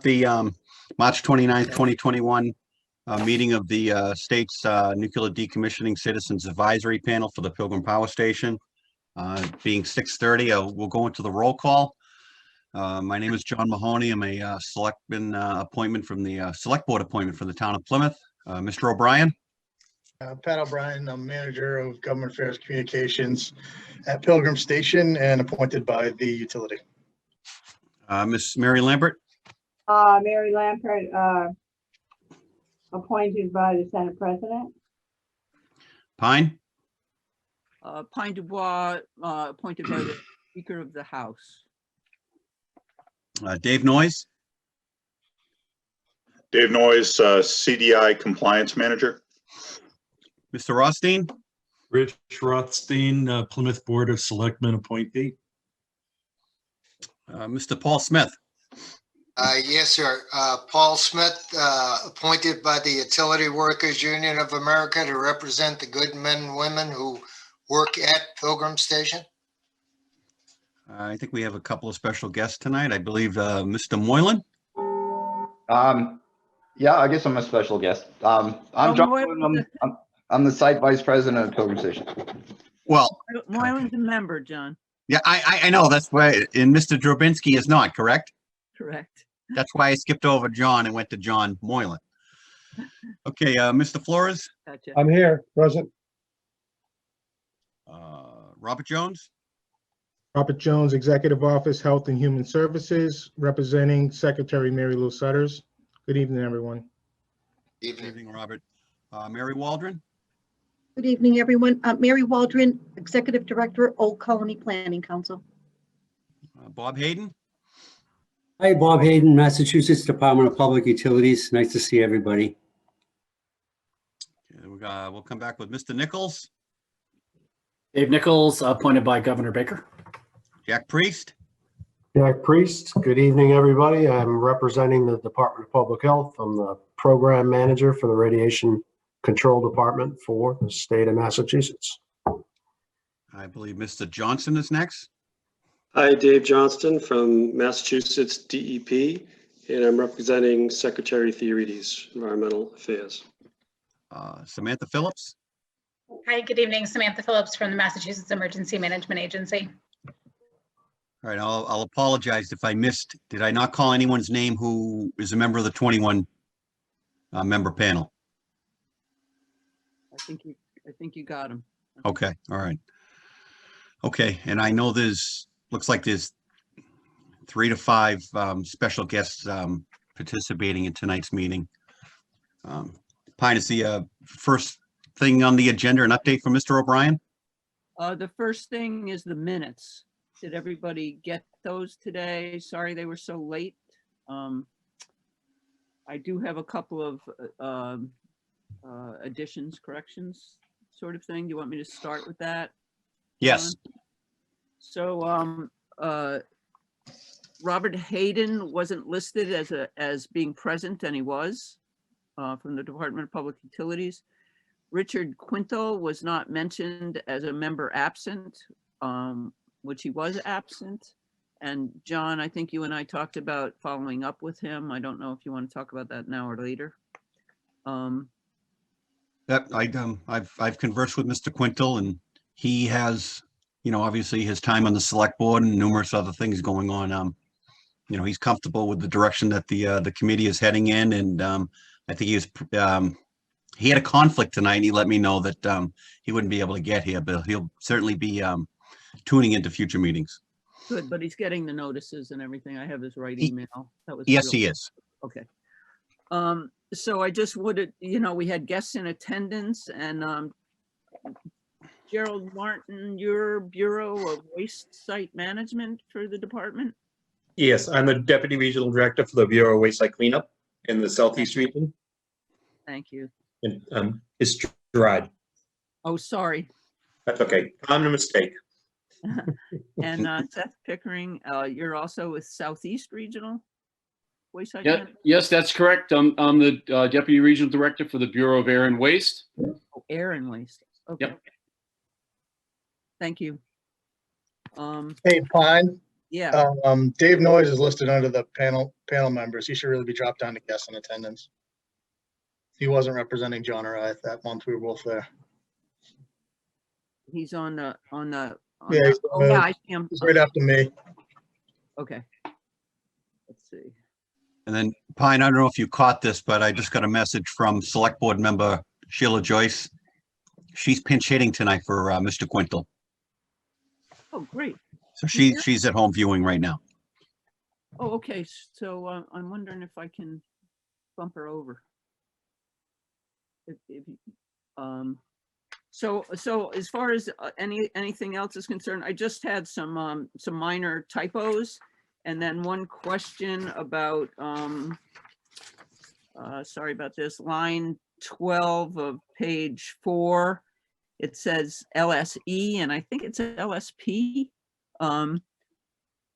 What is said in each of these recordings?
the March 29th, 2021 meeting of the state's Nuclear Decommissioning Citizens Advisory Panel for the Pilgrim Power Station. Being 6:30, we'll go into the roll call. My name is John Mahoney. I'm a selectman appointment from the select board appointment for the town of Plymouth. Mr. O'Brien. Pat O'Brien, I'm manager of government affairs communications at Pilgrim Station and appointed by the utility. Miss Mary Lambert. Mary Lambert, appointed by the Senate President. Pine. Pine Dubois, appointed by the Speaker of the House. Dave Noyes. Dave Noyes, CDI Compliance Manager. Mr. Rothstein. Rich Rothstein, Plymouth Board of Selectmen appointee. Mr. Paul Smith. Yes, sir. Paul Smith, appointed by the Utility Workers Union of America to represent the good men and women who work at Pilgrim Station. I think we have a couple of special guests tonight. I believe Mr. Moylan. Yeah, I guess I'm a special guest. I'm John Moylan. I'm the site vice president of Pilgrim Station. Well, Moylan's a member, John. yeah, I know that's why. And Mr. Drobinski is not, correct? Correct. That's why I skipped over John and went to John Moylan. Okay, Mr. Flores. Gotcha. I'm here, present. Robert Jones. Robert Jones, Executive Office, Health and Human Services, representing Secretary Mary Lou Sutters. Good evening, everyone. Good evening, Robert. Mary Waldron. Good evening, everyone. Mary Waldron, Executive Director, Old Colony Planning Council. Bob Hayden. Hi, Bob Hayden, Massachusetts Department of Public Utilities. Nice to see everybody. Okay, we'll come back with Mr. Nichols. Dave Nichols, appointed by Governor Baker. Jack Priest. Jack Priest, good evening, everybody. I'm representing the Department of Public Health. I'm the program manager for the Radiation Control Department for the state of Massachusetts. I believe Mr. Johnson is next. Hi, Dave Johnston from Massachusetts DEP, and I'm representing Secretary Theoretes, Environmental Affairs. Samantha Phillips. Hi, good evening. Samantha Phillips from the Massachusetts Emergency Management Agency. All right, I'll apologize if I missed. Did I not call anyone's name who is a member of the 21 member panel? I think you got him. Okay, all right. Okay, and I know looks like there's 3 to 5 special guests participating in tonight's meeting. Pine, is the first thing on the agenda an update from Mr. O'Brien? The first thing is the minutes. Did everybody get those today? Sorry they were so late. I do have a couple of additions, corrections, sort of thing. Do you want me to start with that? Yes. So Robert Hayden wasn't listed as being present, and he was from the Department of Public Utilities. Richard Quinto was not mentioned as a member absent, which he was absent. And John, I think you and I talked about following up with him. I don't know if you want to talk about that now or later. Yep, I've conversed with Mr. Quintal, and he has, obviously his time on the select board and numerous other things going on. He's comfortable with the direction that the committee is heading in, and I think he had a conflict tonight, and he let me know that he wouldn't be able to get here, but he'll certainly be tuning into future meetings. Good, but he's getting the notices and everything. I have his right email. That was yes, he is. Okay. So I just would, we had guests in attendance, and Gerald Martin, your Bureau of Waste Site Management for the department? Yes, I'm the Deputy Regional Director for the Bureau of Waste Site Cleanup in the Southeast region. Thank you. And it's Gerard. Oh, sorry. That's okay. Common mistake. And Seth Pickering, you're also with Southeast Regional Waste Site? Yeah, yes, that's correct. I'm the Deputy Regional Director for the Bureau of Air and Waste. Oh, Air and Waste. Okay. Yep. Thank you. Hey, Pine. Yeah. Dave Noyes is listed under the panel panel members. He should really be dropped down to guest in attendance. He wasn't representing John or I that month. We were both there. He's on the. Yeah, he's, Oh, yeah, I see him. he's right after me. Okay. Let's see. And then Pine, I don't know if you caught this, but I just got a message from Select Board Member Sheila Joyce. She's pinch hitting tonight for Mr. Quintal. Oh, great. So she's at home viewing right now. Oh, okay. So I'm wondering if I can bump her over. So as far as anything else is concerned, I just had some minor typos, and then one question about sorry about this, line 12 of page 4. It says LSE, and I think it's LSP. We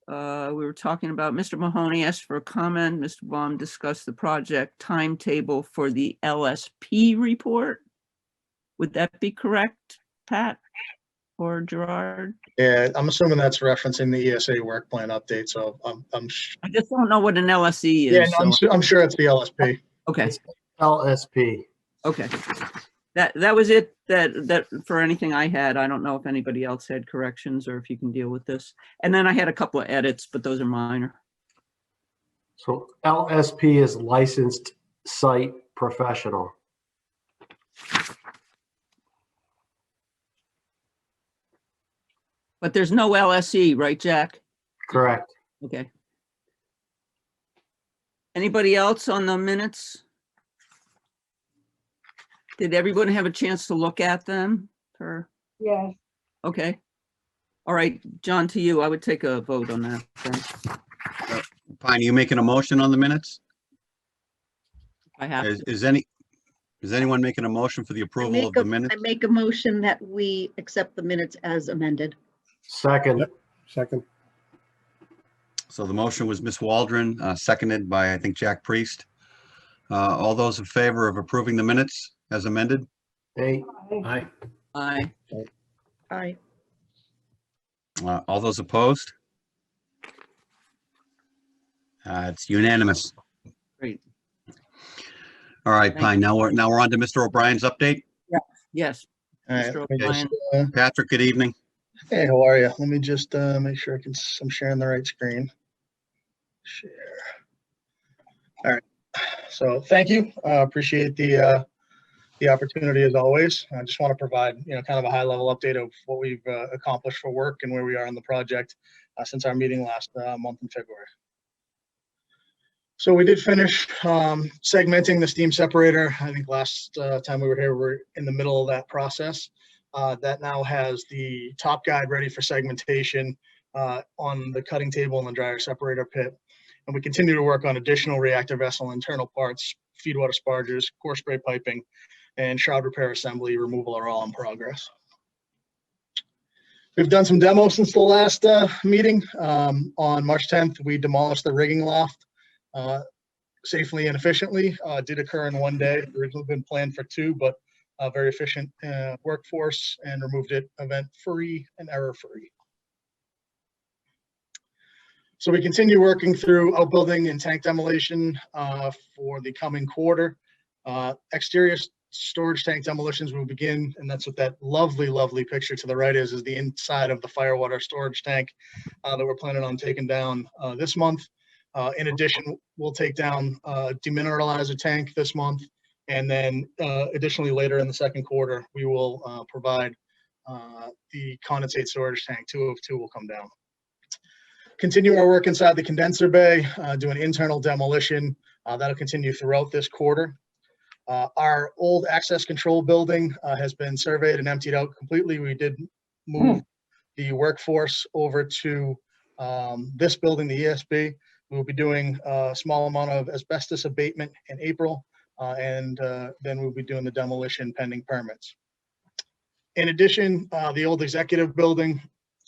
were talking about Mr. Mahoney asked for a comment. Mr. Baum discussed the project timetable for the LSP report. Would that be correct, Pat or Gerard? Yeah, I'm assuming that's referencing the ESA work plan update. So I just don't know what an LSE is. Yeah, no, I'm sure it's the LSP. Okay. It's LSP. Okay. That was it. That for anything I had. I don't know if anybody else had corrections or if you can deal with this. And then I had a couple of edits, but those are minor. So LSP is licensed site professional. But there's no LSE, right, Jack? Correct. Okay. Anybody else on the minutes? Did everybody have a chance to look at them? Yes. Okay. All right, John, to you. I would take a vote on that. Thanks. Pine, are you making a motion on the minutes? I have to. Is anyone making a motion for the approval of the minutes? I make a motion that we accept the minutes as amended. Second. Yep. Second. So the motion was Ms. Waldron, seconded by, I think, Jack Priest. All those in favor of approving the minutes as amended? Aye. Aye. Aye. Aye. All those opposed? It's unanimous. Great. All right, Thank Pine. Now we're on to Mr. O'Brien's update. Yes. All right, Mr. let me just, O'Brien. Patrick, good evening. hey, how are you? Let me just make sure I'm sharing the right screen. Share. All right. So thank you. Appreciate the opportunity as always. I just want to provide, kind of a high level update of what we've accomplished for work and where we are in the project since our meeting last month in February. So we did finish segmenting the steam separator. I think last time we were here, we were in the middle of that process. That now has the top guide ready for segmentation on the cutting table in the dryer separator pit. And we continue to work on additional reactor vessel internal parts, feed water spargers, core spray piping, and shroud repair assembly removal are all in progress. We've done some demos since the last meeting. On March 10th, we demolished the rigging loft safely and efficiently. Did occur in one day. Originally been planned for 2, but very efficient workforce, and removed it event-free and error-free. So we continue working through outbuilding and tank demolition for the coming quarter. Exterior storage tank demolitions will begin, and that's what that lovely, lovely picture to the right is the inside of the firewater storage tank that we're planning on taking down this month. In addition, we'll take down a demineralizer tank this month, and then additionally later in the second quarter, we will provide the condensate storage tank. 2 of 2 will come down. Continue our work inside the condenser bay, doing internal demolition. That'll continue throughout this quarter. Our old access control building has been surveyed and emptied out completely. We did move the workforce over to this building, the ESB. We'll be doing a small amount of asbestos abatement in April, and then we'll be doing the demolition pending permits. In addition, the old executive building,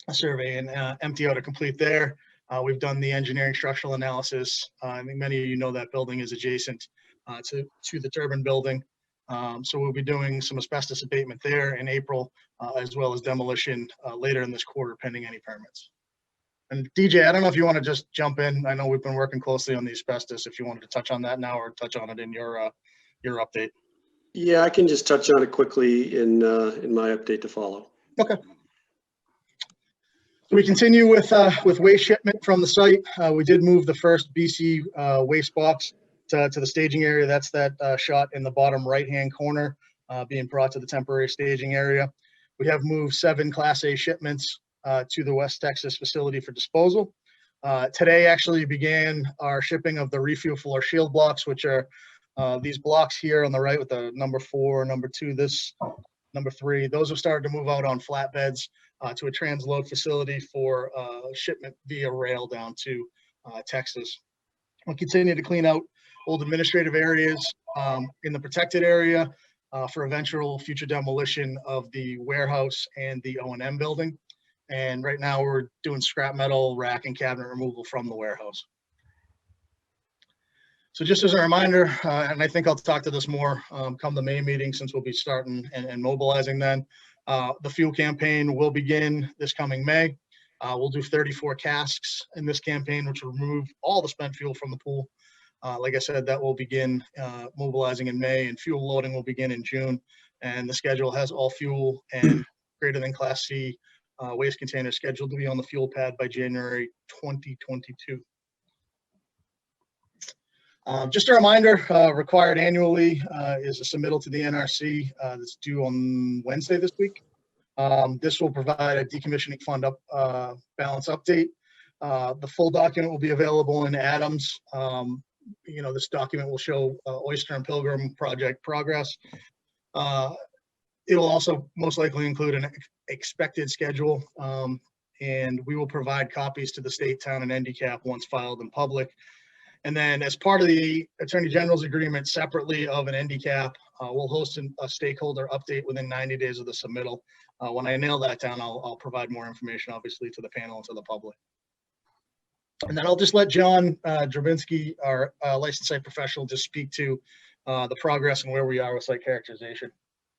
a survey and empty out a complete there. We've done the engineering structural analysis. I think many of you know that building is adjacent to the turbine building. So we'll be doing some asbestos abatement there in April, as well as demolition later in this quarter pending any permits. And DJ, I don't know if you want to just jump in. I know we've been working closely on the asbestos. If you wanted to touch on that now or touch on it in your update. Yeah, I can just touch on it quickly in my update to follow. Okay. So we continue with waste shipment from the site. We did move the first BC waste box to the staging area. That's that shot in the bottom right-hand corner, being brought to the temporary staging area. We have moved 7 Class A shipments to the West Texas facility for disposal. Today actually began our shipping of the refuel for our shield blocks, which are these blocks here on the right with the number 4, number 2, this number 3. Those have started to move out on flatbeds to a transload facility for shipment via rail down to Texas. We'll continue to clean out old administrative areas in the protected area for eventual future demolition of the warehouse and the O&M building. And right now we're doing scrap metal rack and cabinet removal from the warehouse. So just as a reminder, and I think I'll talk to this more come the May meeting, since we'll be starting and mobilizing then. The fuel campaign will begin this coming May. We'll do 34 casks in this campaign, which will remove all the spent fuel from the pool. Like I said, that will begin mobilizing in May, and fuel loading will begin in June. And the schedule has all fuel and greater than Class C waste containers scheduled to be on the fuel pad by January 2022. Just a reminder, required annually is a submittal to the NRC that's due on Wednesday this week. This will provide a decommissioning fund balance update. The full document will be available in Adams. This document will show Oyster and Pilgrim project progress. It'll also most likely include an expected schedule, and we will provide copies to the state, town, and NDCAP once filed in public. And then as part of the Attorney General's agreement separately of an NDCAP, we'll host a stakeholder update within 90 days of the submittal. When I nail that down, I'll provide more information, obviously, to the panel and to the public. And then I'll just let John Drabinski, our licensed site professional, just speak to the progress and where we are with site characterization.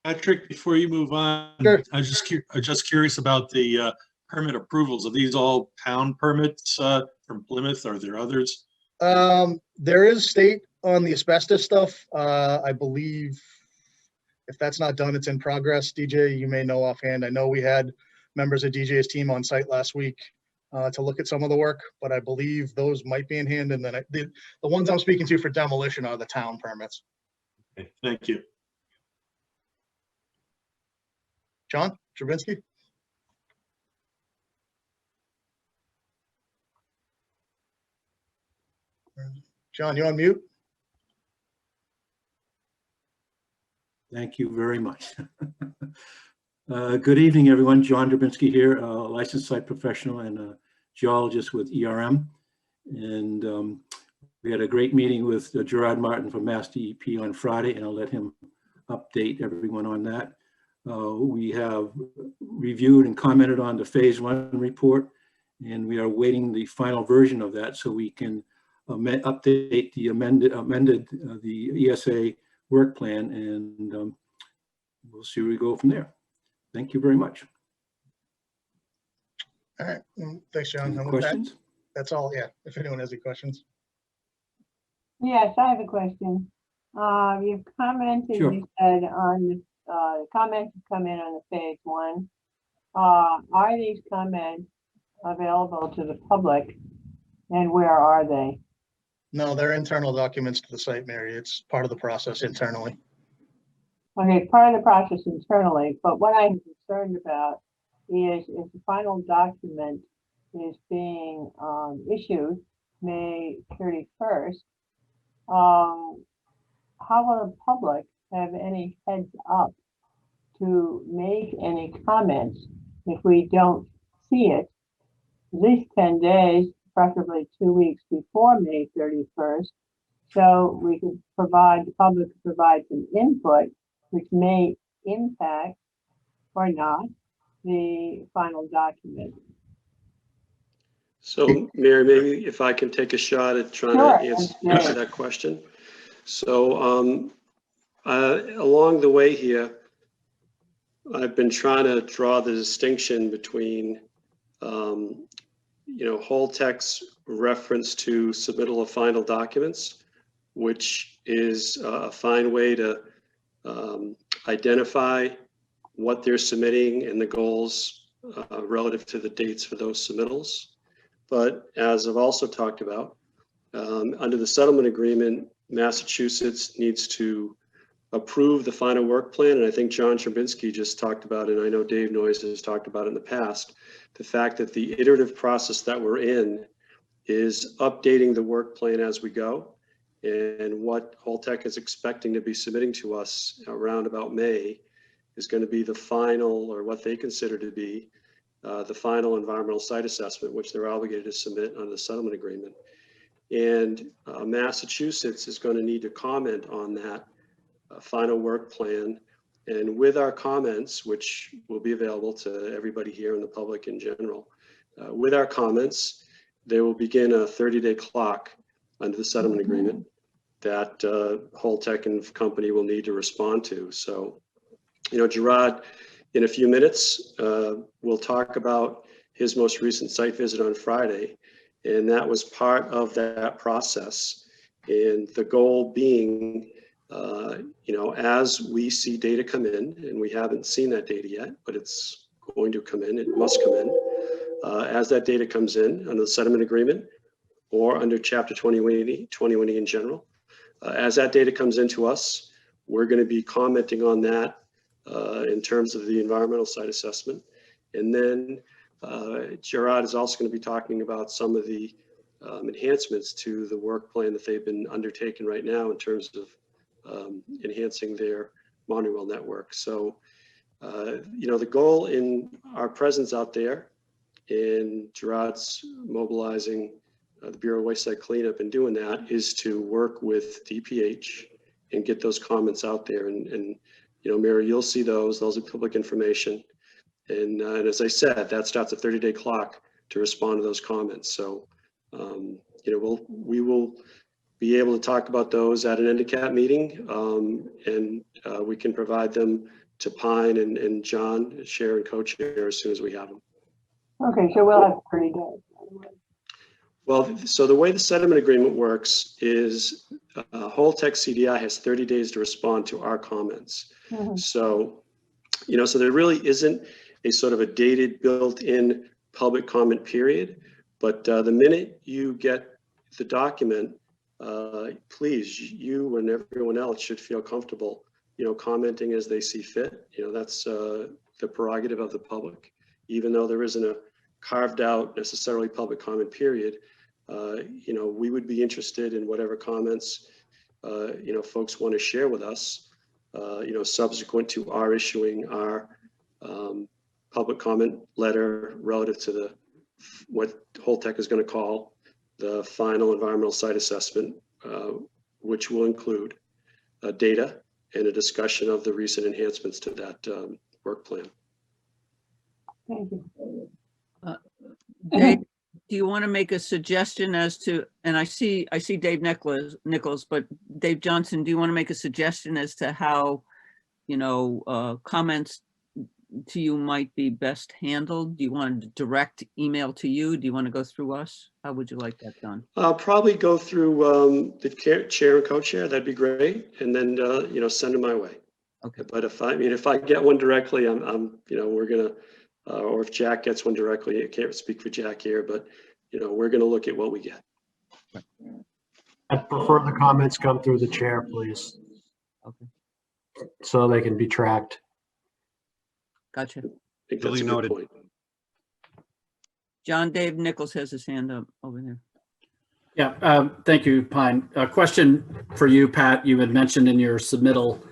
Patrick, before you move on, Sure. I was just curious about the permit approvals. Are these all town permits from Plymouth? Are there others? There is state on the asbestos stuff. I believe if that's not done, it's in progress. DJ, you may know offhand. I know we had members of DJ's team on site last week to look at some of the work, but I believe those might be in hand. And then the ones I'm speaking to for demolition are the town permits. Okay, thank you. John Drabinski. John, you on mute? Thank you very much. Good evening, everyone. John Drabinski here, licensed site professional and a geologist with ERM. And we had a great meeting with Gerard Martin from Mass DEP on Friday, and I'll let him update everyone on that. We have reviewed and commented on the phase 1 report, and we are waiting the final version of that so we can update the amended the ESA work plan, and we'll see where we go from there. Thank you very much. All right. Thanks, John. Any questions? That's all. Yeah. If anyone has any questions. Yes, I have a question. You've commented, Sure. You said on the comments have come in on the phase 1. Are these comments available to the public, and where are they? No, they're internal documents to the site, Mary. It's part of the process internally. Okay, part of the process internally, but what I'm concerned about is if the final document is being issued May 31st, how will the public have any heads up to make any comments if we don't see it at least 10 days, preferably 2 weeks before May 31st, so we could provide, the public could provide some input which may impact or not the final document. So Mary, maybe if I can take a shot at trying to answer that question. So along the way here, I've been trying to draw the distinction between Holtec's reference to submittal of final documents, which is a fine way to identify what they're submitting and the goals relative to the dates for those submittals. But as I've also talked about, under the settlement agreement, Massachusetts needs to approve the final work plan. And I think John Cherbinsky just talked about it, and I know Dave Noyes has talked about it in the past, the fact that the iterative process that we're in is updating the work plan as we go. And what Holtec is expecting to be submitting to us around about May is going to be the final, or what they consider to be the final environmental site assessment, which they're obligated to submit under the settlement agreement. And Massachusetts is going to need to comment on that final work plan. And with our comments, which will be available to everybody here in the public in general, with our comments, they will begin a 30-day clock under the settlement agreement that Holtec and company will need to respond to. So, Gerard, in a few minutes, we'll talk about his most recent site visit on Friday. And that was part of that process. And the goal being, as we see data come in, and we haven't seen that data yet, but it's going to come in, it must come in. As that data comes in under the settlement agreement or under Chapter 21E in general, as that data comes into us, we're going to be commenting on that in terms of the environmental site assessment. And then Gerard is also going to be talking about some of the enhancements to the work plan that they've been undertaking right now in terms of enhancing their monitoring well network. So, the goal in our presence out there, and Gerard's mobilizing the Bureau of Waste Site Cleanup and doing that, is to work with DPH and get those comments out there. And Mary, you'll see those are public information. And as I said, that starts a 30-day clock to respond to those comments. So, we will be able to talk about those at an NDCAP meeting, and we can provide them to Pine and John, chair and co-chair, as soon as we have them. Okay, so we'll have 30 days. Well, so the way the settlement agreement works is Holtec CDI has 30 days to respond to our comments. Mm-hmm. So, so there really isn't a sort of a dated built-in public comment period, but the minute you get the document, please, you and everyone else should feel comfortable, commenting as they see fit. That's the prerogative of the public, even though there isn't a carved out necessarily public comment period. We would be interested in whatever comments, folks want to share with us, subsequent to our issuing our public comment letter relative to what Holtec is going to call the final environmental site assessment, which will include data and a discussion of the recent enhancements to that work plan. Thank you. Dave, do you want to make a suggestion as to, and I see Dave Nichols, but Dave Johnson, do you want to make a suggestion as to how, comments to you might be best handled? Do you want a direct email to you? Do you want to go through us? How would you like that done? I'll probably go through the chair and co-chair. That'd be great. And then, send them my way. Okay. But if I get one directly, we're going to, or if Jack gets one directly, I can't speak for Jack here, but, we're going to look at what we get. I prefer the comments come through the chair, please. Okay. So they can be tracked. Gotcha. I think that's a good point. John Dave Nichols has his hand up over there. Yeah, thank you, Pine. A question for you, Pat. You had mentioned in your submittal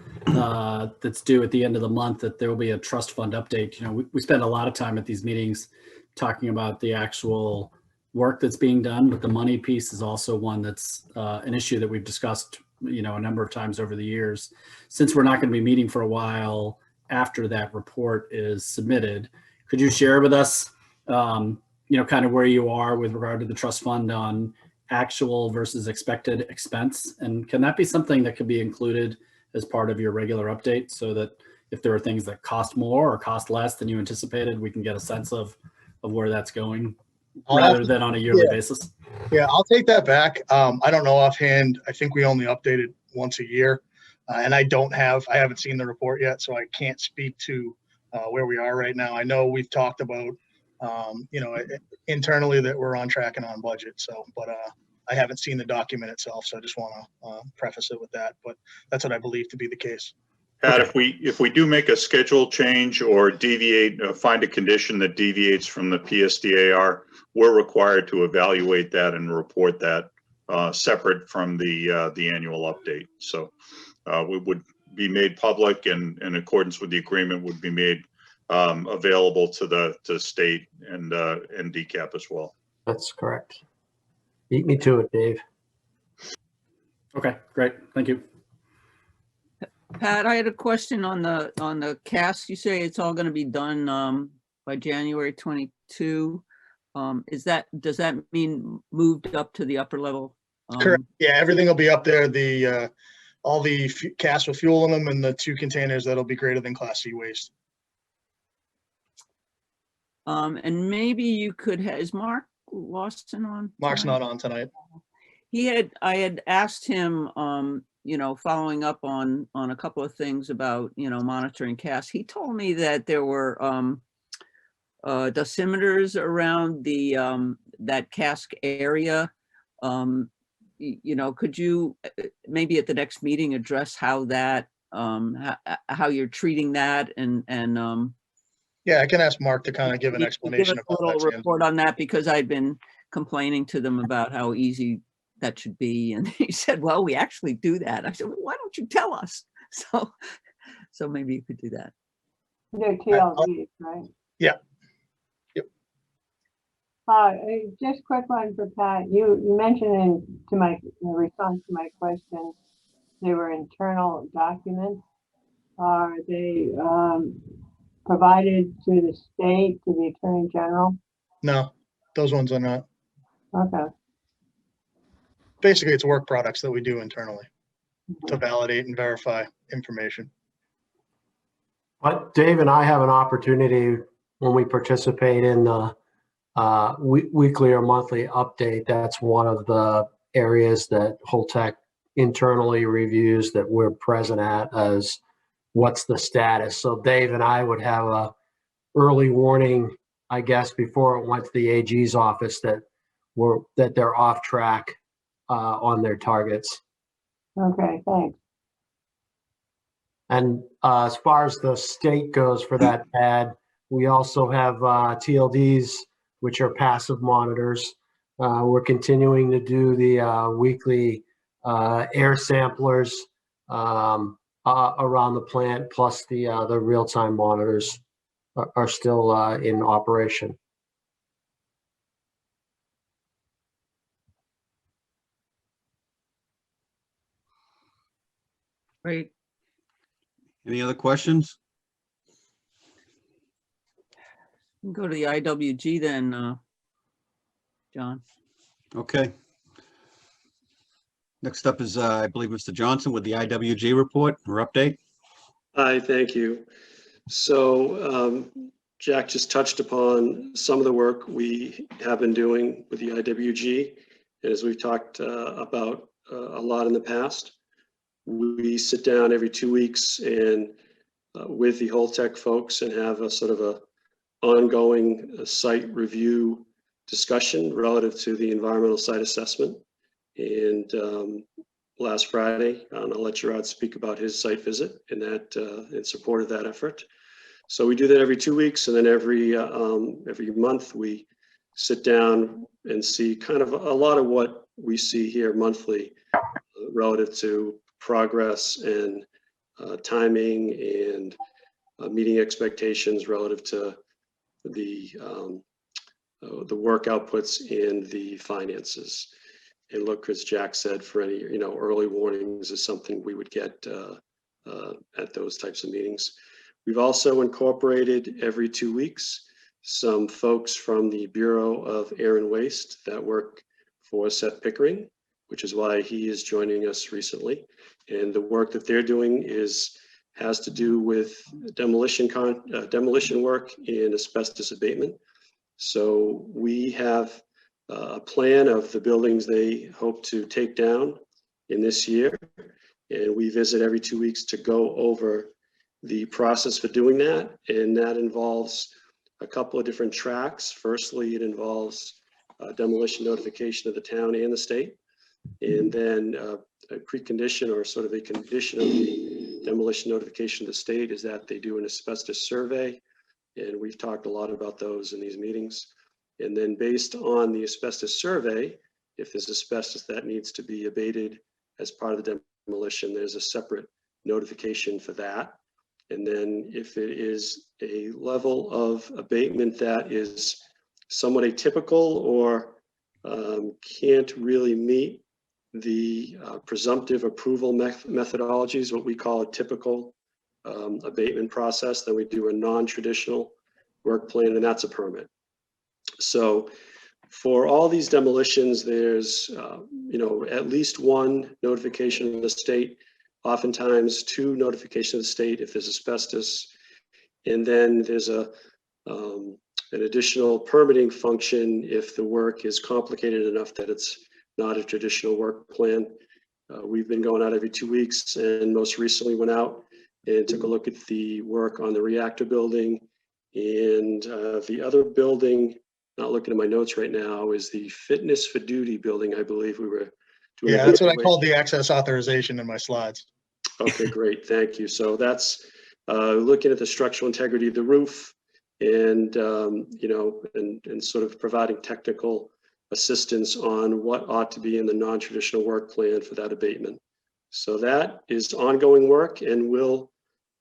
that's due at the end of the month that there will be a trust fund update. We spend a lot of time at these meetings talking about the actual work that's being done, but the money piece is also one that's an issue that we've discussed, a number of times over the years. Since we're not going to be meeting for a while after that report is submitted, could you share with us, kind of where you are with regard to the trust fund on actual versus expected expense? And can that be something that could be included as part of your regular update, so that if there are things that cost more or cost less than you anticipated, we can get a sense of where that's going? rather than on a yearly basis. Yeah, I'll take that back. I don't know offhand. I think we only update it once a year. And I haven't seen the report yet, so I can't speak to where we are right now. I know we've talked about, internally that we're on track and on budget. So, but I haven't seen the document itself, so I just want to preface it with that. But that's what I believe to be the case. Pat, if we do make a schedule change or deviate, find a condition that deviates from the PSDAR, we're required to evaluate that and report that separate from the annual update. So we would be made public, and in accordance with the agreement would be made available to the state and NDCAP as well. That's correct. Beat me to it, Dave. Okay, great. Thank you. Pat, I had a question on the cast. You say it's all going to be done by January 22. Does that mean moved up to the upper level? Correct. Yeah, everything will be up there. The all the casks with fuel in them and the 2 containers that'll be greater than Class C waste. And maybe you could is Mark Lawson on? Mark's not on tonight. I had asked him, following up on a couple of things about, monitoring casks. He told me that there were dosimeters around the that cask area. Could you maybe at the next meeting address how that how you're treating that and yeah, I can ask Mark to kind of give an explanation give us a little report on that, because I'd been complaining to them about how easy that should be, and he said, well, we actually do that. I said, well, why don't you tell us? So maybe you could do that. They're TLDs, right? Yeah. Yep. Just quick one for Pat. You mentioned in response to my question, they were internal documents. Are they provided to the state, to the Attorney General? No, those ones are not. Okay. Basically, it's work products that we do internally to validate and verify information. But Dave and I have an opportunity when we participate in the weekly or monthly update. That's one of the areas that Holtec internally reviews that we're present at as what's the status. So Dave and I would have a early warning, I guess, before it went to the AG's office that they're off track on their targets. Okay, thanks. And as far as the state goes for that pad, we also have TLDs, which are passive monitors. We're continuing to do the weekly air samplers around the plant, plus the real-time monitors are still in operation. Great. Any other questions? Go to the IWG then, John. Okay. Next up is, I believe, Mr. Johnson with the IWG report or update. Hi, thank you. So Jack just touched upon some of the work we have been doing with the IWG. And as we've talked about a lot in the past, we sit down every 2 weeks and with the Holtec folks and have a sort of a ongoing site review discussion relative to the environmental site assessment. And last Friday, I'll let Gerard speak about his site visit and that in support of that effort. So we do that every 2 weeks, and then every month we sit down and see kind of a lot of what we see here monthly relative to progress and timing and meeting expectations relative to the work outputs and the finances. And look, as Jack said, for any early warnings is something we would get at those types of meetings. We've also incorporated every 2 weeks some folks from the Bureau of Air and Waste that work for Seth Pickering, which is why he is joining us recently. And the work that they're doing has to do with demolition work and asbestos abatement. So we have a plan of the buildings they hope to take down in this year. And we visit every 2 weeks to go over the process for doing that. And that involves a couple of different tracks. Firstly, it involves demolition notification of the town and the state. And then a precondition or sort of a condition of the demolition notification of the state is that they do an asbestos survey. And we've talked a lot about those in these meetings. And then based on the asbestos survey, if there's asbestos that needs to be abated as part of the demolition, there's a separate notification for that. And then if it is a level of abatement that is somewhat atypical or can't really meet the presumptive approval methodologies, what we call a typical abatement process, then we do a non-traditional work plan, and that's a permit. So for all these demolitions, there's at least one notification of the state, oftentimes two notifications of the state if there's asbestos, and then there's an additional permitting function if the work is complicated enough that it's not a traditional work plan. We've been going out every 2 weeks, and most recently went out and took a look at the work on the reactor building, and the other building, not looking at my notes right now, is the fitness for duty building. I believe we were doing. Yeah, that's what I called the access authorization in my slides. Okay, great, thank you. So that's looking at the structural integrity of the roof, and and sort of providing technical assistance on what ought to be in the non-traditional work plan for that abatement. So that is ongoing work, and we'll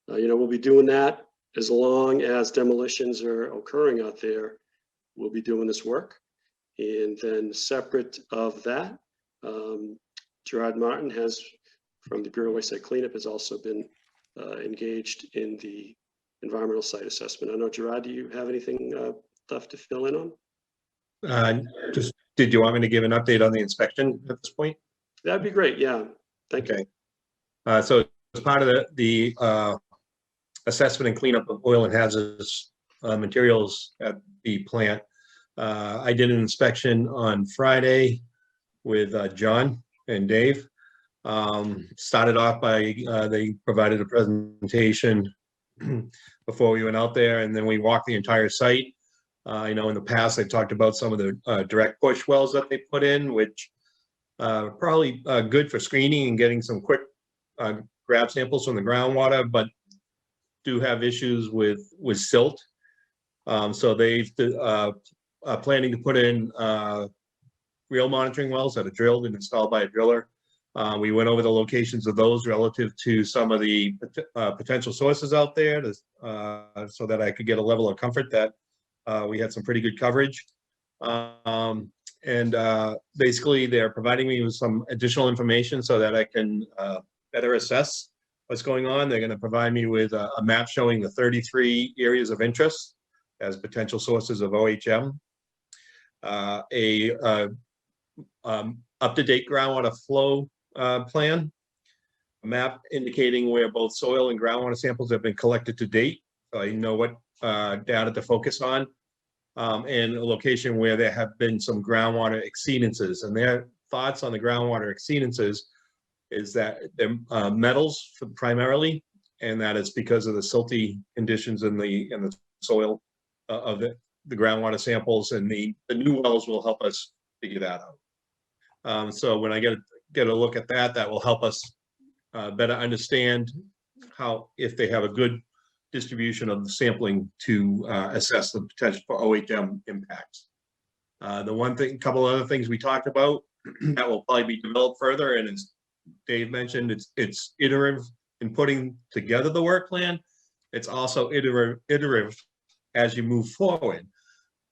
be doing that as long as demolitions are occurring out there. We'll be doing this work. And then separate of that, Gerard Martin from the Bureau of Wayside Cleanup has also been engaged in the environmental site assessment. I know, Gerard, do you have anything left to fill in on? Just, did you want me to give an update on the inspection at this point? That'd be great, yeah. Thank you. So as part of the assessment and cleanup of oil and hazardous materials at the plant, I did an inspection on Friday with John and Dave. Started off by they provided a presentation before we went out there, and then we walked the entire site. In the past I talked about some of the direct push wells that they put in, which probably good for screening and getting some quick grab samples from the groundwater, but do have issues with silt. So they've planning to put in real monitoring wells that are drilled and installed by a driller. We went over the locations of those relative to some of the potential sources out there so that I could get a level of comfort that we had some pretty good coverage. Basically they're providing me with some additional information so that I can better assess what's going on. They're going to provide me with a map showing the 33 areas of interest as potential sources of OHM, up-to-date groundwater flow plan, a map indicating where both soil and groundwater samples have been collected to date, so I know what data to focus on, and a location where there have been some groundwater exceedances. And their thoughts on the groundwater exceedances is that they're metals primarily, and that it's because of the silty conditions in the soil of the groundwater samples, and the new wells will help us figure that out. So when I get a look at that, that will help us better understand if they have a good distribution of the sampling to assess the potential for OHM impacts. Couple other things we talked about that will probably be developed further, and as Dave mentioned, it's iterative in putting together the work plan. It's also iterative as you move forward.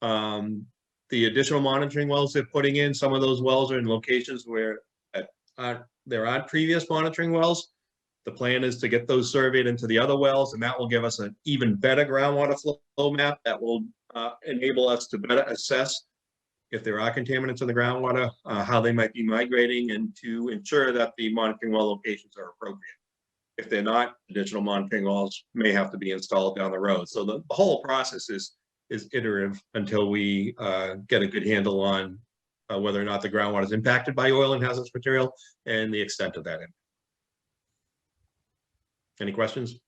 The additional monitoring wells they're putting in, some of those wells are in locations where there aren't previous monitoring wells. The plan is to get those surveyed into the other wells, and that will give us an even better groundwater flow map that will enable us to better assess if there are contaminants in the groundwater, how they might be migrating, and to ensure that the monitoring well locations are appropriate. If they're not, additional monitoring wells may have to be installed down the road. So the whole process is is iterative until we get a good handle on whether or not the groundwater is impacted by oil and hazardous material and the extent of that impact. Any questions?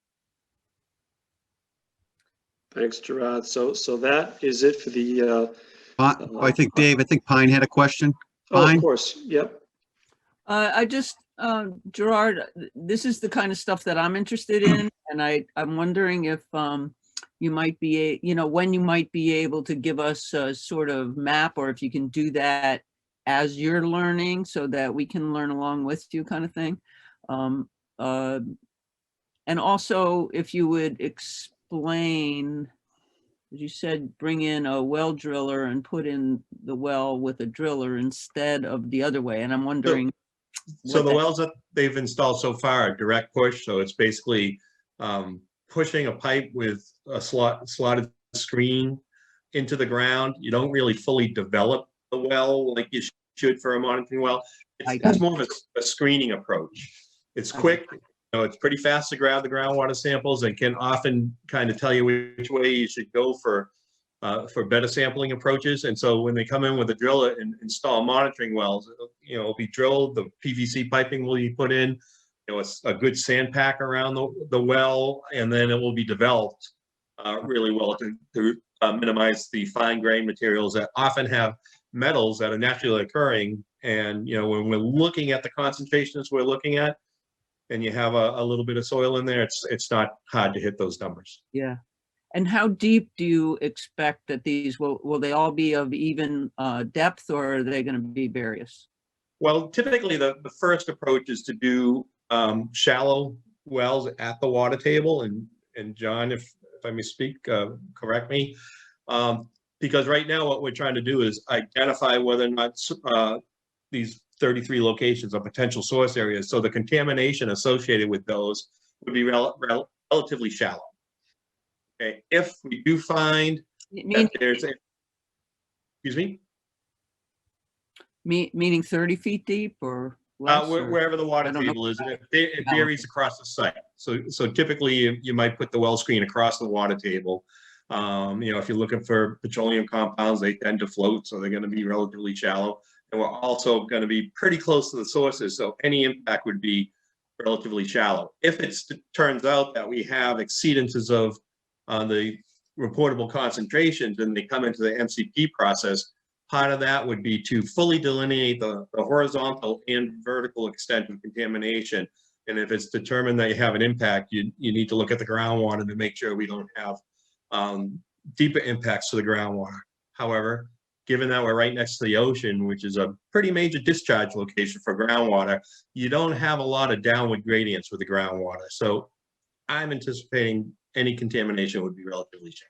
Thanks, Gerard. So that is it for the. I think I think Pine had a question. Oh, Pine? of course. Yep. I just, Gerard, this is the kind of stuff that I'm interested in, and I'm wondering if you might be, when you might be able to give us a sort of map, or if you can do that as you're learning so that we can learn along with you, kind of thing. And also, if you would explain, as you said, bring in a well driller and put in the well with a driller instead of the other way. And I'm wondering. So the wells that they've installed so far are direct push. So it's basically pushing a pipe with a slotted screen into the ground. You don't really fully develop the well like you should for a monitoring well. It's more of a screening approach. It's quick. It's pretty fast to grab the groundwater samples and can often kind of tell you which way you should go for better sampling approaches. And so when they come in with a driller and install monitoring wells, it'll be drilled, the PVC piping will be put in, it's a good sandpack around the well, and then it will be developed really well to minimize the fine grain materials that often have metals that are naturally occurring. And, when we're looking at the concentrations we're looking at, and you have a little bit of soil in there, it's not hard to hit those numbers. Yeah. And how deep do you expect that these will they all be of even depth, or are they going to be various? Well, typically the first approach is to do shallow wells at the water table. And John, if I may speak, correct me. Because right now what we're trying to do is identify whether or not these 33 locations are potential source areas. So the contamination associated with those would be relatively shallow. Okay, if we do find that there's excuse me? Meaning 30 feet deep or less? Wherever the water table is, it varies across the site. So typically you might put the well screen across the water table. If you're looking for petroleum compounds, they tend to float, so they're going to be relatively shallow. And we're also going to be pretty close to the sources, so any impact would be relatively shallow. If it turns out that we have exceedances of the reportable concentrations and they come into the NCP process, part of that would be to fully delineate the horizontal and vertical extent of contamination. And if it's determined that you have an impact, you need to look at the groundwater to make sure we don't have deeper impacts to the groundwater. However, given that we're right next to the ocean, which is a pretty major discharge location for groundwater, you don't have a lot of downward gradients with the groundwater. So I'm anticipating any contamination would be relatively shallow.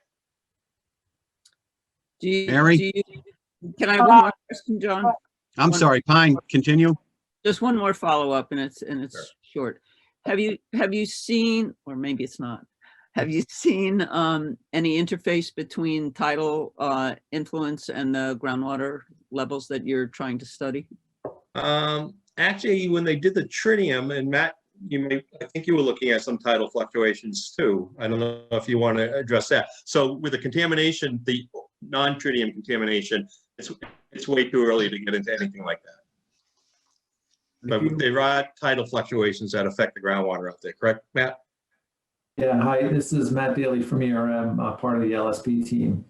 Can I have one more question, John? I'm sorry, Pine, continue. Just one more follow-up, and it's short. Have you seen, or maybe it's not, have you seen any interface between tidal influence and the groundwater levels that you're trying to study? Actually, when they did the tritium, and Matt, I think you were looking at some tidal fluctuations too. I don't know if you want to address that. So with the contamination, the non-tritium contamination, it's way too early to get into anything like that. But there are tidal fluctuations that affect the groundwater out there, correct, Matt? Yeah, hi, this is Matt Daly from ERM, part of the LSP team.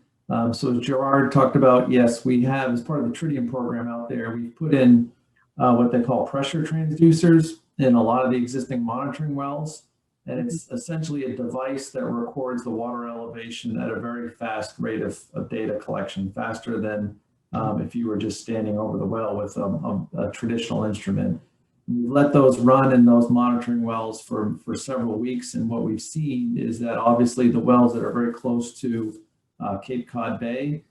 So as Gerard talked about, yes, we have, as part of the tritium program out there, we've put in what they call pressure transducers in a lot of the existing monitoring wells. And it's essentially a device that records the water elevation at a very fast rate of data collection, faster than if you were just standing over the well with a traditional instrument. We've let those run in those monitoring wells for several weeks. And what we've seen is that obviously the wells that are very close to Cape Cod Bay,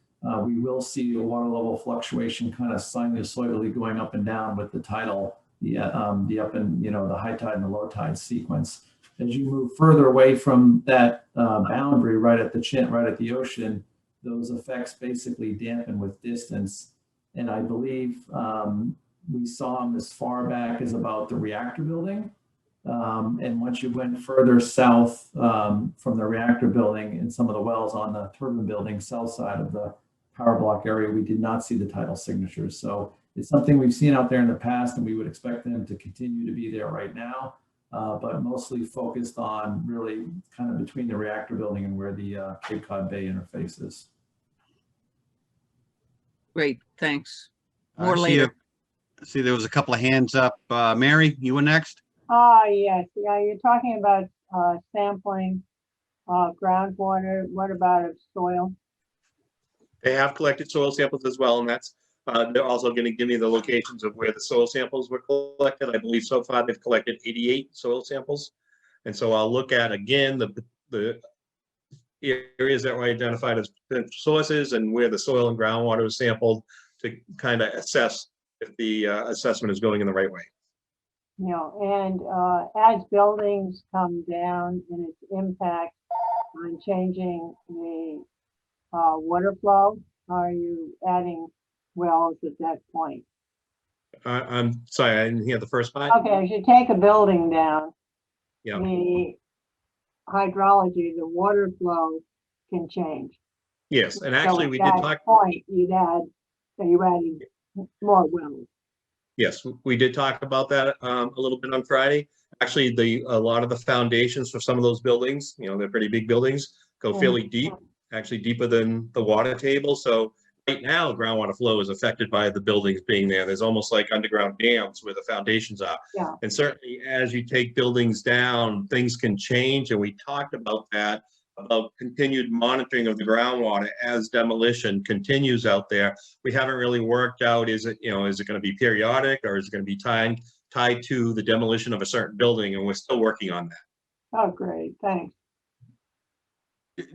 we will see a water level fluctuation kind of sinusoidally going up and down with the tidal, the up and, the high tide and the low tide sequence. As you move further away from that boundary, right at the ocean, those effects basically dampen with distance. And I believe we saw them as far back as about the reactor building. And once you went further south from the reactor building and some of the wells on the turbine building, south side of the power block area, we did not see the title signatures. So it's something we've seen out there in the past, and we would expect them to continue to be there right now, but mostly focused on really kind of between the reactor building and where the Cape Cod Bay interface is. Great, thanks. I More see later. See, there was a couple of hands up. Mary, you were next? Yes, yeah, you're talking about sampling groundwater. What about of soil? They have collected soil samples as well, and that's, they're also going to give me the locations of where the soil samples were collected. I believe so far they've collected 88 soil samples. And so I'll look at, again, the areas that were identified as potential sources and where the soil and groundwater was sampled to kind of assess if the assessment is going in the right way. You know, and as buildings come down and its impact on changing the water flow, are you adding wells at that point? I'm sorry, I didn't hear the first part. Okay, as you take a building down, Yeah. the hydrology, the water flow can change. Yes, and actually we at did that talk. point, you'd add, so you added more wells. Yes, we did talk about that a little bit on Friday. Actually, a lot of the foundations for some of those buildings, you know, they're pretty big buildings, go fairly deep, actually deeper than the water table. So right now, groundwater flow is affected by the buildings being there. There's almost like underground dams where the foundations are. Yeah. And certainly as you take buildings down, things can change. And we talked about that, about continued monitoring of the groundwater as demolition continues out there. We haven't really worked out, is it going to be periodic, or is it going to be tied to the demolition of a certain building? And we're still working on that. Oh, great, thanks.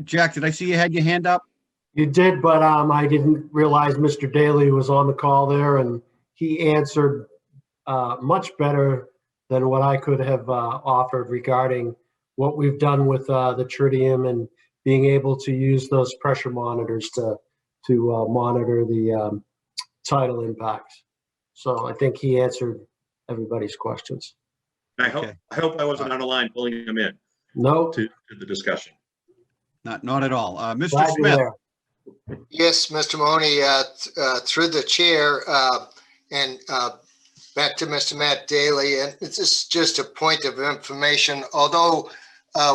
Jack, did I see you had your hand up? You did, but I didn't realize Mr. Daly was on the call there, and he answered much better than what I could have offered regarding what we've done with the tritium and being able to use those pressure monitors to monitor the tidal impacts. So I think he answered everybody's questions. I hope I wasn't on the line pulling them in. No. To the discussion. Not at all. Mr. Glad you're Smith. there. Yes, Mr. Mahoney, through the chair, and back to Mr. Matt Daly, and it's just a point of information. Although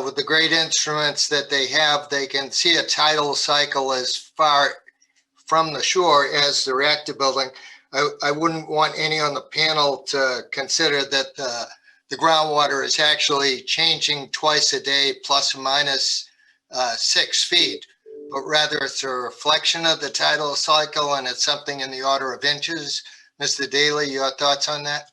with the great instruments that they have, they can see a tidal cycle as far from the shore as the reactor building. I wouldn't want any on the panel to consider that the groundwater is actually changing twice a day, plus or minus 6 feet, but rather it's a reflection of the tidal cycle, and it's something in the order of inches. Mr. Daly, your thoughts on that?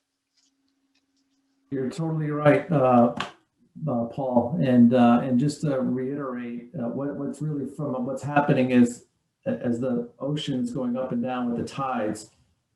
You're totally right, Paul. And just to reiterate, what's really what's happening is as the ocean's going up and down with the tides,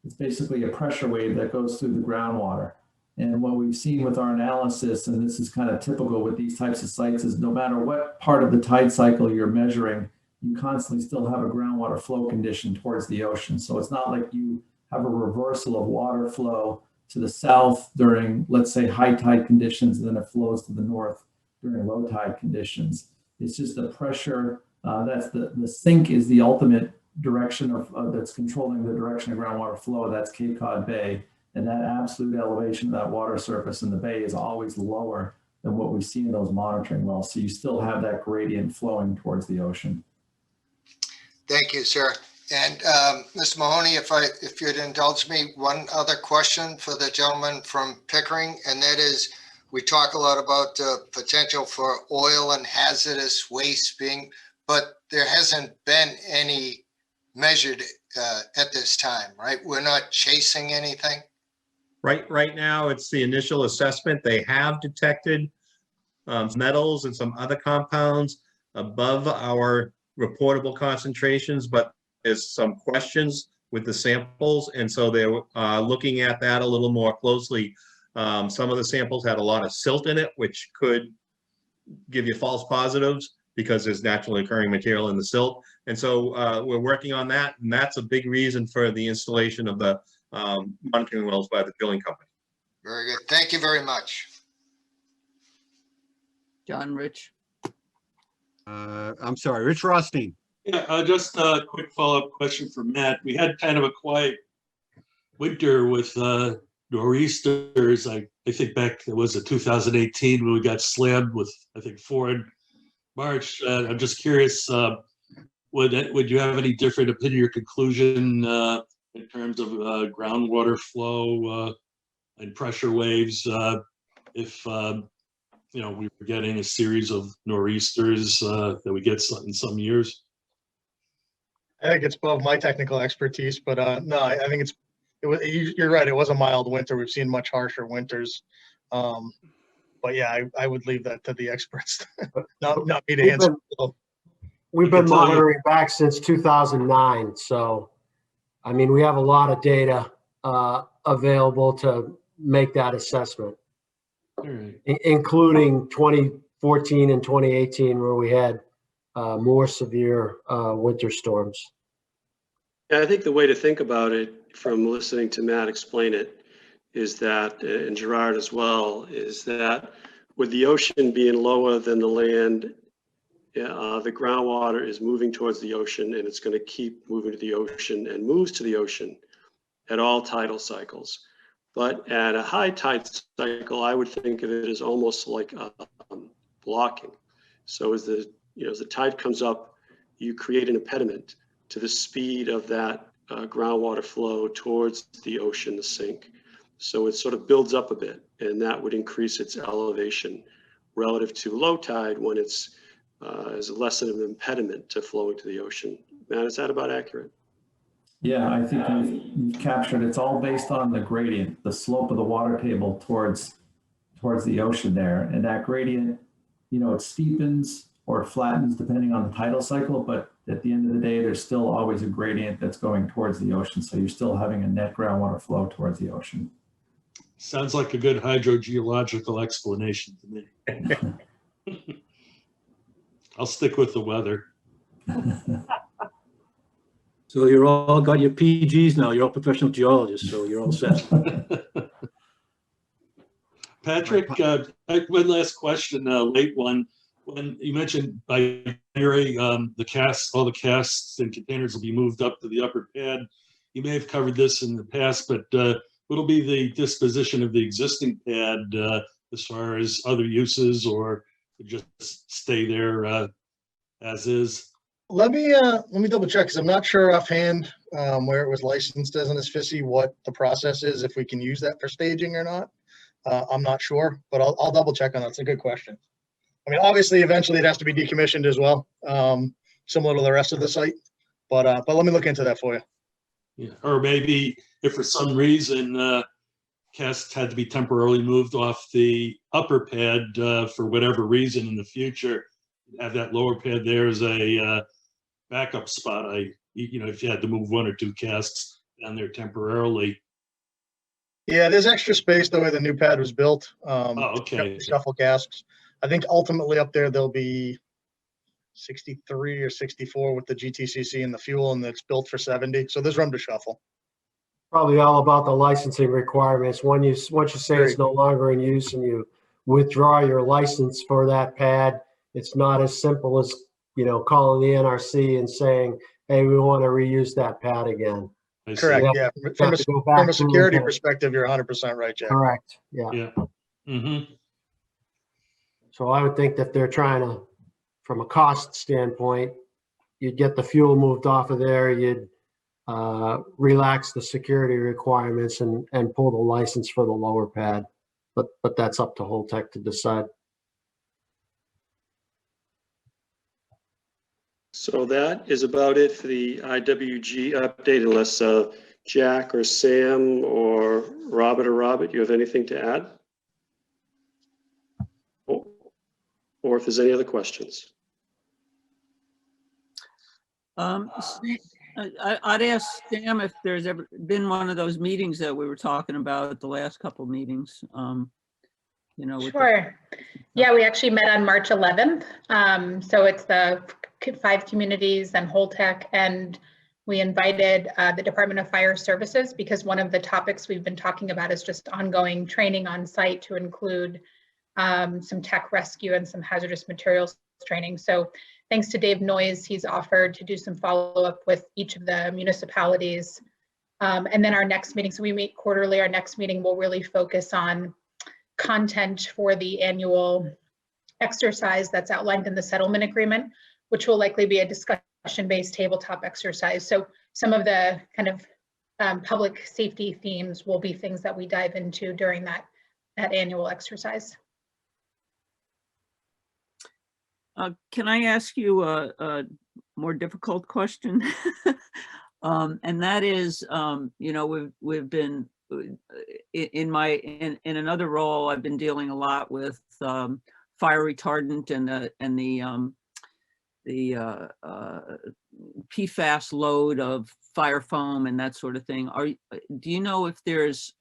it's basically a pressure wave that goes through the groundwater. And what we've seen with our analysis, and this is kind of typical with these types of sites, is no matter what part of the tide cycle you're measuring, you constantly still have a groundwater flow condition towards the ocean. So it's not like you have a reversal of water flow to the south during, let's say, high tide conditions, and then it flows to the north during low tide conditions. It's just the pressure, that's the sink is the ultimate direction of that's controlling the direction of groundwater flow. That's Cape Cod Bay. And that absolute elevation of that water surface in the bay is always lower than what we see in those monitoring wells. So you still have that gradient flowing towards the ocean. Thank you, sir. And Mr. Mahoney, if you'd indulge me, one other question for the gentleman from Pickering, and that is, we talk a lot about the potential for oil and hazardous waste but there hasn't been any measured at this time, right? We're not chasing anything. Right now, it's the initial assessment. They have detected metals and some other compounds above our reportable concentrations, but there's some questions with the samples, and so they're looking at that a little more closely. Some of the samples had a lot of silt in it, which could give you false positives because there's naturally occurring material in the silt. And so we're working on that, and that's a big reason for the installation of the monitoring wells by the drilling company. Very good. Thank you very much. John, Rich. I'm sorry, Rich Rothstein. Yeah, just a quick follow-up question for Matt. We had kind of a quiet winter with nor'easters. I think back, it was 2018 when we got slammed with, I think, 4 in March. I'm just curious, would you have any different opinion or conclusion in terms of groundwater flow and pressure waves if we were getting a series of nor'easters that we get in some years? I think it's above my technical expertise, but no, I think you're right. It was a mild winter. We've seen much harsher winters. But yeah, I would leave that to the experts, not me to answer. We've been monitoring back since 2009. So, I mean, we have a lot of data available to make that assessment, including 2014 and 2018, where we had more severe winter storms. Yeah, I think the way to think about it from listening to Matt explain it is that, and Gerard as well, is that with the ocean being lower than the land, the groundwater is moving towards the ocean, and it's going to keep moving to the ocean and moves to the ocean at all tidal cycles. But at a high tide cycle, I would think of it as almost like blocking. So as the tide comes up, you create an impediment to the speed of that groundwater flow towards the ocean, the sink. So it sort of builds up a bit, and that would increase its elevation relative to low tide when it's is less of an impediment to flowing to the ocean. Matt, is that about accurate? Yeah, I think you've captured, it's all based on the gradient, the slope of the water table towards the ocean there. And that gradient, it steepens or flattens depending on the tidal cycle, but at the end of the day, there's still always a gradient that's going towards the ocean. So you're still having a net groundwater flow towards the ocean. Sounds like a good hydrogeological explanation to me. I'll stick with the weather. So you're all got your PGs now. You're all professional geologists, so you're all set. Patrick, one last question, late one. When you mentioned by January, all the casts and containers will be moved up to the upper pad. You may have covered this in the past, but what'll be the disposition of the existing pad as far as other uses, or just stay there as is? Let me double check, because I'm not sure offhand where it was licensed as an SFICI, what the process is, if we can use that for staging or not. I'm not sure, but I'll double check on that. It's a good question. I mean, obviously, eventually it has to be decommissioned as well, similar to the rest of the site. But let me look into that for you. Yeah, or maybe if for some reason casts had to be temporarily moved off the upper pad for whatever reason in the future, have that lower pad there as a backup spot. If you had to move 1 or 2 casts down there temporarily. Yeah, there's extra space the way the new pad was built. Okay. Shuffle casks. I think ultimately up there there'll be 63 or 64 with the GTCC and the fuel, and it's built for 70. So there's room to shuffle. Probably all about the licensing requirements. Once you say it's no longer in use and you withdraw your license for that pad, it's not as simple as calling the NRC and saying, hey, we want to reuse that pad again. Correct. Yeah. From a security perspective, you're 100% right, Jack. Correct. Yeah. Mm-hmm. So I would think that they're trying to, from a cost standpoint, you'd get the fuel moved off of there, you'd relax the security requirements and pull the license for the lower pad. But that's up to Holtec to decide. So that is about it for the IWG update, unless Jack or Sam or Robert, you have anything to add? Or if there's any other questions. I'd ask Sam if there's ever been one of those meetings that we were talking about at the last couple meetings. Sure. Yeah, we actually met on March 11th. So it's the 5 communities and Holtec, and we invited the Department of Fire Services, because one of the topics we've been talking about is just ongoing training on site to include some tech rescue and some hazardous materials training. So thanks to Dave Noyes, he's offered to do some follow-up with each of the municipalities. And then our next meeting, so we meet quarterly, our next meeting will really focus on content for the annual exercise that's outlined in the settlement agreement, which will likely be a discussion-based tabletop exercise. So some of the kind of public safety themes will be things that we dive into during that annual exercise. Can I ask you a more difficult question? And that is, you know, we've been in another role, I've been dealing a lot with fire retardant and the PFAS load of fire foam and that sort of thing. Do you know if there's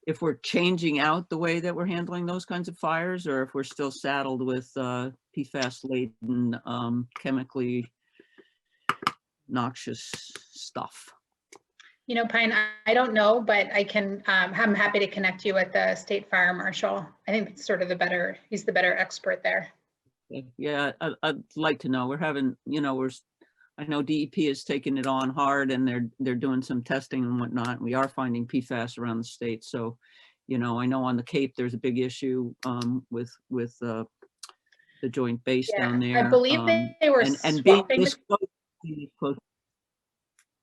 if we're changing out the way that we're handling those kinds of fires, or if we're still saddled with PFAS laden chemically noxious stuff? You know, Pine, I don't know, but I'm happy to connect you with the state fire marshal. I think it's sort of he's the better expert there. Yeah, I'd like to know. We're having, you know, I know DEP is taking it on hard, and they're doing some testing and whatnot. We are finding PFAS around the state. So, you know, I know on the Cape there's a big issue with the Joint Base down there. I believe they were swapping.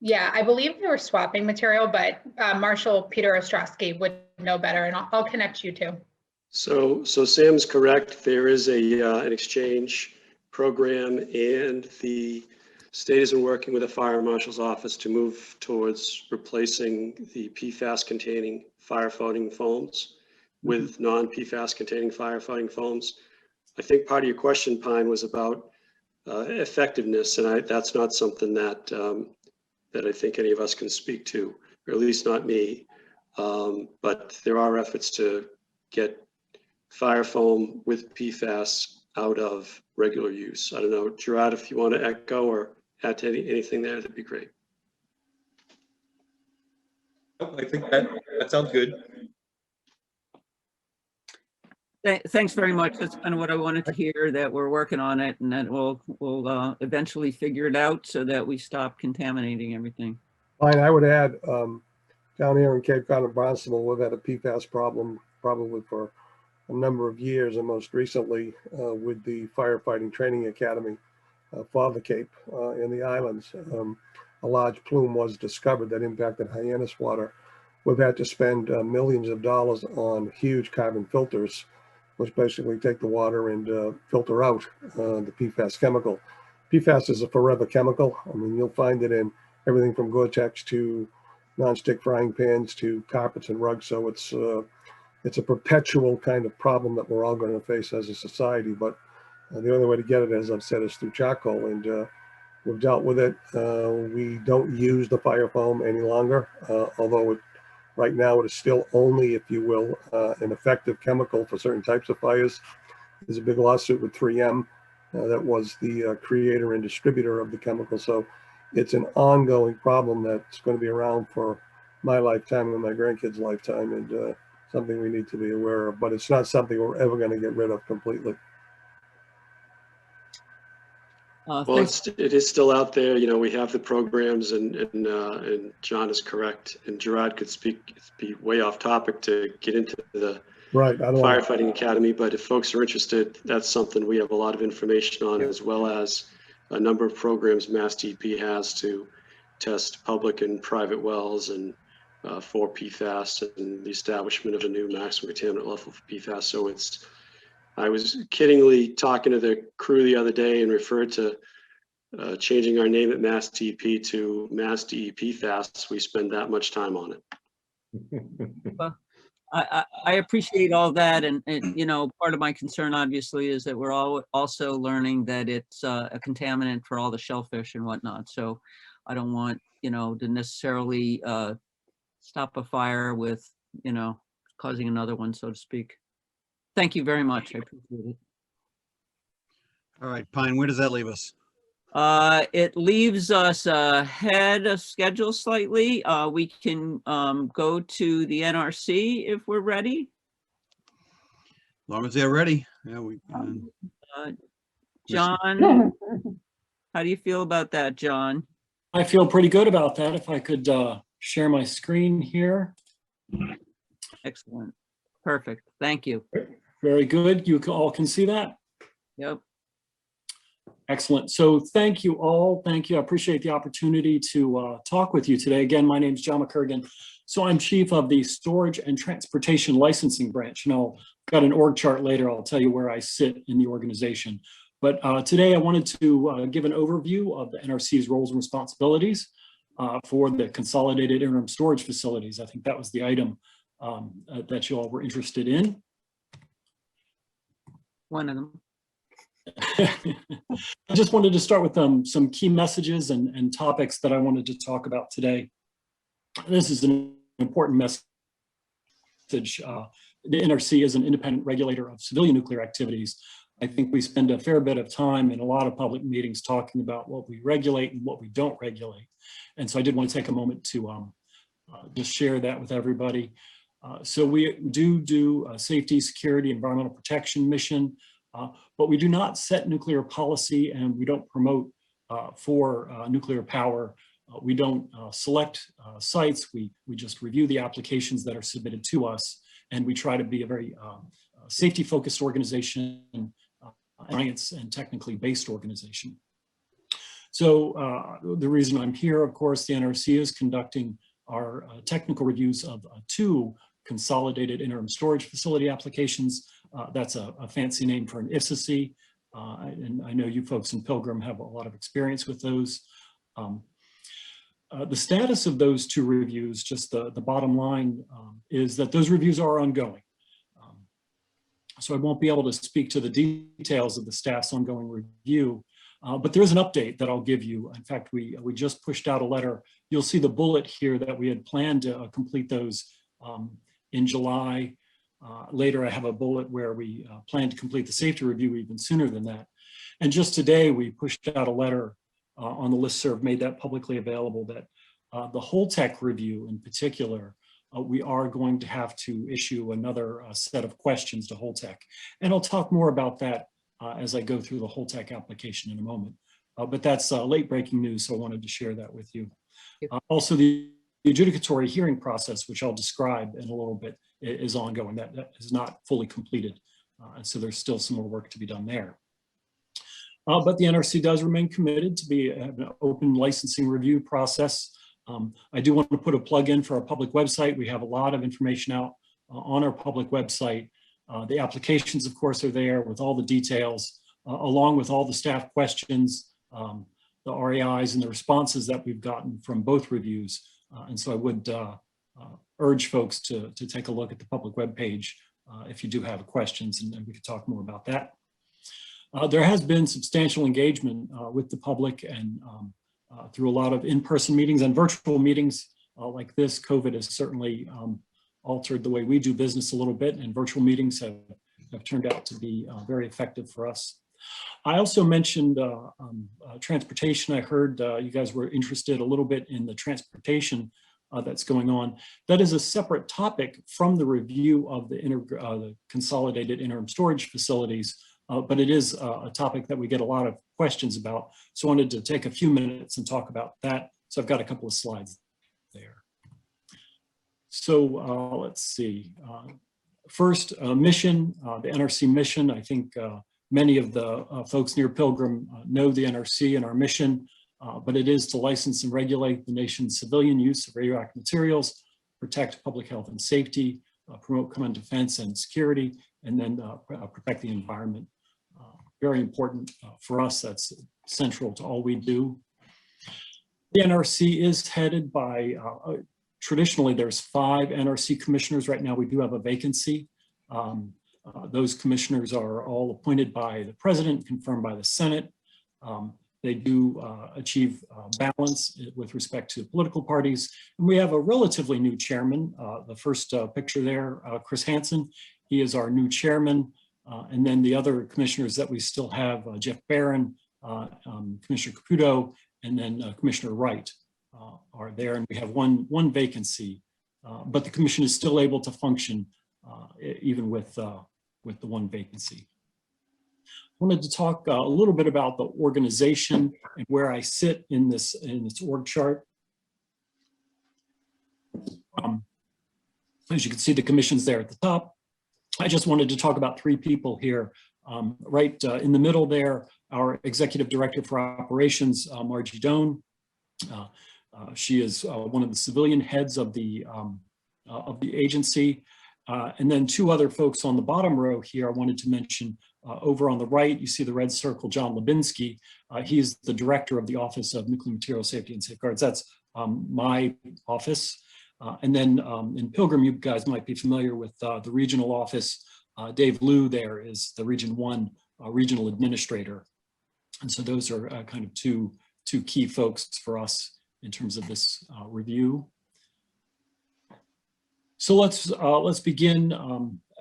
Yeah, I believe they were swapping material, but Marshal Peter Ostrowski would know better, and I'll connect you too. So Sam's correct. There is an exchange program, and the state has been working with the fire marshal's office to move towards replacing the PFAS containing firefighting foams with non-PFAS containing firefighting foams. I think part of your question, Pine, was about effectiveness, and that's not something that I think any of us can speak to, or at least not me. But there are efforts to get fire foam with PFAS out of regular use. I don't know, Gerard, if you want to echo or add to anything there, that'd be great. I think that sounds good. Thanks very much. That's kind of what I wanted to hear, that we're working on it, and that we'll eventually figure it out so that we stop contaminating everything. Fine, I would add, down here in Cape Cod and Barnstable, we've had a PFAS problem probably for a number of years, and most recently with the Firefighting Training Academy for the Cape in the islands. A large plume was discovered that impacted Hyannis water. We've had to spend millions of dollars on huge carbon filters, which basically take the water and filter out the PFAS chemical. PFAS is a forever chemical. I mean, you'll find it in everything from Gore-Tex to nonstick frying pans to carpets and rugs. So it's a perpetual kind of problem that we're all going to face as a society. But the only way to get it, as I've said, is through charcoal, and we've dealt with it. We don't use the fire foam any longer, although right now it is still only, if you will, an effective chemical for certain types of fires. There's a big lawsuit with 3M that was the creator and distributor of the chemical. So it's an ongoing problem that's going to be around for my lifetime and my grandkids' lifetime, and something we need to be aware of. But it's not something we're ever going to get rid of completely. Well, it is still out there. You know, we have the programs, and John is correct, and Gerard could be way off topic to get into the Firefighting Academy. But if folks are interested, that's something we have a lot of information on, as well as a number of programs Mass DEP has to test public and private wells and for PFAS, and the establishment of a new maximum contaminant level for PFAS. So I was kiddingly talking to the crew the other day and referred to changing our name at Mass DEP to Mass DEP Fast. We spend that much time on it. Well, I appreciate all that, and you know, part of my concern obviously is that we're all also learning that it's a contaminant for all the shellfish and whatnot. So I don't want, you know, to necessarily stop a fire with, you know, causing another one, so to speak. Thank you very much. I appreciate it. All right, Pine, where does that leave us? It leaves us ahead of schedule slightly. We can go to the NRC if we're ready. As long as they're ready. Yeah, John, how do you feel about that, John? I feel pretty good about that. If I could share my screen here. Excellent. Perfect. Thank you. Very good. You all can see that? Yep. Excellent. So thank you all. Thank you. I appreciate the opportunity to talk with you today. Again, my name is John McCurgan. So I'm chief of the Storage and Transportation Licensing Branch. And I've got an org chart later. I'll tell you where I sit in the organization. But today I wanted to give an overview of the NRC's roles and responsibilities for the Consolidated Interim Storage Facilities. I think that was the item that you all were interested in. One of them. I just wanted to start with some key messages and topics that I wanted to talk about today. This is an important message. The NRC is an independent regulator of civilian nuclear activities. I think we spend a fair bit of time in a lot of public meetings talking about what we regulate and what we don't regulate. And so I did want to take a moment to just share that with everybody. So we do safety, security, environmental protection mission, but we do not set nuclear policy and we don't promote for nuclear power. We don't select sites. We just review the applications that are submitted to us, and we try to be a very safety-focused organization, science and technically based organization. So the reason I'm here, of course, the NRC is conducting our technical reviews of 2 consolidated interim storage facility applications. That's a fancy name for an IFCC, and I know you folks in Pilgrim have a lot of experience with those. The status of those 2 reviews, just the bottom line, is that those reviews are ongoing. So I won't be able to speak to the details of the staff's ongoing review, but there is an update that I'll give you. In fact, we just pushed out a letter. You'll see the bullet here that we had planned to complete those in July. Later, I have a bullet where we plan to complete the safety review even sooner than that. And just today, we pushed out a letter on the listserv, made that publicly available, that the Holtec review in particular, we are going to have to issue another set of questions to Holtec. And I'll talk more about that as I go through the Holtec application in a moment. But that's late breaking news, so I wanted to share that with you. Also, the adjudicatory hearing process, which I'll describe in a little bit, is ongoing. That is not fully completed. And so there's still some more work to be done there. But the NRC does remain committed to be an open licensing review process. I do want to put a plug in for our public website. We have a lot of information out on our public website. The applications, of course, are there with all the details, along with all the staff questions, the REIs and the responses that we've gotten from both reviews. And so I would urge folks to take a look at the public webpage if you do have questions, and we could talk more about that. There has been substantial engagement with the public and through a lot of in-person meetings and virtual meetings like this. COVID has certainly altered the way we do business a little bit, and virtual meetings have turned out to be very effective for us. I also mentioned transportation. I heard you guys were interested a little bit in the transportation that's going on. That is a separate topic from the review of the consolidated interim storage facilities. But it is a topic that we get a lot of questions about. So I wanted to take a few minutes and talk about that. So I've got a couple of slides there. So let's see. First, mission, the NRC mission. I think many of the folks near Pilgrim know the NRC and our mission, but it is to license and regulate the nation's civilian use of radioactive materials, protect public health and safety, promote common defense and security, and then protect the environment. Very important for us. That's central to all we do. The NRC is headed by, traditionally there's 5 NRC commissioners. Right now we do have a vacancy. Those commissioners are all appointed by the president, confirmed by the Senate. They do achieve balance with respect to political parties. And we have a relatively new chairman. The first picture there, Chris Hansen, he is our new chairman. And then the other commissioners that we still have, Jeff Barron, Commissioner Caputo, and then Commissioner Wright are there, and we have one vacancy, but the commission is still able to function even with the one vacancy. I wanted to talk a little bit about the organization and where I sit in this org chart. As you can see, the commission's there at the top. I just wanted to talk about 3 people here. Right in the middle there, our Executive Director for Operations, Margie Doan. She is one of the civilian heads of the agency. And then 2 other folks on the bottom row here I wanted to mention. Over on the right, you see the red circle, John Lubinsky. He's the Director of the Office of Nuclear Material Safety and Safeguards. That's my office. And then in Pilgrim, you guys might be familiar with the regional office. Dave Liu there is the Region 1 regional administrator. And so those are kind of two key folks for us in terms of this review. So let's begin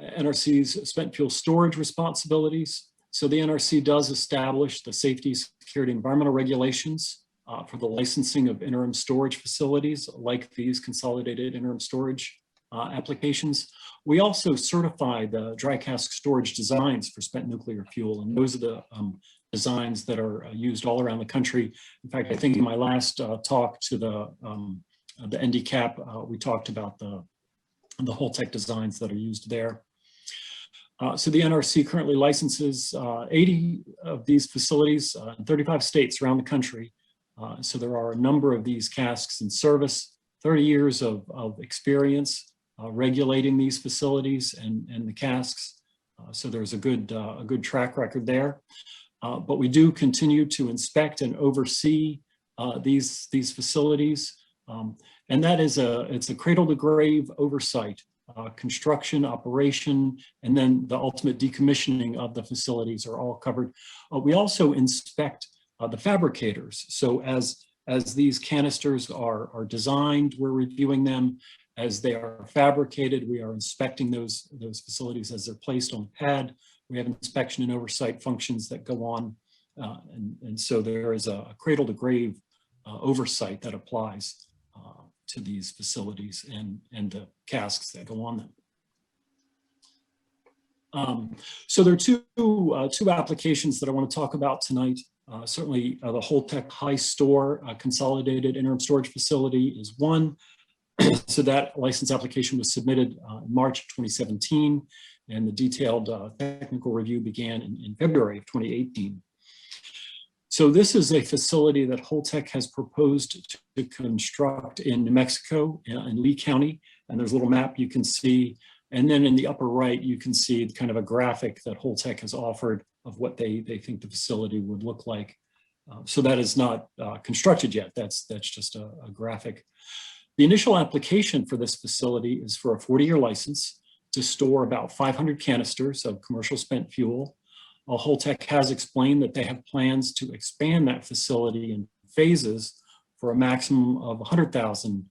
NRC's spent fuel storage responsibilities. So the NRC does establish the safety, security, environmental regulations for the licensing of interim storage facilities like these consolidated interim storage applications. We also certify the dry cask storage designs for spent nuclear fuel, and those are the designs that are used all around the country. In fact, I think in my last talk to the NDCAP, we talked about the Holtec designs that are used there. So the NRC currently licenses 80 of these facilities in 35 states around the country. So there are a number of these casks in service, 30 years of experience regulating these facilities and the casks. So there's a good track record there. But we do continue to inspect and oversee these facilities. And that is it's a cradle to grave oversight, construction, operation, and then the ultimate decommissioning of the facilities are all covered. We also inspect the fabricators. So as these canisters are designed, we're reviewing them. As they are fabricated, we are inspecting those facilities as they're placed on pad. We have inspection and oversight functions that go on. And so there is a cradle to grave oversight that applies to these facilities and the casks that go on them. So there are two applications that I want to talk about tonight. Certainly the Holtec High Store Consolidated Interim Storage Facility is one. So that license application was submitted in March of 2017, and the detailed technical review began in February of 2018. So this is a facility that Holtec has proposed to construct in New Mexico, in Lee County, and there's a little map you can see. And then in the upper right, you can see kind of a graphic that Holtec has offered of what they think the facility would look like. So that is not constructed yet. That's just a graphic. The initial application for this facility is for a 40-year license to store about 500 canisters of commercial spent fuel. Holtec has explained that they have plans to expand that facility in phases for a maximum of 100,000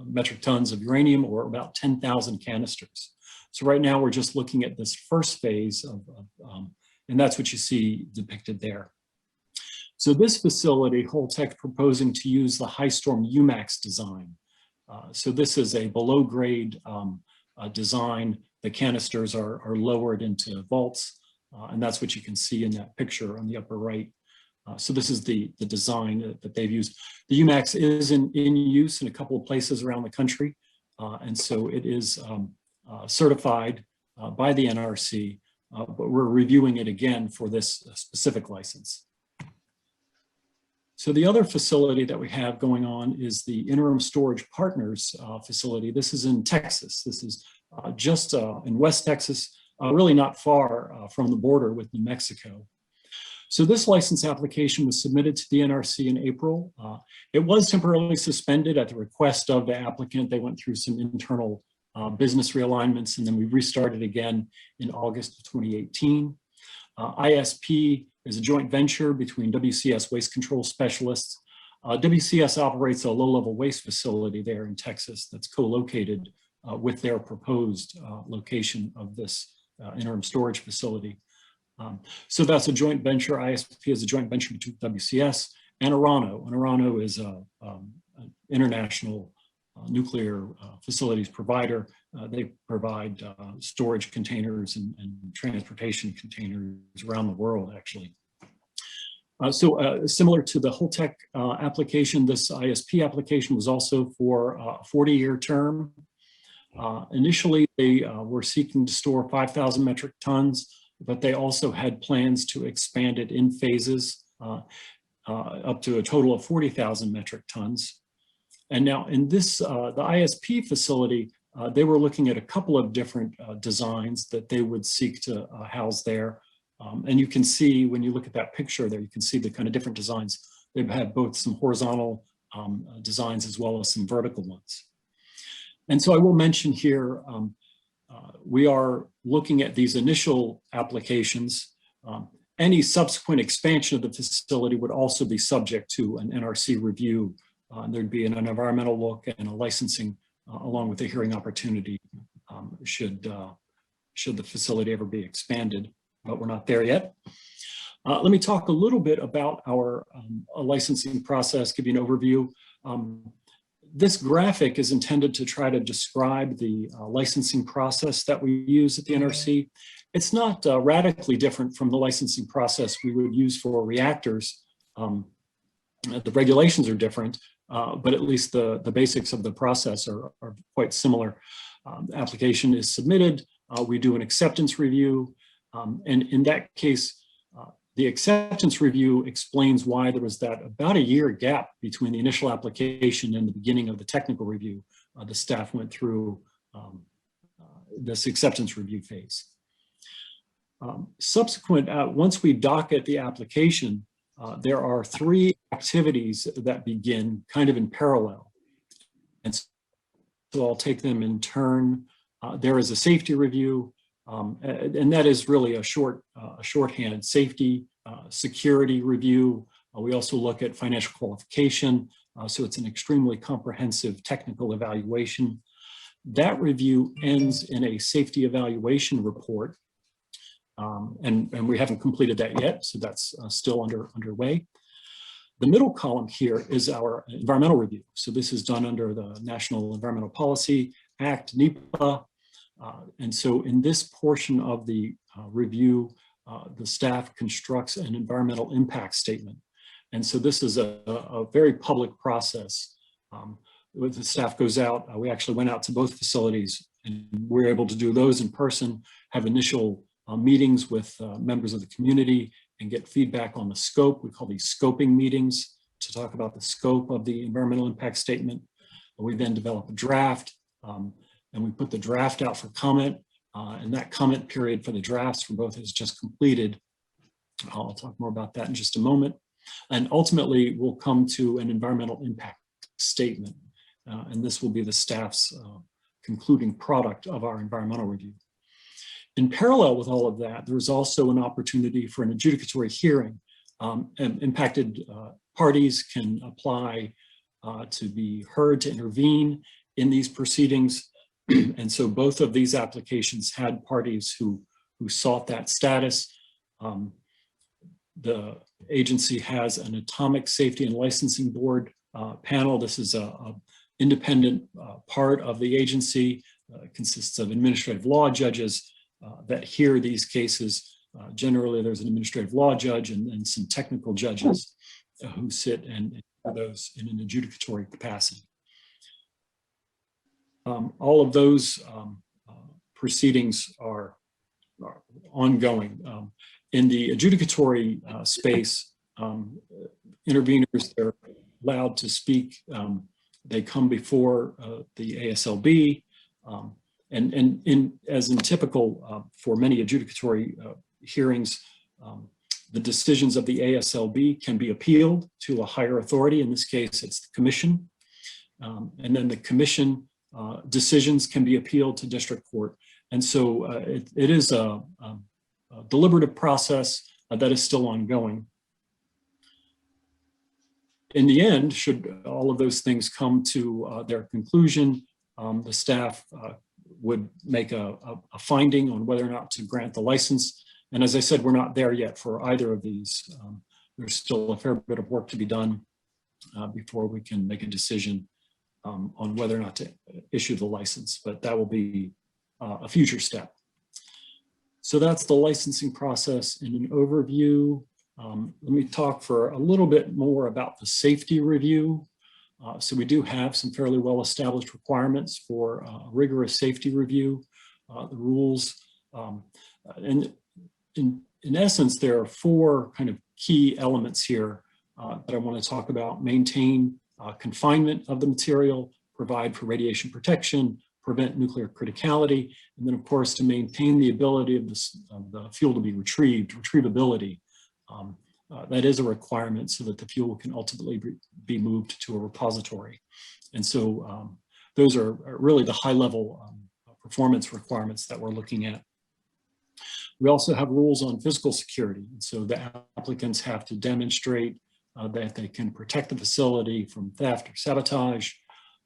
metric tons of uranium, or about 10,000 canisters. So right now we're just looking at this first phase and that's what you see depicted there. So this facility, Holtec proposing to use the high storm UMAX design. So this is a below grade design. The canisters are lowered into vaults, and that's what you can see in that picture on the upper right. So this is the design that they've used. The UMAX is in use in a couple of places around the country, and so it is certified by the NRC, but we're reviewing it again for this specific license. So the other facility that we have going on is the Interim Storage Partners facility. This is in Texas. This is just in West Texas, really not far from the border with New Mexico. So this license application was submitted to the NRC in April. It was temporarily suspended at the request of the applicant. They went through some internal business realignments, and then we restarted again in August of 2018. ISP is a joint venture between WCS Waste Control Specialists. WCS operates a low-level waste facility there in Texas that's co-located with their proposed location of this interim storage facility. So that's a joint venture. ISP is a joint venture between WCS and Orano. And Orano is an international nuclear facilities provider. They provide storage containers and transportation containers around the world, actually. Similar to the Holtec application, this ISP application was also for a 40-year term. Initially, they were seeking to store 5,000 metric tons, but they also had plans to expand it in phases up to a total of 40,000 metric tons. And now in this, the ISP facility, they were looking at a couple of different designs that they would seek to house there. And you can see, when you look at that picture there, you can see the kind of different designs. They have both some horizontal designs as well as some vertical ones. And so I will mention here, we are looking at these initial applications. Any subsequent expansion of the facility would also be subject to an NRC review. There'd be an environmental look and a licensing along with a hearing opportunity should the facility ever be expanded, but we're not there yet. Let me talk a little bit about our licensing process, give you an overview. This graphic is intended to try to describe the licensing process that we use at the NRC. It's not radically different from the licensing process we would use for reactors. The regulations are different, but at least the basics of the process are quite similar. The application is submitted, we do an acceptance review, and in that case, the acceptance review explains why there was that about a year gap between the initial application and the beginning of the technical review. The staff went through this acceptance review phase. Subsequent, once we docket the application, there are 3 activities that begin kind of in parallel. And so I'll take them in turn. There is a safety review, and that is really a shorthand safety, security review. We also look at financial qualification. So it's an extremely comprehensive technical evaluation. That review ends in a safety evaluation report. And we haven't completed that yet, so that's still underway. The middle column here is our environmental review. So this is done under the National Environmental Policy Act, NEPA. And so in this portion of the review, the staff constructs an environmental impact statement. And so this is a very public process. When the staff goes out, we actually went out to both facilities and we're able to do those in person, have initial meetings with members of the community and get feedback on the scope. We call these scoping meetings to talk about the scope of the environmental impact statement. We then develop a draft and we put the draft out for comment. And that comment period for the drafts for both is just completed. I'll talk more about that in just a moment. And ultimately, we'll come to an environmental impact statement. And this will be the staff's concluding product of our environmental review. In parallel with all of that, there's also an opportunity for an adjudicatory hearing. And impacted parties can apply to be heard to intervene in these proceedings. And so both of these applications had parties who sought that status. The agency has an Atomic Safety and Licensing Board panel. This is a independent part of the agency. Consists of administrative law judges that hear these cases. Generally, there's an administrative law judge and some technical judges who sit and hear those in an adjudicatory capacity. All of those proceedings are ongoing. In the adjudicatory space, interveners, they're allowed to speak. They come before the ASLB. And as in typical for many adjudicatory hearings, the decisions of the ASLB can be appealed to a higher authority. In this case, it's the commission. And then the commission decisions can be appealed to district court. And so it is a deliberative process that is still ongoing. In the end, should all of those things come to their conclusion, the staff would make a finding on whether or not to grant the license. And as I said, we're not there yet for either of these. There's still a fair bit of work to be done before we can make a decision on whether or not to issue the license, but that will be a future step. So that's the licensing process in an overview. Let me talk for a little bit more about the safety review. So we do have some fairly well-established requirements for a rigorous safety review. The rules, and in essence, there are four kind of key elements here that I want to talk about. Maintain confinement of the material, provide for radiation protection, prevent nuclear criticality, and then of course to maintain the ability of the fuel to be retrieved, retrievability. That is a requirement so that the fuel can ultimately be moved to a repository. And so those are really the high level performance requirements that we're looking at. We also have rules on physical security. And so the applicants have to demonstrate that they can protect the facility from theft or sabotage.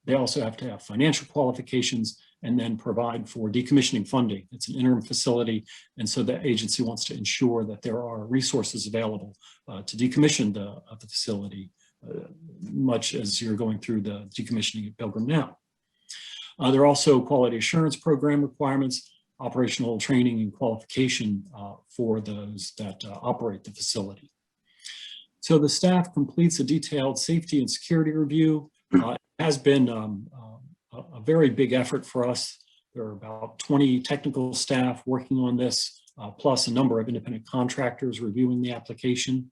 They also have to have financial qualifications and then provide for decommissioning funding. It's an interim facility, and so the agency wants to ensure that there are resources available to decommission the facility, much as you're going through the decommissioning at Pilgrim now. There are also quality assurance program requirements, operational training and qualification for those that operate the facility. So the staff completes a detailed safety and security review. It has been a very big effort for us. There are about 20 technical staff working on this, plus a number of independent contractors reviewing the application.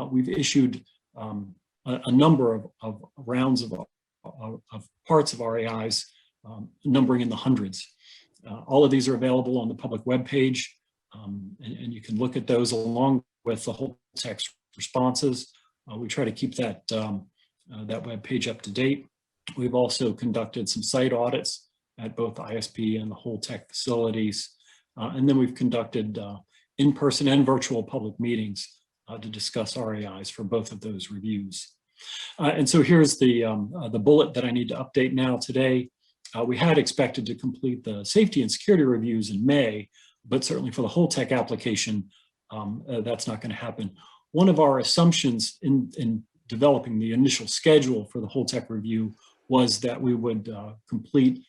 We've issued a number of rounds of parts of RAIs, numbering in the hundreds. All of these are available on the public webpage, and you can look at those along with the whole text responses. We try to keep that webpage up to date. We've also conducted some site audits at both ISP and the whole tech facilities. And then we've conducted in-person and virtual public meetings to discuss RAIs for both of those reviews. And so here's the bullet that I need to update now today. We had expected to complete the safety and security reviews in May, but certainly for the whole tech application, that's not going to happen. One of our assumptions in developing the initial schedule for the whole tech review was that we would complete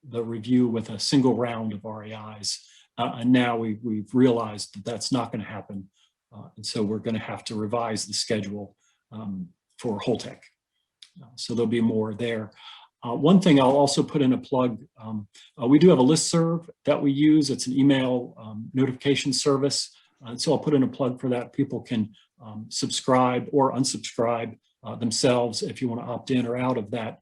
the review with a single round of RAIs. And now we've realized that that's not going to happen. And so we're going to have to revise the schedule for whole tech. So there'll be more there. One thing I'll also put in a plug, we do have a listserv that we use. It's an email notification service. So I'll put in a plug for that. People can subscribe or unsubscribe themselves if you want to opt in or out of that.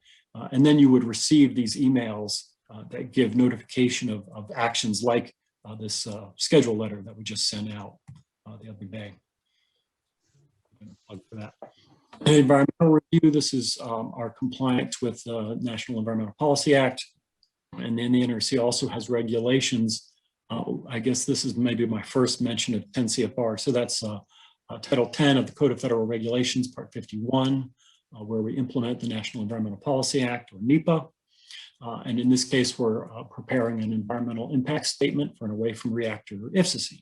And then you would receive these emails that give notification of actions like this schedule letter that we just sent out the other day. I'm gonna plug for that. Environmental review, this is our compliance with the National Environmental Policy Act. And then the NRC also has regulations. I guess this is maybe my first mention of 10 CFR. So that's Title 10 of the Code of Federal Regulations, Part 51, where we implement the National Environmental Policy Act, or NEPA. And in this case, we're preparing an environmental impact statement for an away from reactor IFCC.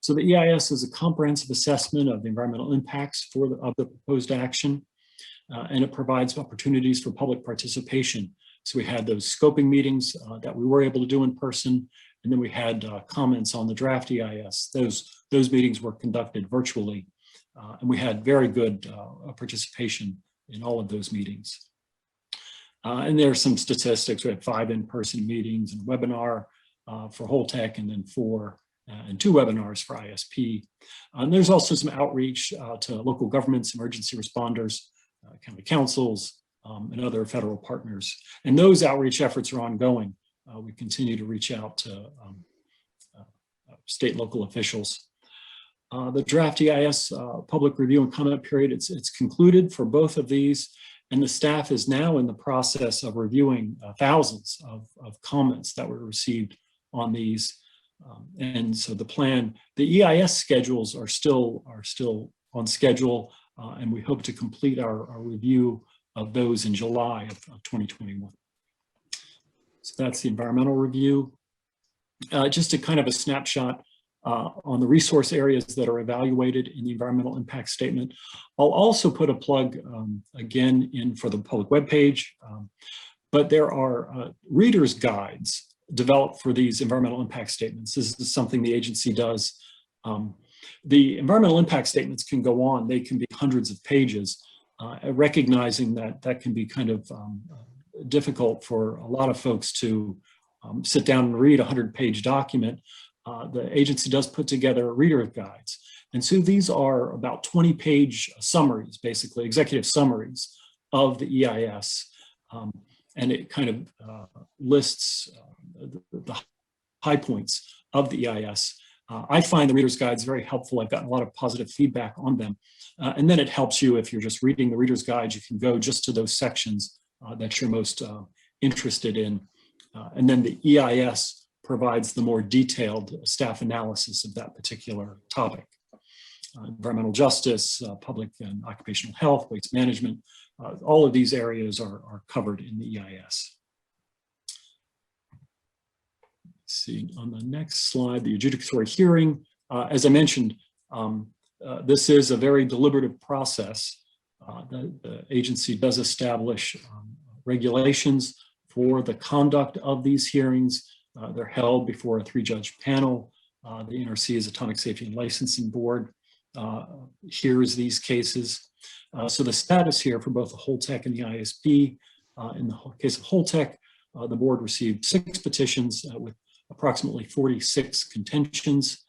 So the EIS is a comprehensive assessment of the environmental impacts of the proposed action, and it provides opportunities for public participation. So we had those scoping meetings that we were able to do in person, and then we had comments on the draft EIS. Those meetings were conducted virtually, and we had very good participation in all of those meetings. And there are some statistics. We had 5 in-person meetings and a webinar for whole tech, and then 4 and 2 webinars for ISP. And there's also some outreach to local governments, emergency responders, county councils, and other federal partners. And those outreach efforts are ongoing. We continue to reach out to state and local officials. The draft EIS public review and comment period, it's concluded for both of these, and the staff is now in the process of reviewing thousands of comments that were received on these. And so the EIS schedules are still on schedule, and we hope to complete our review of those in July of 2021. So that's the environmental review. Just a kind of a snapshot on the resource areas that are evaluated in the environmental impact statement. I'll also put a plug again in for the public webpage, but there are reader's guides developed for these environmental impact statements. This is something the agency does. The environmental impact statements can go on, they can be hundreds of pages, recognizing that that can be kind of difficult for a lot of folks to sit down and read a 100-page document. The agency does put together reader guides. And so these are about 20-page summaries, basically executive summaries of the EIS. And it kind of lists the high points of the EIS. I find the reader's guides very helpful. I've gotten a lot of positive feedback on them. And then it helps you if you're just reading the reader's guide, you can go just to those sections that you're most interested in. And then the EIS provides the more detailed staff analysis of that particular topic. Environmental justice, public and occupational health, waste management, all of these areas are covered in the EIS. Let's see, on the next slide, the adjudicatory hearing. As I mentioned, this is a very deliberative process. The agency does establish regulations for the conduct of these hearings. They're held before a 3-judge panel. The NRC's Atomic Safety and Licensing Board hears these cases. So the status here for both the Holtec and the ISP, in the case of Holtec, the board received 6 petitions with approximately 46 contentions.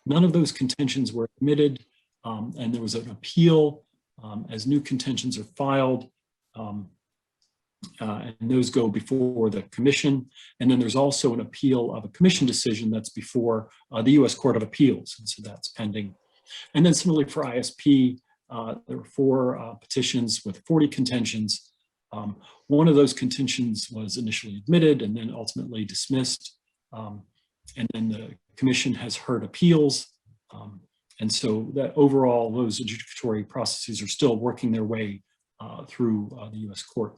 None of those contentions were admitted, and there was an appeal as new contentions are filed. And those go before the commission. And then there's also an appeal of a commission decision that's before the U.S. Court of Appeals. And so that's pending. And then similarly for ISP, there were 4 petitions with 40 contentions. One of those contentions was initially admitted and then ultimately dismissed. And then the commission has heard appeals. And so that overall, those adjudicatory processes are still working their way through the U.S. court.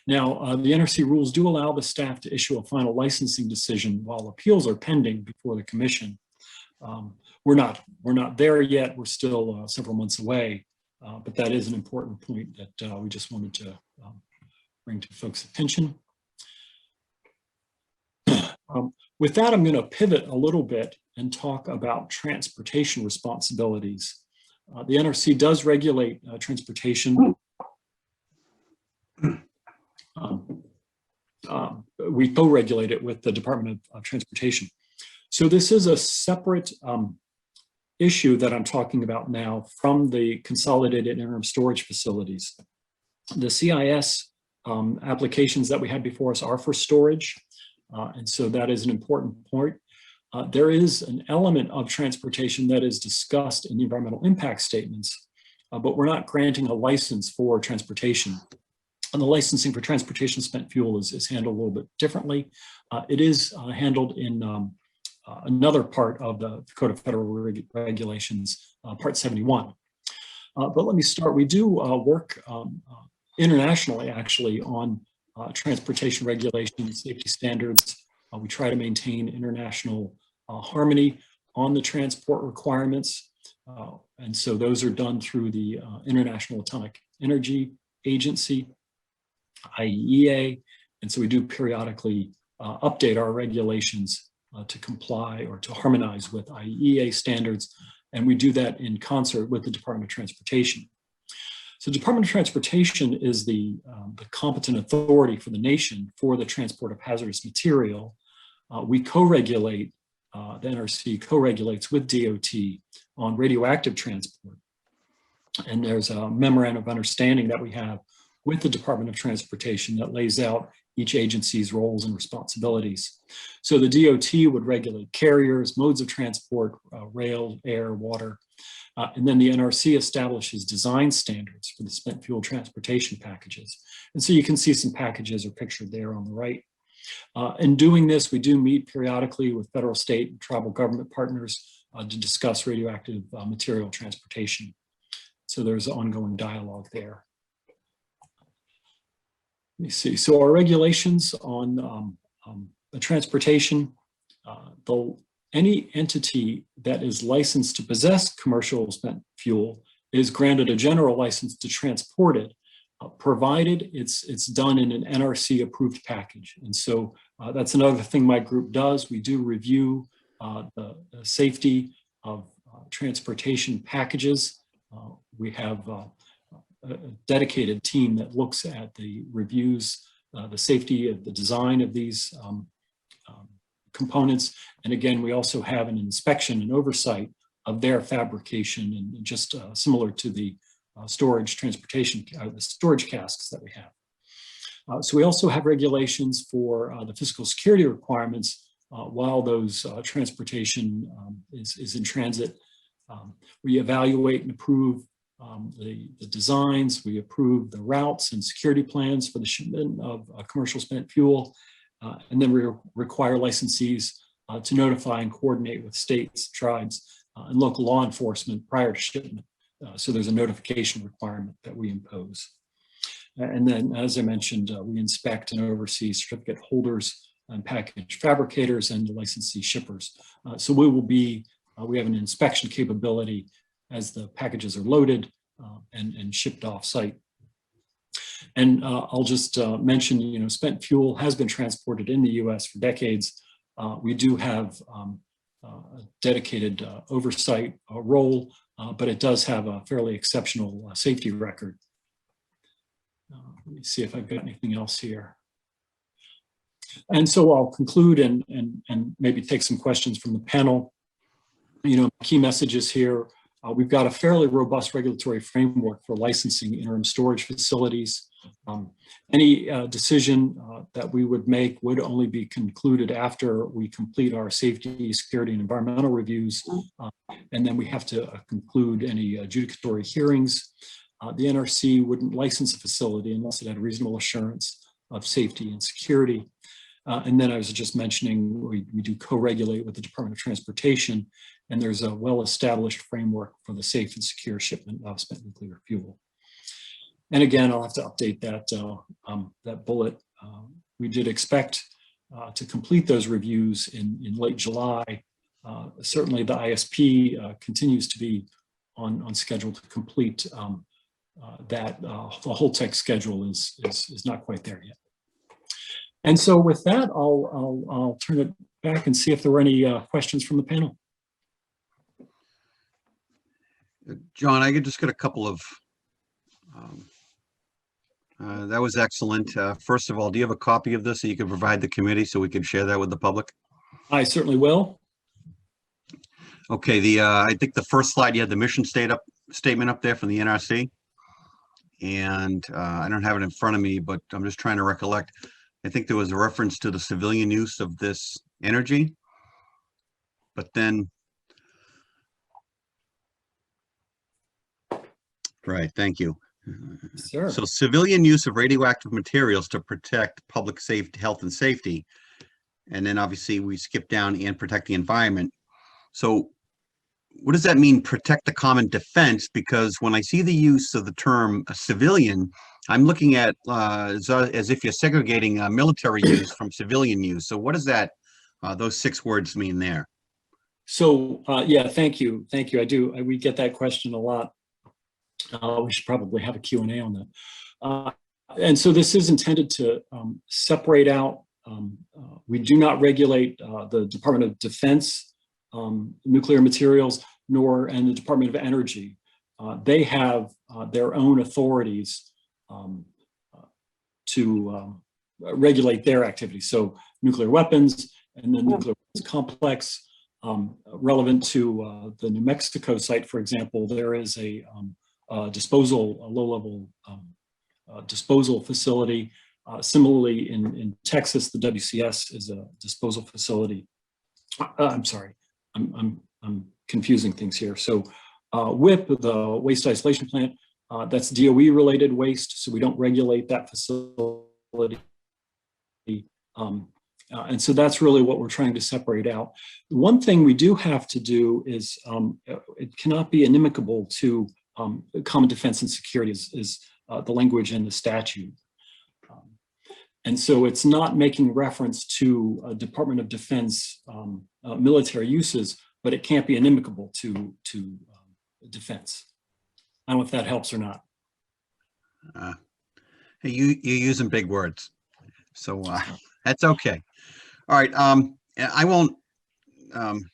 Now, the NRC rules do allow the staff to issue a final licensing decision while appeals are pending before the commission. We're not there yet. We're still several months away, but that is an important point that we just wanted to bring to folks' attention. With that, I'm going to pivot a little bit and talk about transportation responsibilities. The NRC does regulate transportation. We co-regulate it with the Department of Transportation. So this is a separate issue that I'm talking about now from the Consolidated Interim Storage Facilities. The CIS applications that we had before us are for storage, and so that is an important point. There is an element of transportation that is discussed in the environmental impact statements, but we're not granting a license for transportation. And the licensing for transportation spent fuel is handled a little bit differently. It is handled in another part of the Code of Federal Regulations, Part 71. But let me start. We do work internationally, actually, on transportation regulations, safety standards. We try to maintain international harmony on the transport requirements. And so those are done through the International Atomic Energy Agency, IAEA. And so we do periodically update our regulations to comply or to harmonize with IAEA standards. And we do that in concert with the Department of Transportation. So Department of Transportation is the competent authority for the nation for the transport of hazardous material. We co-regulate, the NRC co-regulates with DOT on radioactive transport. And there's a memorandum of understanding that we have with the Department of Transportation that lays out each agency's roles and responsibilities. So the DOT would regulate carriers, modes of transport, rail, air, water, and then the NRC establishes design standards for the spent fuel transportation packages. And so you can see some packages are pictured there on the right. In doing this, we do meet periodically with federal, state, and tribal government partners to discuss radioactive material transportation. So there's ongoing dialogue there. Let me see. So our regulations on the transportation, the any entity that is licensed to possess commercial spent fuel is granted a general license to transport it, provided it's done in an NRC approved package. And so that's another thing my group does. We do review the safety of transportation packages. We have a dedicated team that looks at the reviews, the safety of the design of these components. And again, we also have an inspection and oversight of their fabrication, and just similar to the storage transportation, the storage casks that we have. So we also have regulations for the physical security requirements while those transportation is in transit. We evaluate and approve the designs, we approve the routes and security plans for the shipment of commercial spent fuel, and then we require licensees to notify and coordinate with states, tribes, and local law enforcement prior to shipment. So there's a notification requirement that we impose. And then, as I mentioned, we inspect and oversee certificate holders and package fabricators and licensee shippers. So we have an inspection capability as the packages are loaded and shipped off site. And I'll just mention, spent fuel has been transported in the US for decades. We do have a dedicated oversight role, but it does have a fairly exceptional safety record. Let me see if I've got anything else here. And so I'll conclude and maybe take some questions from the panel. Key messages here. We've got a fairly robust regulatory framework for licensing interim storage facilities. Any decision that we would make would only be concluded after we complete our safety, security, and environmental reviews. And then we have to conclude any adjudicatory hearings. The NRC wouldn't license a facility unless it had reasonable assurance of safety and security. And then I was just mentioning, we do co-regulate with the Department of Transportation, and there's a well-established framework for the safe and secure shipment of spent nuclear fuel. And again, I'll have to update that bullet. We did expect to complete those reviews in late July. Certainly the ISP continues to be on schedule to complete that. The whole tech schedule is not quite there yet. And so with that, I'll turn it back and see if there were any questions from the panel. John, I could just get a couple of, that was excellent. First of all, do you have a copy of this that you can provide the committee so we can share that with the public? I certainly will. Okay, I think the first slide, you had the mission statement up there from the NRC. And I don't have it in front of me, but I'm just trying to recollect. I think there was a reference to the civilian use of this energy, but then, right, thank you. Sure. So civilian use of radioactive materials to protect public safety, health and safety. And then obviously we skip down and protect the environment. So what does that mean, protect the common defense? Because when I see the use of the term civilian, I'm looking at as if you're segregating military use from civilian use. So what does that, those 6 words mean there? So yeah, thank you. Thank you. We get that question a lot. We should probably have a Q&A on that. And so this is intended to separate out, we do not regulate the Department of Defense nuclear materials, and the Department of Energy. They have their own authorities to regulate their activities. So nuclear weapons and the nuclear weapons complex, relevant to the New Mexico site, for example, there is a low-level disposal facility. Similarly, in Texas, the WCS is a disposal facility. I'm sorry, I'm confusing things here. So WIP, the waste isolation plant, that's DOE-related waste, so we don't regulate that facility. And so that's really what we're trying to separate out. One thing we do have to do is, it cannot be inimical to common defense and security is the language in the statute. And so it's not making reference to a Department of Defense military uses, but it can't be inimical to defense. I don't know if that helps or not. Hey, you're using big words, so that's okay. All right, I won't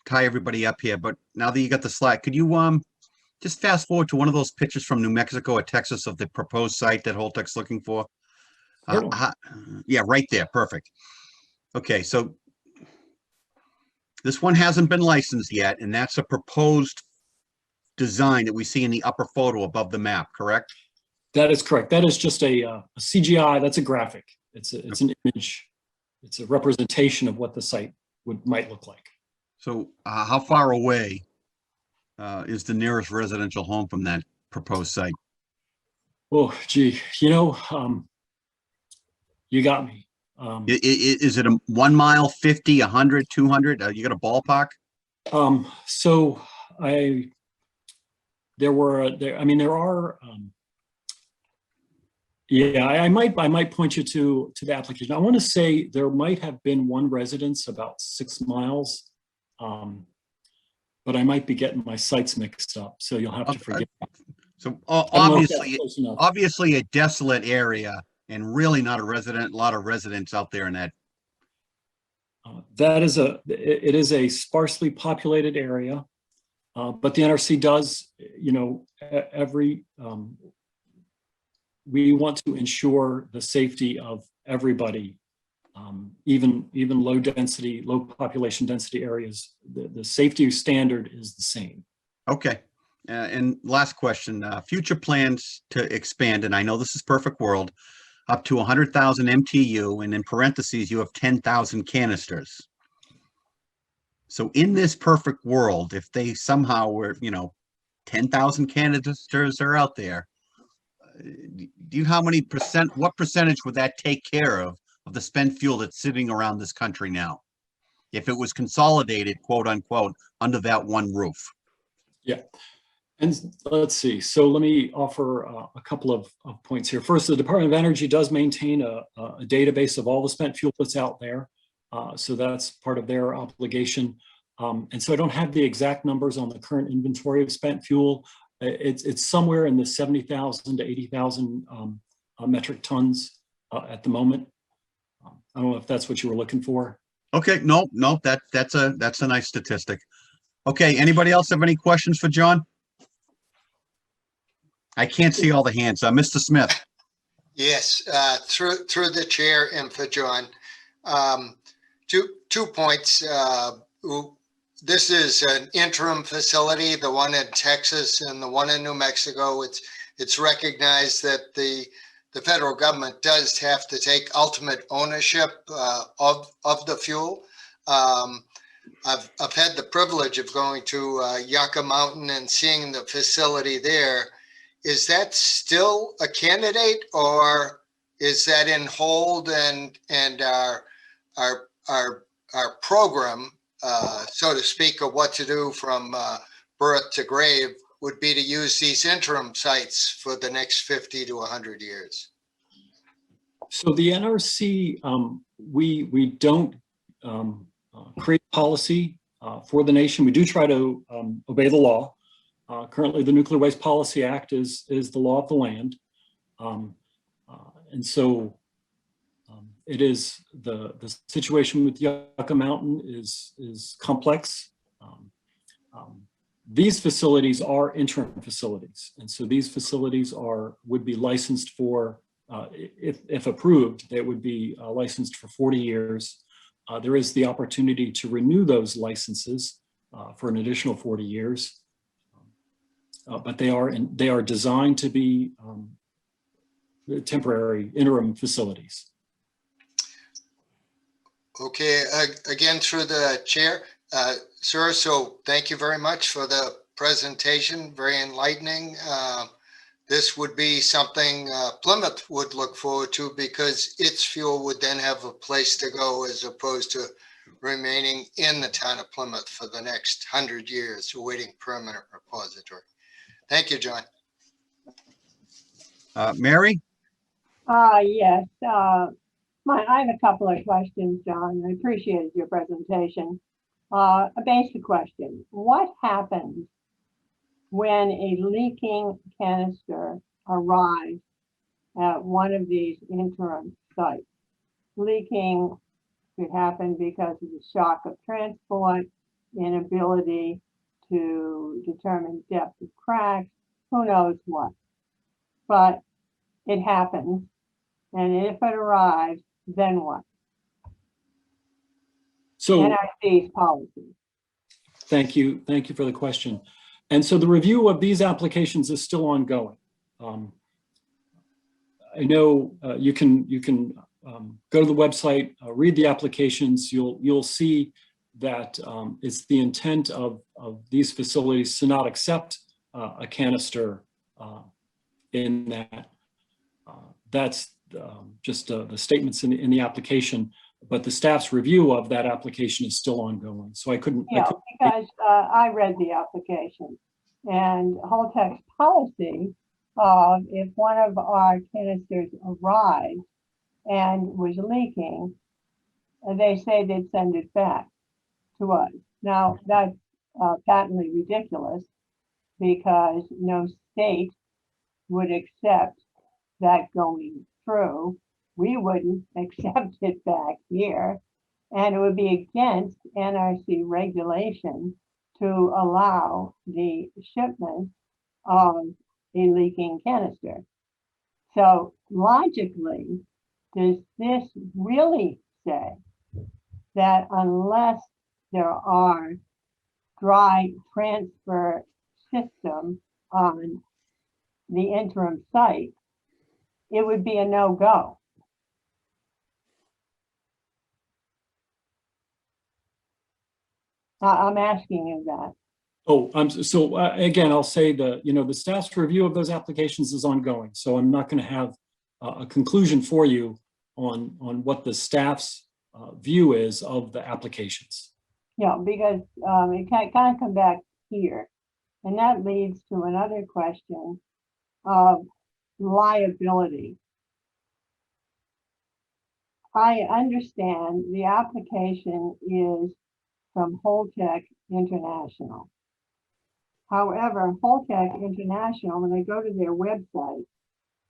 tie everybody up here, but now that you got the slide, could you just fast forward to one of those pictures from New Mexico or Texas of the proposed site that Holtec's looking for? Yeah, right there, perfect. Okay, so this one hasn't been licensed yet, and that's a proposed design that we see in the upper photo above the map, correct? That is correct. That is just a CGI. That's a graphic. It's an image. It's a representation of what the site might look like. So how far away is the nearest residential home from that proposed site? Oh, gee, you got me. Is it a 1 mile, 50, 100, 200? You got a ballpark? So there are. Yeah, I might point you to the application. I want to say there might have been one residence about 6 miles, but I might be getting my sites mixed up. So you'll have to forgive me. So obviously a desolate area and really not a lot of residents out there in that. It is a sparsely populated area, but the NRC does, we want to ensure the safety of everybody, even low population density areas. The safety standard is the same. Okay. And last question, future plans to expand, and I know this is perfect world, up to 100,000 MTU, and in parentheses, you have 10,000 canisters. So in this perfect world, if they somehow were, 10,000 canisters are out there, do you know what percentage would that take care of the spent fuel that's sitting around this country now? If it was consolidated, quote unquote, under that one roof? Yeah. And let's see. So let me offer a couple of points here. First, the Department of Energy does maintain a database of all the spent fuel that's out there. So that's part of their obligation. And so I don't have the exact numbers on the current inventory of spent fuel. It's somewhere in the 70,000 to 80,000 metric tons at the moment. I don't know if that's what you were looking for. Okay, no, that's a nice statistic. Okay, anybody else have any questions for John? I can't see all the hands. Mr. Smith. Yes, through the chair and for John. 2 points. This is an interim facility, the one in Texas and the one in New Mexico. It's recognized that the federal government does have to take ultimate ownership of the fuel. I've had the privilege of going to Yucca Mountain and seeing the facility there. Is that still a candidate, or is that in hold, and our program, so to speak, of what to do from birth to grave would be to use these interim sites for the next 50 to 100 years? So the NRC, we don't create policy for the nation. We do try to obey the law. Currently, the Nuclear Waste Policy Act is the law of the land. And so it is the situation with Yucca Mountain is complex. These facilities are interim facilities. And so these facilities would be licensed for, if approved, they would be licensed for 40 years. There is the opportunity to renew those licenses for an additional 40 years. But they are designed to be temporary interim facilities. Okay, again, through the chair, sir, so thank you very much for the presentation, very enlightening. This would be something Plymouth would look forward to, because its fuel would then have a place to go, as opposed to remaining in the town of Plymouth for the next 100 years, awaiting permanent repository. Thank you, John. Mary? Yes. I have a couple of questions, John. I appreciated your presentation. A basic question. What happens when a leaking canister arrives at one of these interim sites? Leaking could happen because of the shock of transport, inability to determine depth of cracks, who knows what. But it happens, and if it arrives, then what? So NRC's policy. thank you for the question. And so the review of these applications is still ongoing. I know you can go to the website, read the applications. You'll see that it's the intent of these facilities to not accept a canister in that. That's just the statements in the application, but the staff's review of that application is still ongoing. So I couldn't. Yeah, because I read the application, and Holtec's policy of if one of our canisters arrived and was leaking, they say they'd send it back to us. Now that's patently ridiculous because no state would accept that going through. We wouldn't accept it back here, and it would be against NRC regulation to allow the shipment of a leaking canister. So logically, does this really say that unless there are dry transfer systems on the interim site, it would be a no-go? I'm asking you that. Oh, so again, I'll say the staff's review of those applications is ongoing. So I'm not going to have a conclusion for you on what the staff's view is of the applications. Yeah, because it kind of come back here, and that leads to another question of liability. I understand the application is from Holtec International. However, Holtec International, when I go to their website,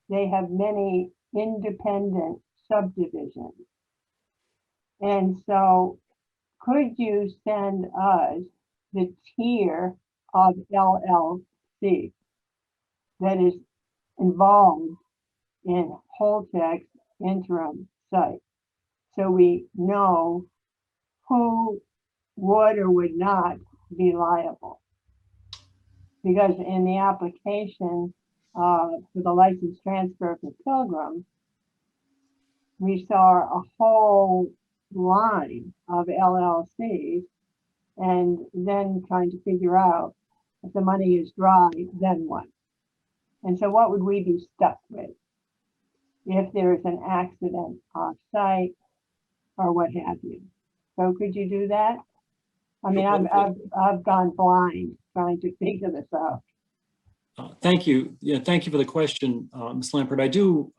they have many independent subdivisions. And so could you send us the tier of LLC that is involved in Holtec's interim site, so we know who would or would not be liable? Because in the application for the license transfer for Pilgrim, we saw a whole line of LLCs, and then trying to figure out if the money is dry, then what? And so what would we be stuck with if there is an accident off site or what have you? So could you do that? I mean, I've gone blind trying to figure this out. Thank you. Yeah, thank you for the question, Ms. Lampert. I do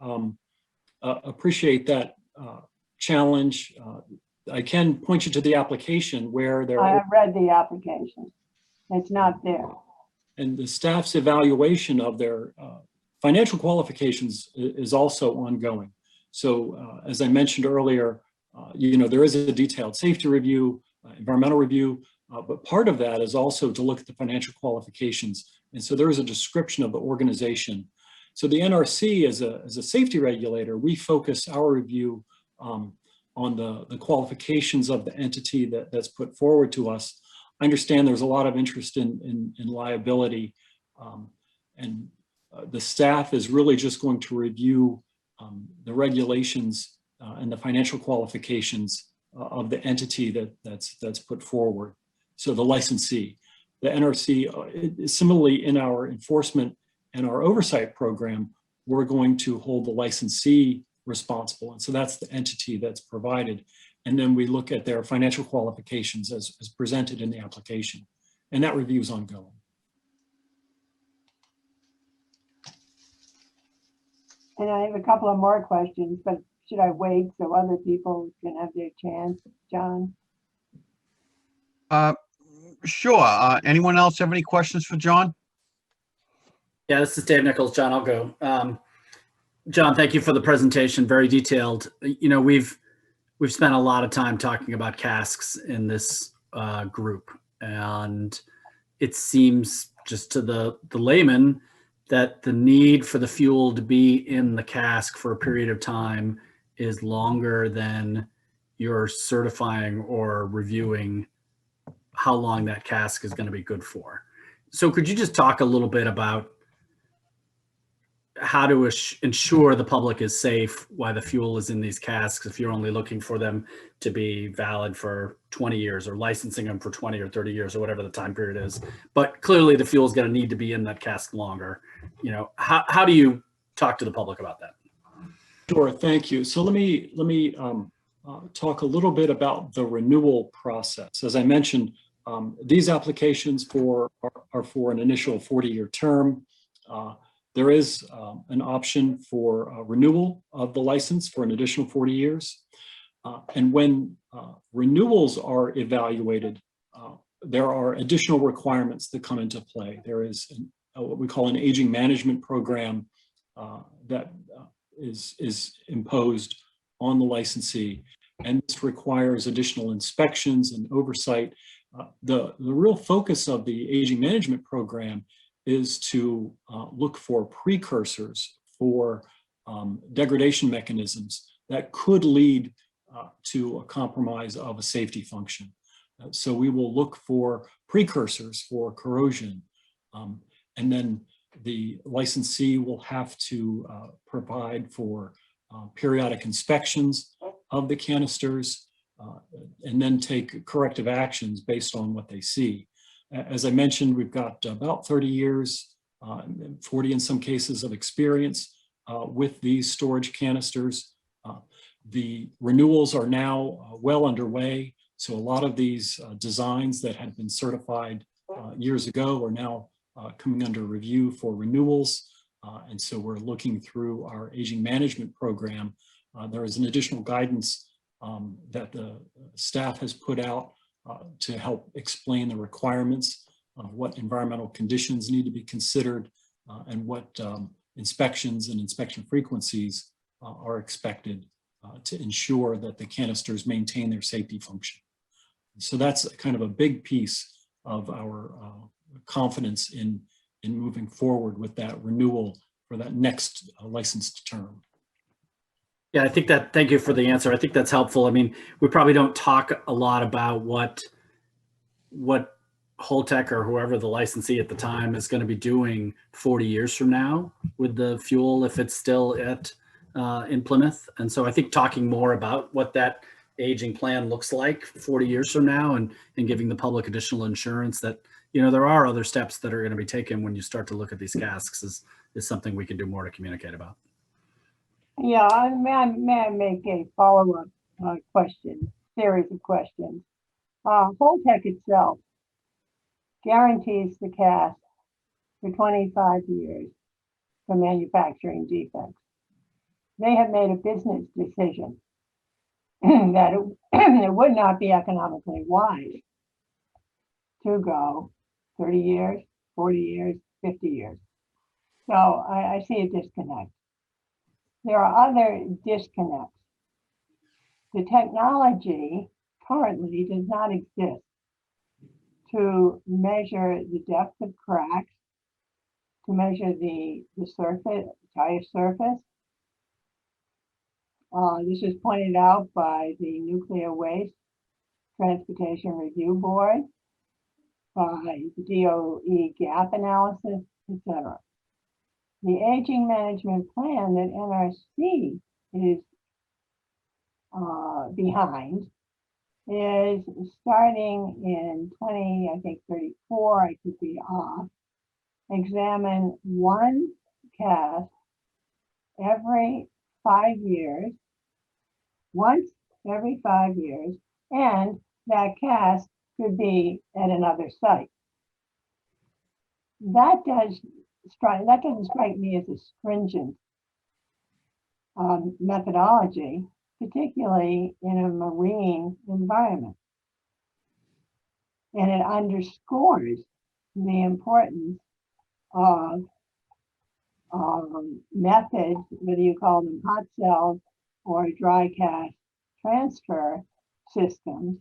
appreciate that challenge. I can point you to the application where there. I read the application. It's not there. And the staff's evaluation of their financial qualifications is also ongoing. So as I mentioned earlier, there is a detailed safety review, environmental review, but part of that is also to look at the financial qualifications. And so there is a description of the organization. So the NRC as a safety regulator, we focus our review on the qualifications of the entity that's put forward to us. I understand there's a lot of interest in liability, and the staff is really just going to review the regulations and the financial qualifications of the entity that's put forward. So the licensee, the NRC, similarly in our enforcement and our oversight program, we're going to hold the licensee responsible. And so that's the entity that's provided. And then we look at their financial qualifications as presented in the application. And that review is ongoing. And I have a couple of more questions, but should I wait so other people can have their chance, John? Sure. Anyone else have any questions for John? Yeah, this is Dave Nichols. John, I'll go. John, thank you for the presentation. Very detailed. You know, we've spent a lot of time talking about casks in this group, and it seems just to the layman that the need for the fuel to be in the cask for a period of time is longer than you're certifying or reviewing how long that cask is going to be good for. So could you just talk a little bit about how to ensure the public is safe while the fuel is in these casks if you're only looking for them to be valid for 20 years or licensing them for 20 or 30 years or whatever the time period is. But clearly the fuel is going to need to be in that cask longer. You know, how do you talk to the public about that? Sure, thank you. So let me talk a little bit about the renewal process. As I mentioned, these applications are for an initial 40-year term. There is an option for renewal of the license for an additional 40 years. And when renewals are evaluated, there are additional requirements that come into play. There is what we call an aging management program that is imposed on the licensee. And this requires additional inspections and oversight. The real focus of the aging management program is to look for precursors for degradation mechanisms that could lead to a compromise of a safety function. So we will look for precursors for corrosion, and then the licensee will have to provide for periodic inspections of the canisters and then take corrective actions based on what they see. As I mentioned, we've got about 30 years, 40 in some cases, of experience with these storage canisters. The renewals are now well underway. So a lot of these designs that had been certified years ago are now coming under review for renewals. And so we're looking through our aging management program. There is an additional guidance that the staff has put out to help explain the requirements of what environmental conditions need to be considered and what inspections and inspection frequencies are expected to ensure that the canisters maintain their safety function. So that's kind of a big piece of our confidence in moving forward with that renewal for that next licensed term. Yeah, I think that, thank you for the answer. I think that's helpful. I mean, we probably don't talk a lot about what Holtec or whoever the licensee at the time is going to be doing 40 years from now with the fuel if it's still in Plymouth. And so I think talking more about what that aging plan looks like 40 years from now and giving the public additional insurance that, you know, there are other steps that are going to be taken when you start to look at these casks is something we can do more to communicate about. Yeah, may I make a follow-up series of questions. Holtec itself guarantees the cask for 25 years for manufacturing defects. They have made a business decision that it would not be economically wise to go 30 years, 40 years, 50 years. So I see a disconnect. There are other disconnects. The technology currently does not exist to measure the depth of cracks, to measure the surface, tire surface. This was pointed out by the Nuclear Waste Transportation Review Board, by the DOE gap analysis, etc. The aging management plan that NRC is behind is starting in 34, I could be off, examine one cask every 5 years, once every 5 years, and that cask could be at another site. That doesn't strike me as a stringent methodology, particularly in a marine environment. And it underscores the importance of methods, whether you call them hot cells or dry cask transfer systems,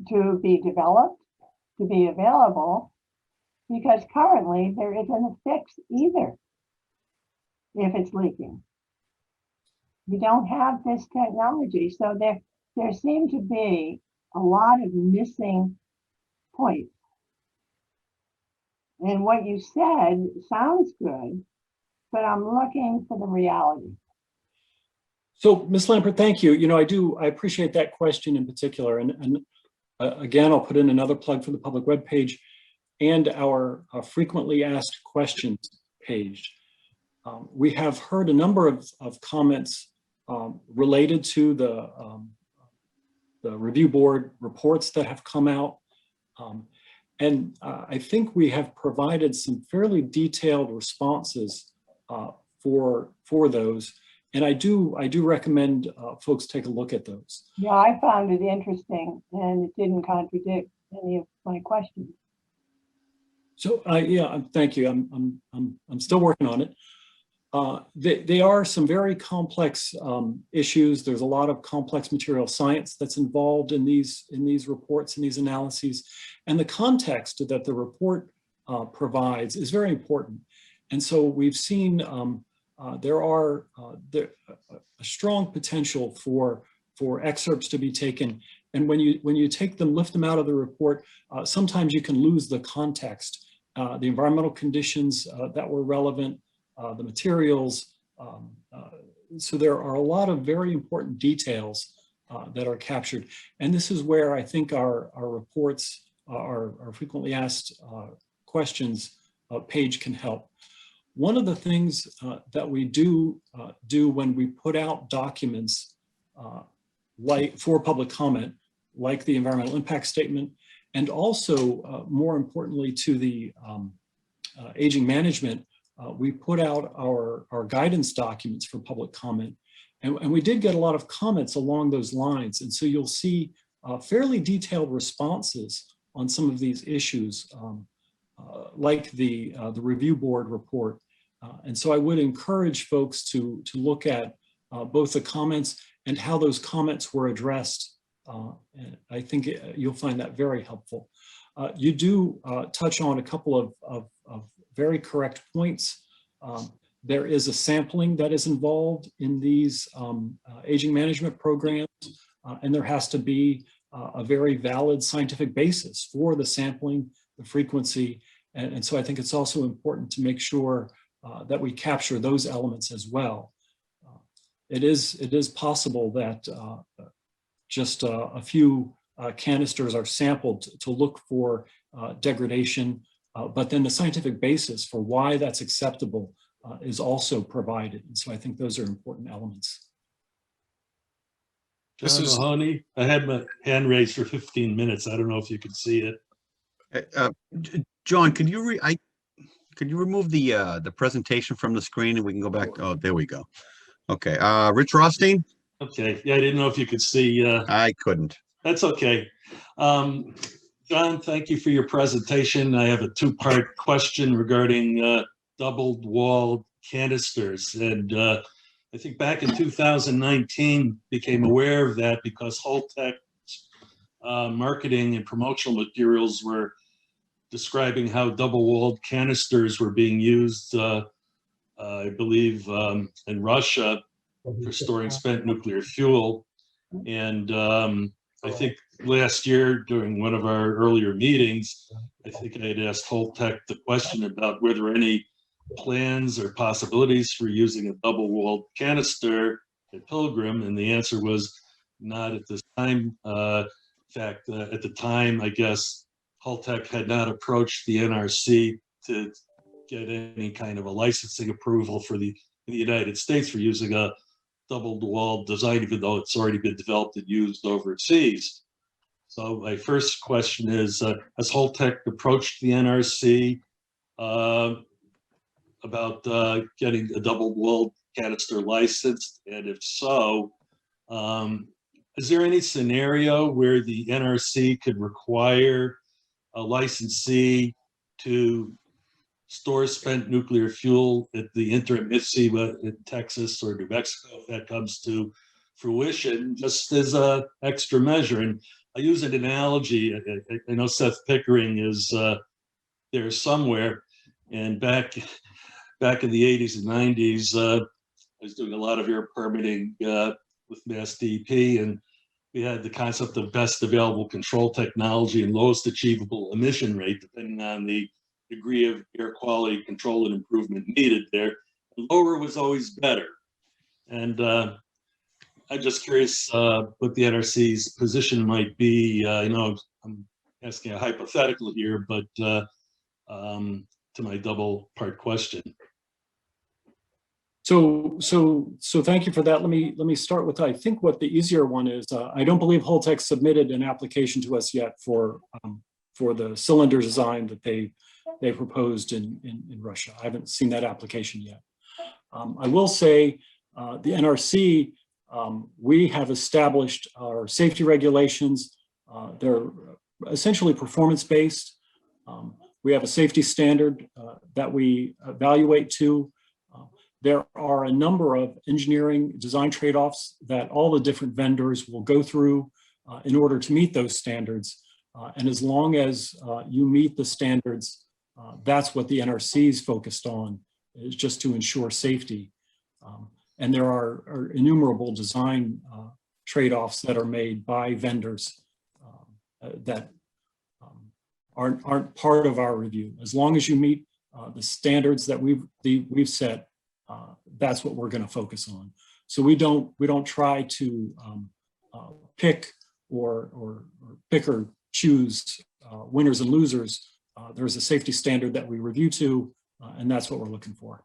to be developed, to be available, because currently there isn't a fix either if it's leaking. We don't have this technology, so there seem to be a lot of missing points. And what you said sounds good, but I'm looking for the reality. So, Ms. Lampert, thank you. You know, I appreciate that question in particular. And again, I'll put in another plug for the public webpage and our frequently asked questions page. We have heard a number of comments related to the review board reports that have come out. And I think we have provided some fairly detailed responses for those. And I do recommend folks take a look at those. Yeah, I found it interesting and it didn't contradict any of my questions. So yeah, thank you. I'm still working on it. They are some very complex issues. There's a lot of complex material science that's involved in these reports and these analyses, and the context that the report provides is very important. And so we've seen there are a strong potential for excerpts to be taken, and when you take them, lift them out of the report, sometimes you can lose the context, the environmental conditions that were relevant, the materials. So there are a lot of very important details that are captured. And this is where I think our reports, our frequently asked questions page can help. One of the things that we do when we put out documents like for public comment, like the environmental impact statement, and also more importantly to the aging management, we put out our guidance documents for public comment, and we did get a lot of comments along those lines. And so you'll see fairly detailed responses on some of these issues, like the review board report. And so I would encourage folks to look at both the comments and how those comments were addressed. And I think you'll find that very helpful. You do touch on a couple of very correct points. There is a sampling that is involved in these aging management programs, and there has to be a very valid scientific basis for the sampling, the frequency, and so I think it's also important to make sure that we capture those elements as well. It is possible that just a few canisters are sampled to look for degradation, but then the scientific basis for why that's acceptable is also provided. And so I think those are important elements. John Mahoney, I had my hand raised for 15 minutes. I don't know if you can see it. John, could you remove the presentation from the screen and we can go back? Oh, there we go. Okay, Rich Rothstein? Okay, yeah, I didn't know if you could see. I couldn't. That's okay. John, thank you for your presentation. I have a two-part question regarding double-walled canisters. And I think back in 2019, became aware of that because Holtec's marketing and promotional materials were describing how double-walled canisters were being used, I believe, in Russia for storing spent nuclear fuel. And I think last year during one of our earlier meetings, I think I had asked Holtec the question about were there any plans or possibilities for using a double-walled canister at Pilgrim, and the answer was not at this time. In fact, at the time, I guess Holtec had not approached the NRC to get any kind of a licensing approval for in the United States for using a double-walled design, even though it's already been developed and used overseas. So my first question is, has Holtec approached the NRC about getting a double-walled canister licensed? And if so, is there any scenario where the NRC could require a licensee to store spent nuclear fuel at the Interim in Texas or New Mexico if that comes to fruition, just as a extra measure? And I use an analogy. I know Seth Pickering is there somewhere, and back in the 80s and 90s, I was doing a lot of air permitting with Mass DEP, and we had the concept of best available control technology and lowest achievable emission rate, depending on the degree of air quality control and improvement needed there. Lower was always better. And I'm just curious what the NRC's position might be. I'm asking a hypothetical here, but to my double part question. So thank you for that. Let me start with, I think what the easier one is. I don't believe Holtec submitted an application to us yet for the cylinder design that they proposed in Russia. I haven't seen that application yet. I will say the NRC, we have established our safety regulations. They're essentially performance-based. We have a safety standard that we evaluate to. There are a number of engineering design trade-offs that all the different vendors will go through in order to meet those standards. And as long as you meet the standards, that's what the NRC is focused on, is just to ensure safety. And there are innumerable design trade-offs that are made by vendors that aren't part of our review. As long as you meet the standards that we've set, that's what we're going to focus on. So we don't try to pick or choose winners and losers. There's a safety standard that we review to, and that's what we're looking for.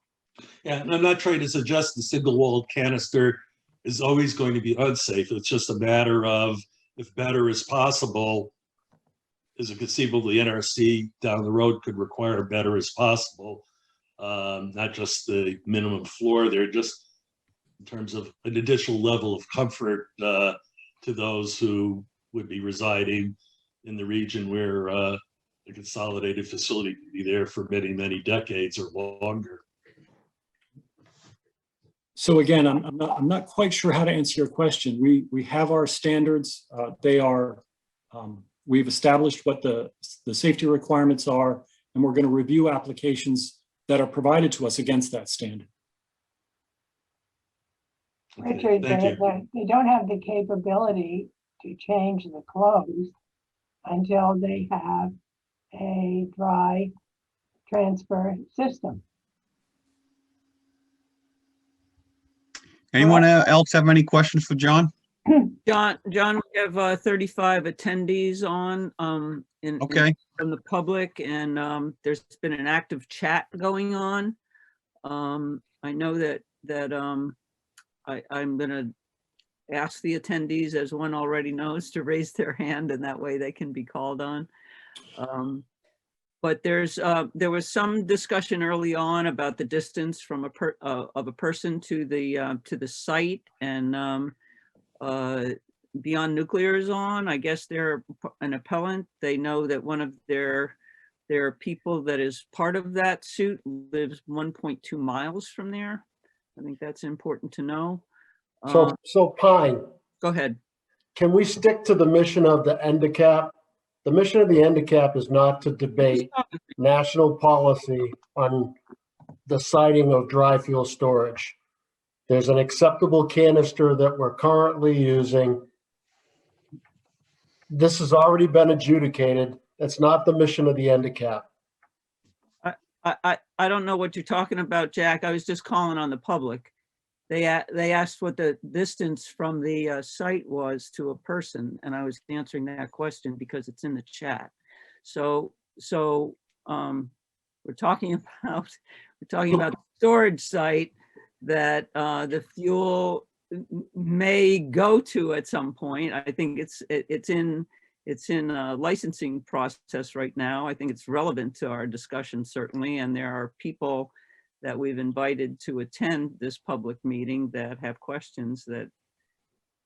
Yeah, and I'm not trying to suggest the single-walled canister is always going to be unsafe. It's just a matter of, if better is possible, is it conceivable the NRC down the road could require better as possible, not just the minimum floor there, just in terms of an additional level of comfort to those who would be residing in the region where the consolidated facility could be there for many, many decades or longer. So again, I'm not quite sure how to answer your question. We have our standards. We've established what the safety requirements are, and we're going to review applications that are provided to us against that standard. Richard, they don't have the capability to change the clothes until they have a dry transfer system. Anyone else have any questions for John? John, we have 35 attendees on from the public, and there's been an active chat going on. I know that I'm going to ask the attendees, as one already knows, to raise their hand, and that way they can be called on. But there was some discussion early on about the distance from a person to the site, and Beyond Nuclear is on. I guess they're an appellant. They know that one of their people that is part of that suit lives 1.2 miles from there. I think that's important to know. So Pine. Go ahead. Can we stick to the mission of the NDCAP? The mission of the NDCAP is not to debate national policy on the siting of dry fuel storage. There's an acceptable canister that we're currently using. This has already been adjudicated. It's not the mission of the NDCAP. I don't know what you're talking about, Jack. I was just calling on the public. They asked what the distance from the site was to a person, and I was answering that question because it's in the chat. So we're talking about the storage site that the fuel may go to at some point. I think it's in a licensing process right now. I think it's relevant to our discussion, certainly, and there are people that we've invited to attend this public meeting that have questions that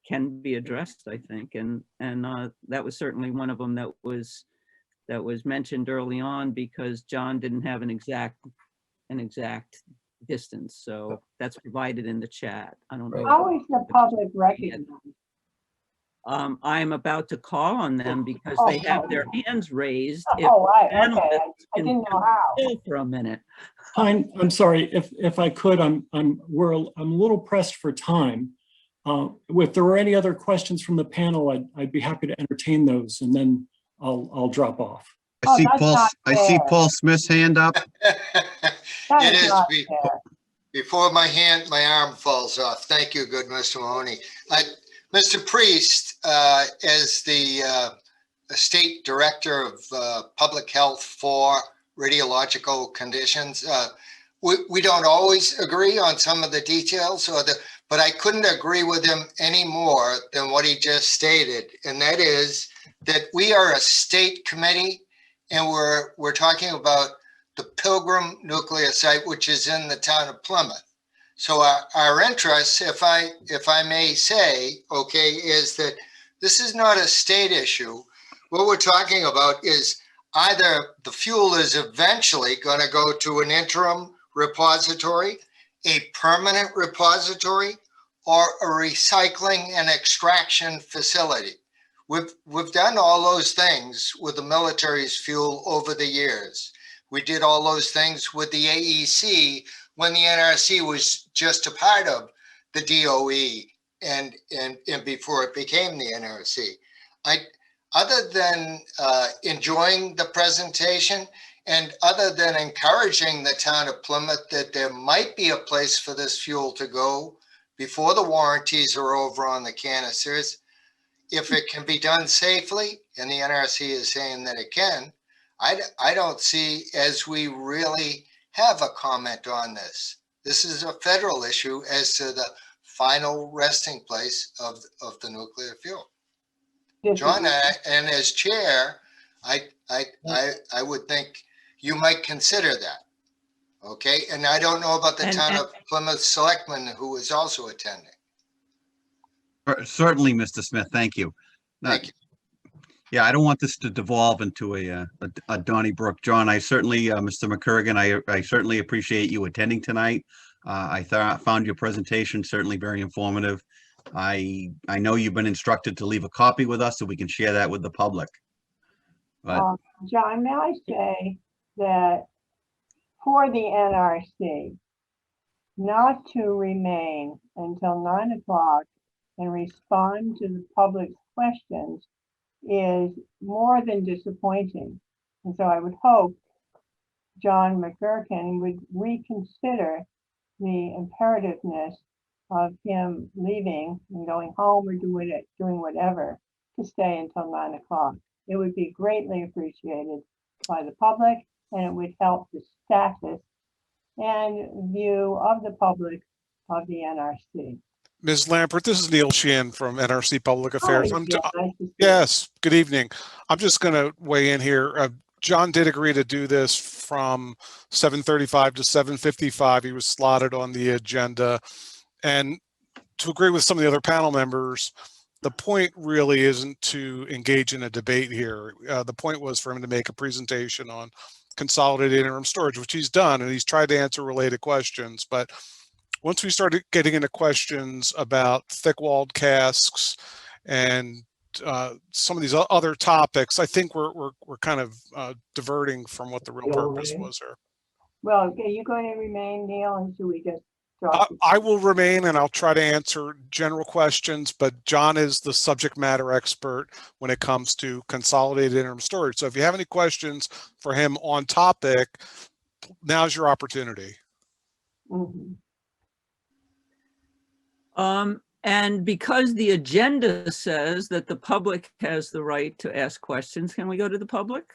can be addressed, I think. And that was certainly one of them that was mentioned early on, because John didn't have an exact distance. So that's provided in the chat. I don't know. How is the public recognized? I'm about to call on them because they have their hands raised. Oh, right, okay, I didn't know how. For a minute. I'm sorry, if I could, I'm a little pressed for time. If there were any other questions from the panel, I'd be happy to entertain those, and then I'll drop off. I see Paul Smith's hand up. It is before my arm falls off. Thank you, good Mr. Mahoney. Mr. Priest, as the State Director of Public Health for Radiological Conditions, we don't always agree on some of the details, but I couldn't agree with him any more than what he just stated, and that is that we are a state committee, and we're talking about the Pilgrim nuclear site, which is in the town of Plymouth. So our interests, if I may say, okay, is that this is not a state issue. What we're talking about is either the fuel is eventually going to go to an interim repository, a permanent repository, or a recycling and extraction facility. We've done all those things with the military's fuel over the years. We did all those things with the AEC when the NRC was just a part of the DOE and before it became the NRC. Other than enjoying the presentation and other than encouraging the town of Plymouth that there might be a place for this fuel to go before the warranties are over on the canisters, if it can be done safely, and the NRC is saying that it can, I don't see as we really have a comment on this. This is a federal issue as to the final resting place of the nuclear fuel. John, and as chair, I would think you might consider that. Okay, and I don't know about the town of Plymouth selectman who is also attending. Certainly, Mr. Smith, thank you. Thank you. Yeah, I don't want this to devolve into a Donnybrook. John, I certainly, Mr. McCurrigan, I certainly appreciate you attending tonight. I found your presentation certainly very informative. I know you've been instructed to leave a copy with us so we can share that with the public. But John, may I say that for the NRC not to remain until 9 o'clock and respond to the public's questions is more than disappointing. And so I would hope John McGurkin would reconsider the imperativeness of him leaving and going home or doing whatever to stay until 9 o'clock. It would be greatly appreciated by the public, and it would help the status and view of the public of the NRC. Ms. Lampert, this is Neil Sheehan from NRC Public Affairs. Hi, nice to see Yes, good evening. I'm just going to weigh in here. John did agree to do this from 7:35 to 7:55. He was slotted on the agenda. And to agree with some of the other panel members, the point really isn't to engage in a debate here. The point was for him to make a presentation on consolidated interim storage, which he's done, and he's tried to answer related questions. But once we started getting into questions about thick-walled casks and some of these other topics, I think we're kind of diverting from what the real purpose was here. Well, are you going to remain, Neil, and should we just I will remain, and I'll try to answer general questions, but John is the subject matter expert when it comes to consolidated interim storage. So if you have any questions for him on topic, now's your opportunity. And because the agenda says that the public has the right to ask questions, can we go to the public?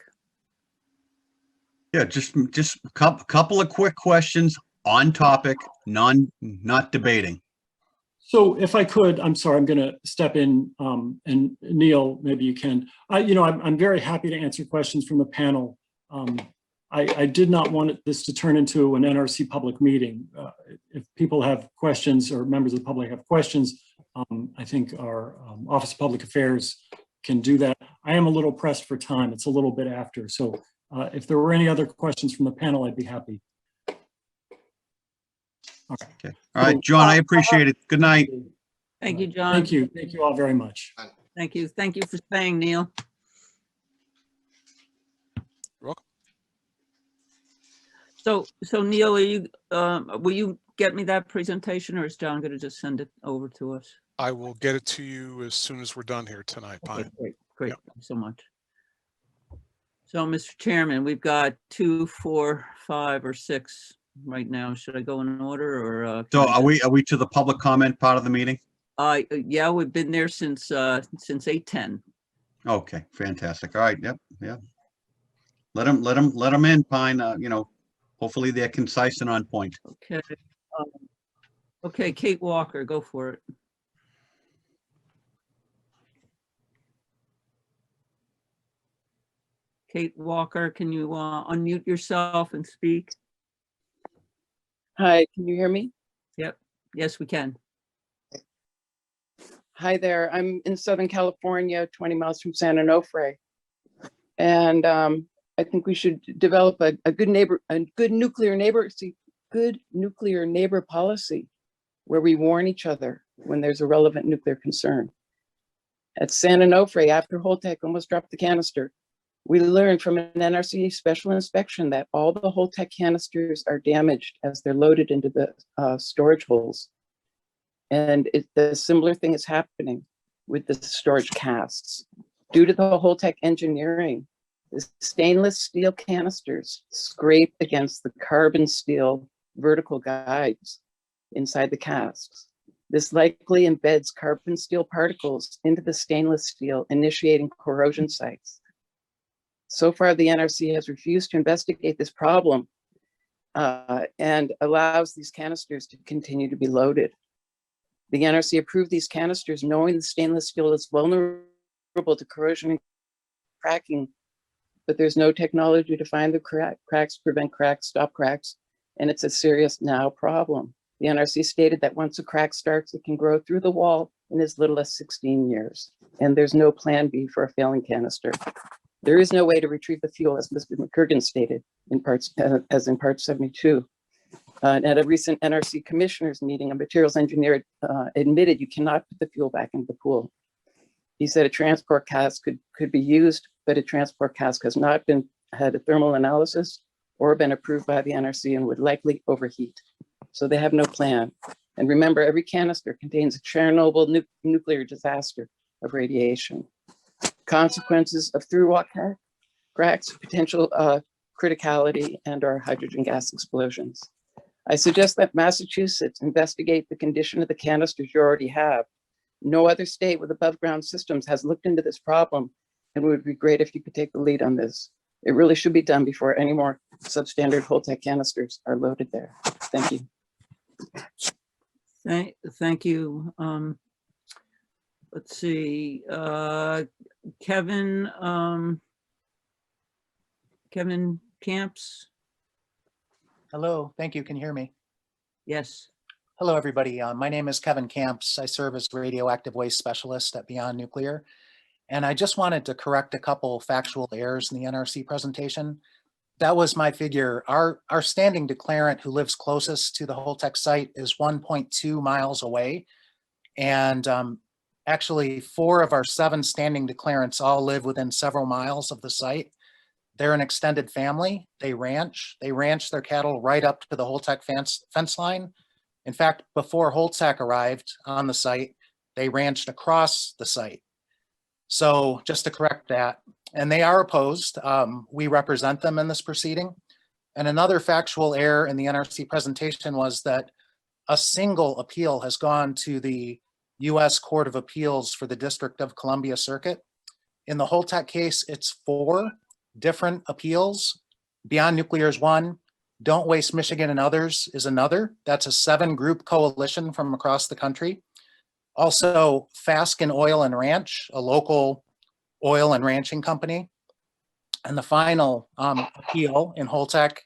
yeah, just a couple of quick questions on topic, not debating. So if I could, I'm sorry, I'm going to step in, and Neil, maybe you can. I'm very happy to answer questions from the panel. I did not want this to turn into an NRC public meeting. If people have questions or members of the public have questions, I think our Office of Public Affairs can do that. I am a little pressed for time. It's a little bit after. So if there were any other questions from the panel, I'd be happy. Okay. All right, John, I appreciate it. Good night. Thank you, John. Thank you. Thank you all very much. Thank you. Thank you for staying, Neil. You're welcome. So Neil, will you get me that presentation, or is John going to just send it over to us? I will get it to you as soon as we're done here tonight, Pine. Okay, great. Yep. Thank you so much. So, Mr. Chairman, we've got 2, 4, 5, or 6 right now. Should I go in order, or? So are we to the public comment part of the meeting? Yeah, we've been there since 8:10. Okay, fantastic. All right. Yep. Yeah. Let them in, Pine. Hopefully they're concise and on point. Okay. Okay, Kate Walker, go for it. Kate Walker, can you unmute yourself and speak? Hi, can you hear me? Yep. Yes, we can. Hi there. I'm in Southern California, 20 miles from San Onofre. And I think we should develop a good nuclear neighbor policy where we warn each other when there's a relevant nuclear concern. At San Onofre, after Holtec almost dropped the canister, we learned from an NRC special inspection that all the Holtec canisters are damaged as they're loaded into the storage holes. And the similar thing is happening with the storage casks. Due to the Holtec engineering, the stainless steel canisters scrape against the carbon steel vertical guides inside the casks. This likely embeds carbon steel particles into the stainless steel, initiating corrosion sites. So far, the NRC has refused to investigate this problem and allows these canisters to continue to be loaded. The NRC approved these canisters knowing the stainless steel is vulnerable to corrosion and cracking, but there's no technology to find the cracks, prevent cracks, stop cracks, and it's a serious now problem. The NRC stated that once a crack starts, it can grow through the wall in as little as 16 years, and there's no plan B for a failing canister. There is no way to retrieve the fuel, as Mr. McCurgan stated, as in part 72. At a recent NRC commissioners meeting, a materials engineer admitted you cannot put the fuel back into the pool. He said a transport cask could be used, but a transport cask has not had a thermal analysis or been approved by the NRC and would likely overheat. So they have no plan. And remember, every canister contains a Chernobyl nuclear disaster of radiation. Consequences of through-wall cracks, potential criticality, and/or hydrogen gas explosions. I suggest that Massachusetts investigate the condition of the canisters you already have. No other state with above-ground systems has looked into this problem, and it would be great if you could take the lead on this. It really should be done before any more substandard Holtec canisters are loaded there. Thank you. Thank you. Let's see, Kevin Camps. Hello, thank you. Can you hear me? Yes. Hello, everybody. My name is Kevin Camps. I serve as radioactive waste specialist at Beyond Nuclear. And I just wanted to correct a couple factual errors in the NRC presentation. That was my figure. Our standing declarant who lives closest to the Holtec site is 1.2 miles away. And actually 4 of our 7 standing declarants all live within several miles of the site. They're an extended family. They ranch their cattle right up to the Holtec fence line. In fact, before Holtec arrived on the site, they ranched across the site. So just to correct that, and they are opposed. We represent them in this proceeding. And another factual error in the NRC presentation was that a single appeal has gone to the U.S. Court of Appeals for the District of Columbia Circuit. In the Holtec case, it's 4 different appeals. Beyond Nuclear is 1. Don't Waste Michigan and Others is another. That's a 7-group coalition from across the country. Also, Fasken Oil and Ranch, a local oil and ranching company. And the final appeal in Holtec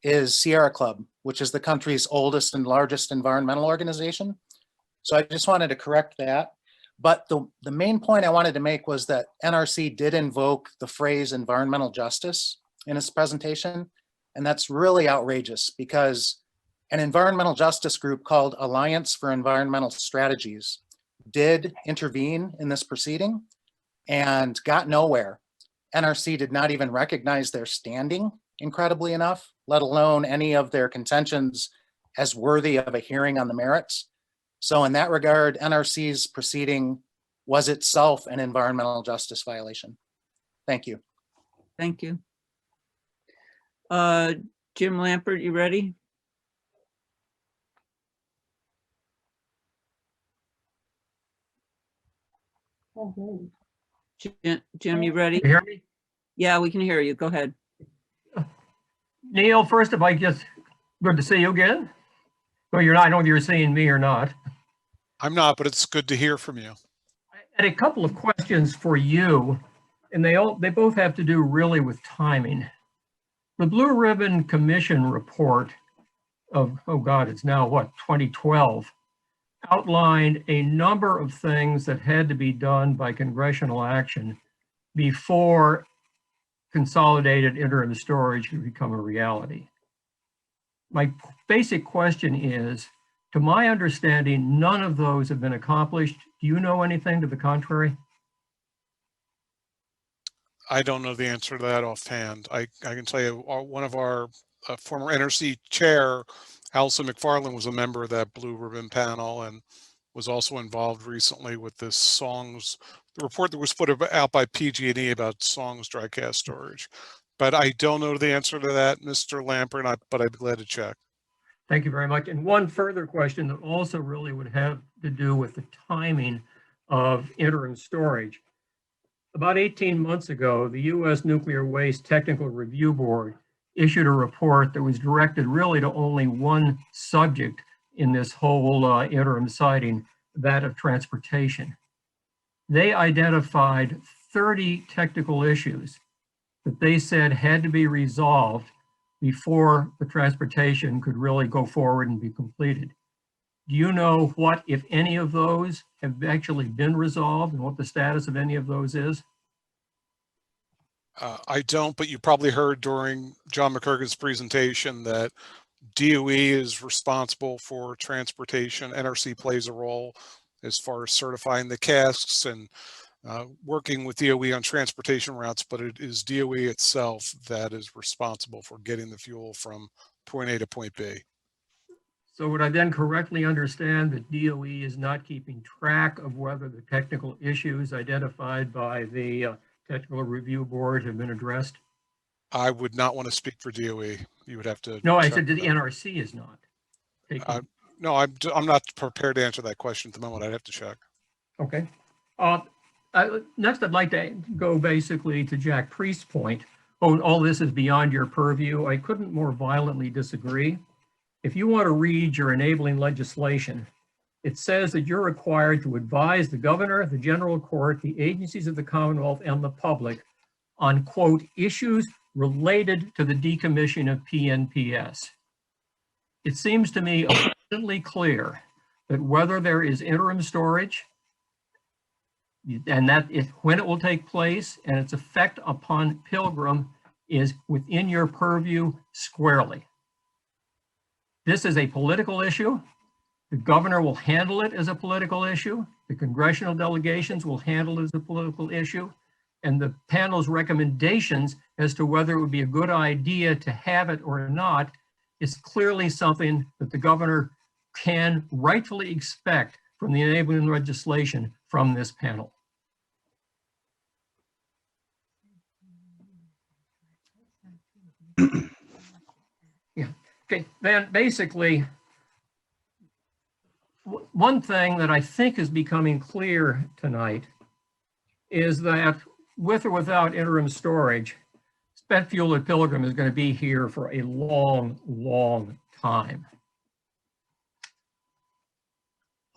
is Sierra Club, which is the country's oldest and largest environmental organization. So I just wanted to correct that. But the main point I wanted to make was that NRC did invoke the phrase environmental justice in its presentation. And that's really outrageous because an environmental justice group called Alliance for Environmental Strategies did intervene in this proceeding and got nowhere. NRC did not even recognize their standing, incredibly enough, let alone any of their contentions as worthy of a hearing on the merits. So in that regard, NRC's proceeding was itself an environmental justice violation. Thank you. Thank you. Jim Lampert, you ready? Jim, you ready? You hear me? Yeah, we can hear you. Go ahead. Neil, first, if I just, good to see you again. Well, you're not, I don't know if you're seeing me or not. I'm not, but it's good to hear from you. I had a couple of questions for you, and they both have to do really with timing. The Blue Ribbon Commission report of, oh God, it's now what, 2012, outlined a number of things that had to be done by congressional action before consolidated interim storage could become a reality. My basic question is, to my understanding, none of those have been accomplished. Do you know anything to the contrary? I don't know the answer to that offhand. I can tell you one of our former NRC chair, Allison McFarland, was a member of that Blue Ribbon panel and was also involved recently with this SONGS, the report that was put out by PG&E about SONGS dry gas storage. But I don't know the answer to that, Mr. Lampert, but I'd be glad to check. Thank you very much. And one further question that also really would have to do with the timing of interim storage. About 18 months ago, the U.S. Nuclear Waste Technical Review Board issued a report that was directed really to only one subject in this whole interim siting, that of transportation. They identified 30 technical issues that they said had to be resolved before the transportation could really go forward and be completed. Do you know what, if any of those have actually been resolved and what the status of any of those is? I don't, but you probably heard during John McCurgan's presentation that DOE is responsible for transportation. NRC plays a role as far as certifying the casks and working with DOE on transportation routes, but it is DOE itself that is responsible for getting the fuel from point A to point B. So would I then correctly understand that DOE is not keeping track of whether the technical issues identified by the Technical Review Board have been addressed? I would not want to speak for DOE. You would have to. No, I said the NRC is not. No, I'm not prepared to answer that question at the moment. I'd have to check. Okay. Next, I'd like to go basically to Jack Priest's point. Oh, all this is beyond your purview. I couldn't more violently disagree. If you want to read your enabling legislation, it says that you're required to advise the governor, the general court, the agencies of the Commonwealth, and the public on, quote, issues related to the decommissioning of PNPS. It seems to me abundantly clear that whether there is interim storage, and that is when it will take place, and its effect upon Pilgrim is within your purview squarely. This is a political issue. The governor will handle it as a political issue. The congressional delegations will handle it as a political issue. And the panel's recommendations as to whether it would be a good idea to have it or not is clearly something that the governor can rightfully expect from the enabling legislation from this panel. Yeah. Okay, then basically, one thing that I think is becoming clear tonight is that with or without interim storage, spent fuel at Pilgrim is going to be here for a long, long time.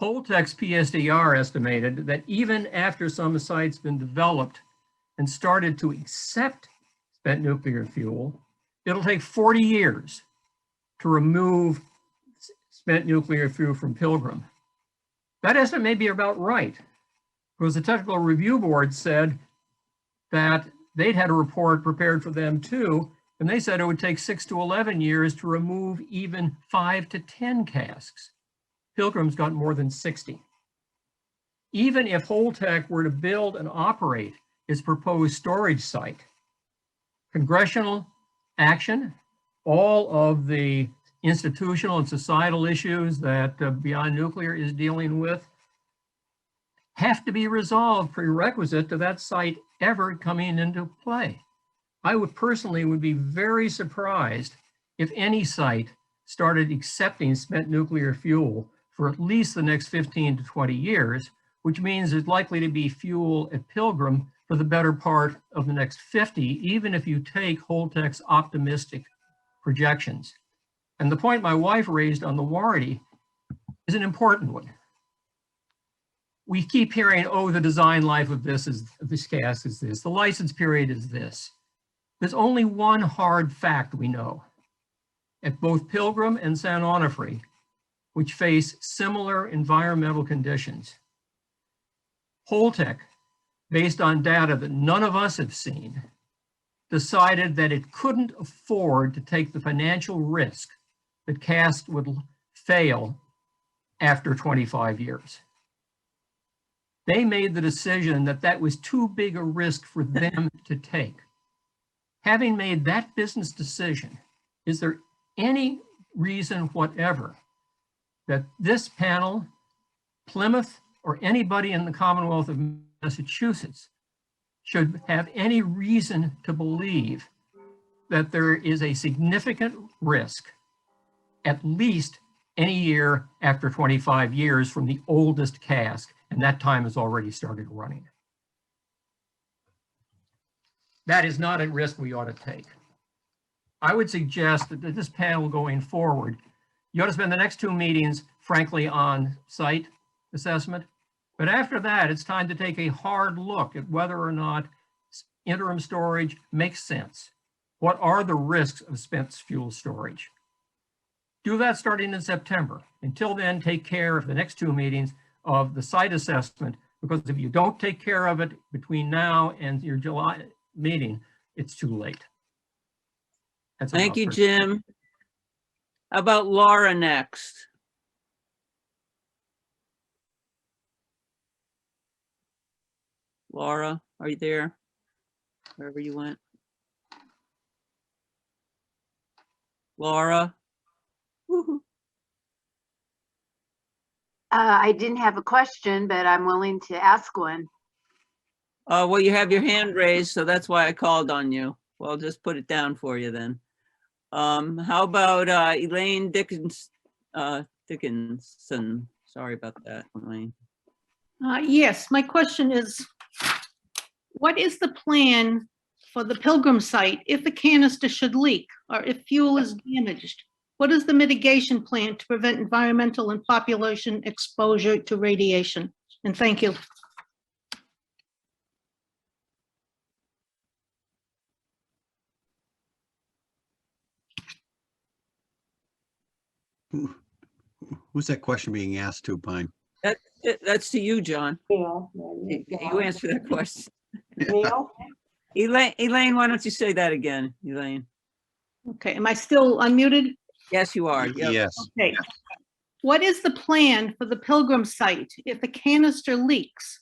Holtec's PSDR estimated that even after some site's been developed and started to accept spent nuclear fuel, it'll take 40 years to remove spent nuclear fuel from Pilgrim. That estimate may be about right, because the Technical Review Board said that they'd had a report prepared for them too, and they said it would take 6 to 11 years to remove even 5 to 10 casks. Pilgrim's got more than 60. Even if Holtec were to build and operate its proposed storage site, congressional action, all of the institutional and societal issues that Beyond Nuclear is dealing with have to be resolved prerequisite to that site ever coming into play. I would personally be very surprised if any site started accepting spent nuclear fuel for at least the next 15 to 20 years, which means there's likely to be fuel at Pilgrim for the better part of the next 50, even if you take Holtec's optimistic projections. And the point my wife raised on the warranty is an important one. We keep hearing, oh, the design life of this gas is this, the license period is this. There's only one hard fact we know. At both Pilgrim and San Onofre, which face similar environmental conditions, Holtec, based on data that none of us have seen, decided that it couldn't afford to take the financial risk that casks would fail after 25 years. They made the decision that that was too big a risk for them to take. Having made that business decision, is there any reason whatever that this panel, Plymouth, or anybody in the Commonwealth of Massachusetts should have any reason to believe that there is a significant risk, at least any year after 25 years from the oldest cask, and that time has already started running? That is not a risk we ought to take. I would suggest that this panel going forward, you ought to spend the next 2 meetings, frankly, on site assessment. But after that, it's time to take a hard look at whether or not interim storage makes sense. What are the risks of spent fuel storage? Do that starting in September. Until then, take care of the next 2 meetings of the site assessment, because if you don't take care of it between now and your July meeting, it's too late. Thank you, Jim. How about Laura next? Laura, are you there? Wherever you went. Laura? Woo-hoo. I didn't have a question, but I'm willing to ask one. Well, you have your hand raised, so that's why I called on you. Well, I'll just put it down for you then. How about Elaine Dickinson? Sorry about that, Elaine. Yes, my question is, what is the plan for the Pilgrim site if a canister should leak or if fuel is damaged? What is the mitigation plan to prevent environmental and population exposure to radiation? And thank you. Who's that question being asked to, Pine? That's to you, John. Neil. You answer that question. Neil? Elaine, why don't you say that again, Elaine? Okay, am I still unmuted? Yes, you are. Yep. Yes. Okay. What is the plan for the Pilgrim site if a canister leaks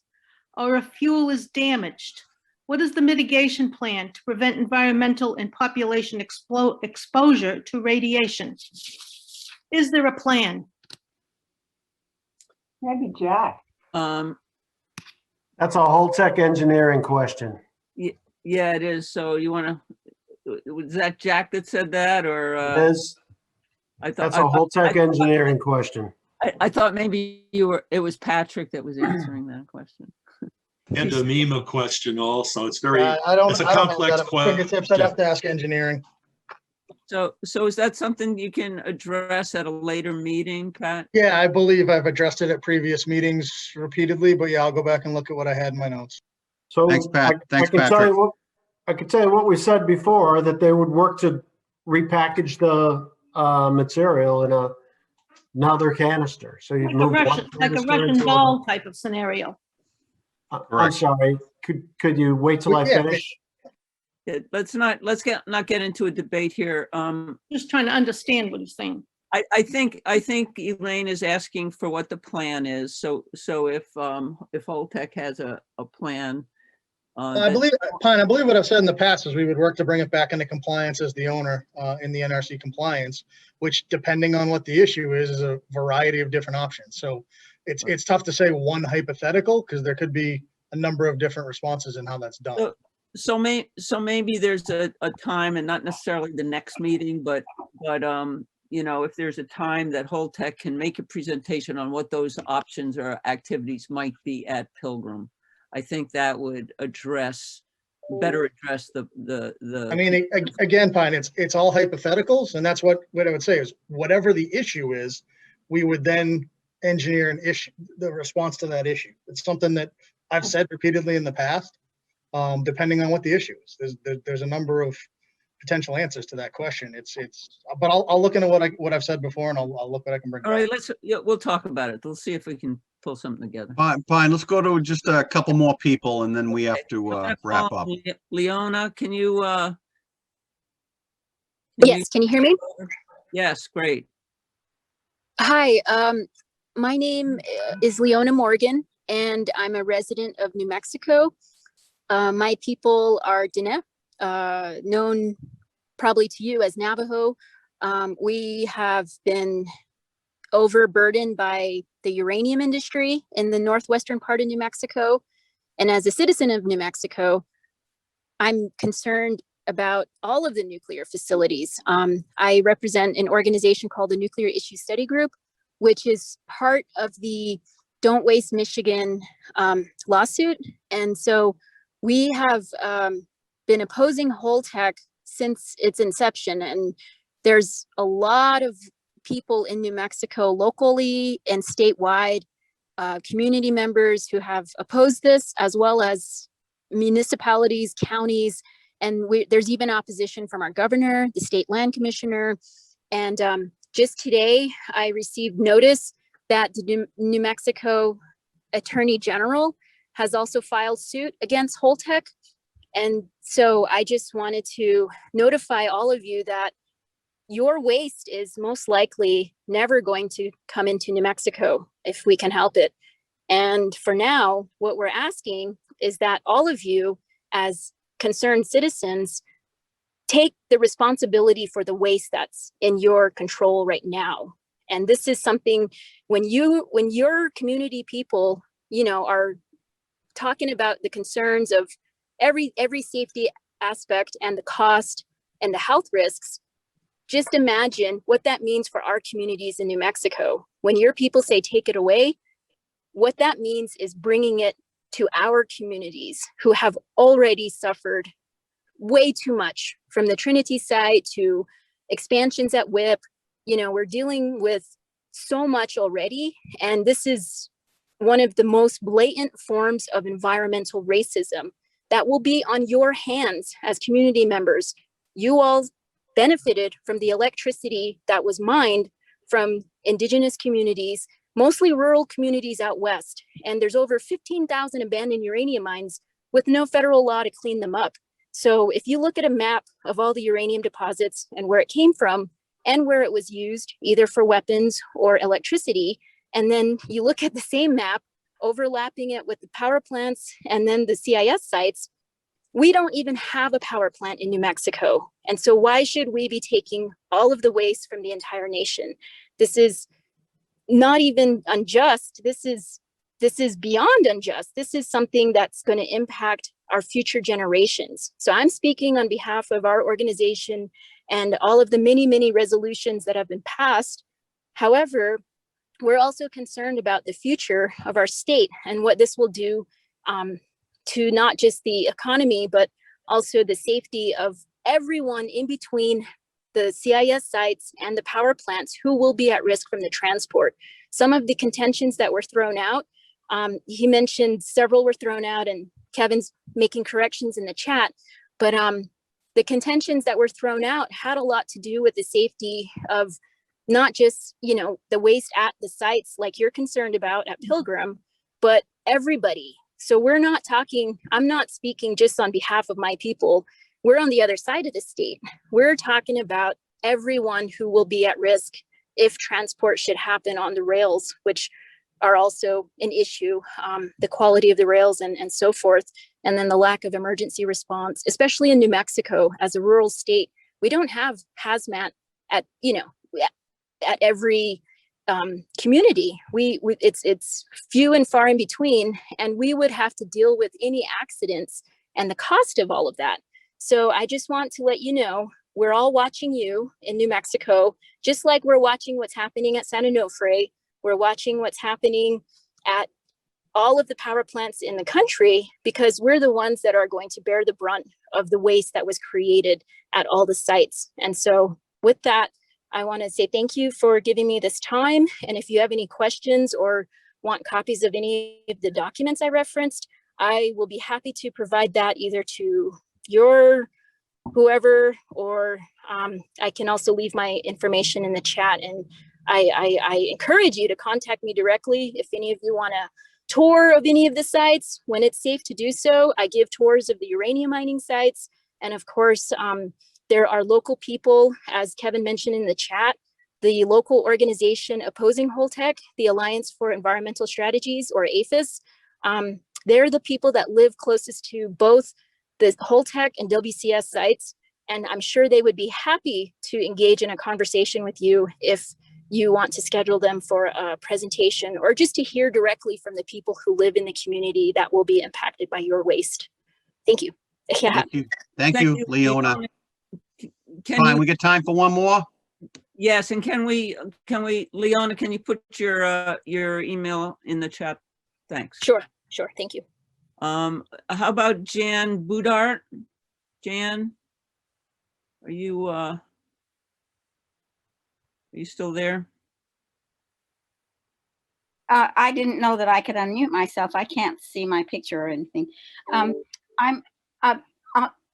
or if fuel is damaged? What is the mitigation plan to prevent environmental and population exposure to radiation? Is there a plan? Maybe Jack. That's a Holtec engineering question. Yeah, it is. So you want to, was that Jack that said that, or? It is. That's a Holtec engineering question. I thought maybe it was Patrick that was answering that question. And a MEMA question also. It's very, it's a I don't complex have that at fingertips. I'd have to ask engineering. So is that something you can address at a later meeting, Pat? Yeah, I believe I've addressed it at previous meetings repeatedly, but yeah, I'll go back and look at what I had in my notes. So Thanks, Pat. Thanks, I can Patrick. tell you what we said before, that they would work to repackage the material in another canister. So you'd Like a move one Russian, like a canister Russian into doll type of scenario. I'm Correct. sorry, could you wait till I Yeah. finish? Yeah, let's not get into a debate here. Just trying to understand what he's saying. I think Elaine is asking for what the plan is. So if Holtec has a plan. I believe, Pine, I believe what I've said in the past is we would work to bring it back into compliance as the owner in the NRC compliance, which depending on what the issue is a variety of different options. So it's tough to say one hypothetical because there could be a number of different responses in how that's done. So maybe there's a time, and not necessarily the next meeting, but you know, if there's a time that Holtec can make a presentation on what those options or activities might be at Pilgrim, I think that would better address the. I mean, again, Pine, it's all hypotheticals, and that's what I would say is whatever the issue is, we would then engineer the response to that issue. It's something that I've said repeatedly in the past. Depending on what the issue is, there's a number of potential answers to that question. But I'll look into what I've said before, and I'll look what I can bring. All right, we'll talk about it. We'll see if we can pull something together. Fine, let's go to just a couple more people and then we have to wrap up. Leona, can you? Yes, can you hear me? Yes, great. Hi, my name is Leona Morgan, and I'm a resident of New Mexico. My people are Diné, known probably to you as Navajo. We have been overburdened by the uranium industry in the northwestern part of New Mexico. And as a citizen of New Mexico, I'm concerned about all of the nuclear facilities. I represent an organization called the Nuclear Issues Study Group, which is part of the Don't Waste Michigan lawsuit. And so we have been opposing Holtec since its inception. And there's a lot of people in New Mexico locally and statewide, community members who have opposed this, as well as municipalities, counties, and there's even opposition from our governor, the state land commissioner. And just today, I received notice that the New Mexico Attorney General has also filed suit against Holtec. And so I just wanted to notify all of you that your waste is most likely never going to come into New Mexico if we can help it. And for now, what we're asking is that all of you as concerned citizens take the responsibility for the waste that's in your control right now. And this is something when your community people, you know, are talking about the concerns of every safety aspect and the cost and the health risks, just imagine what that means for our communities in New Mexico. When your people say take it away, what that means is bringing it to our communities who have already suffered way too much, from the Trinity site to expansions at WIP. You know, we're dealing with so much already, and this is one of the most blatant forms of environmental racism that will be on your hands as community members. You all benefited from the electricity that was mined from indigenous communities, mostly rural communities out west. And there's over 15,000 abandoned uranium mines with no federal law to clean them up. So if you look at a map of all the uranium deposits and where it came from and where it was used, either for weapons or electricity, and then you look at the same map, overlapping it with the power plants and then the CIS sites, we don't even have a power plant in New Mexico. And so why should we be taking all of the waste from the entire nation? This is not even unjust. This is beyond unjust. This is something that's going to impact our future generations. So I'm speaking on behalf of our organization and all of the many, many resolutions that have been passed. However, we're also concerned about the future of our state and what this will do to not just the economy, but also the safety of everyone in between the CIS sites and the power plants who will be at risk from the transport. Some of the contentions that were thrown out, he mentioned several were thrown out, and Kevin's making corrections in the chat, but the contentions that were thrown out had a lot to do with the safety of not just, you know, the waste at the sites like you're concerned about at Pilgrim, but everybody. So we're not talking, I'm not speaking just on behalf of my people. We're on the other side of the state. We're talking about everyone who will be at risk if transport should happen on the rails, which are also an issue, the quality of the rails and so forth. And then the lack of emergency response, especially in New Mexico as a rural state. We don't have hazmat at, you know, at every community. It's few and far in between, and we would have to deal with any accidents and the cost of all of that. So I just want to let you know, we're all watching you in New Mexico, just like we're watching what's happening at San Onofre. We're watching what's happening at all of the power plants in the country, because we're the ones that are going to bear the brunt of the waste that was created at all the sites. And so with that, I want to say thank you for giving me this time. And if you have any questions or want copies of any of the documents I referenced, I will be happy to provide that either to your whoever, or I can also leave my information in the chat. And I encourage you to contact me directly if any of you want a tour of any of the sites when it's safe to do so. I give tours of the uranium mining sites. And of course, there are local people, as Kevin mentioned in the chat, the local organization opposing Holtec, the Alliance for Environmental Strategies, or APHIS. They're the people that live closest to both the Holtec and WCS sites. And I'm sure they would be happy to engage in a conversation with you if you want to schedule them for a presentation, or just to hear directly from the people who live in the community that will be impacted by your waste. Thank you. Yeah. Thank you, Leona. Fine, we get time for one more? Yes, and can we, Leona, can you put your email in the chat? Thanks. Sure, thank you. How about Jan Budart? Jan, are you still there? I didn't know that I could unmute myself. I can't see my picture or anything.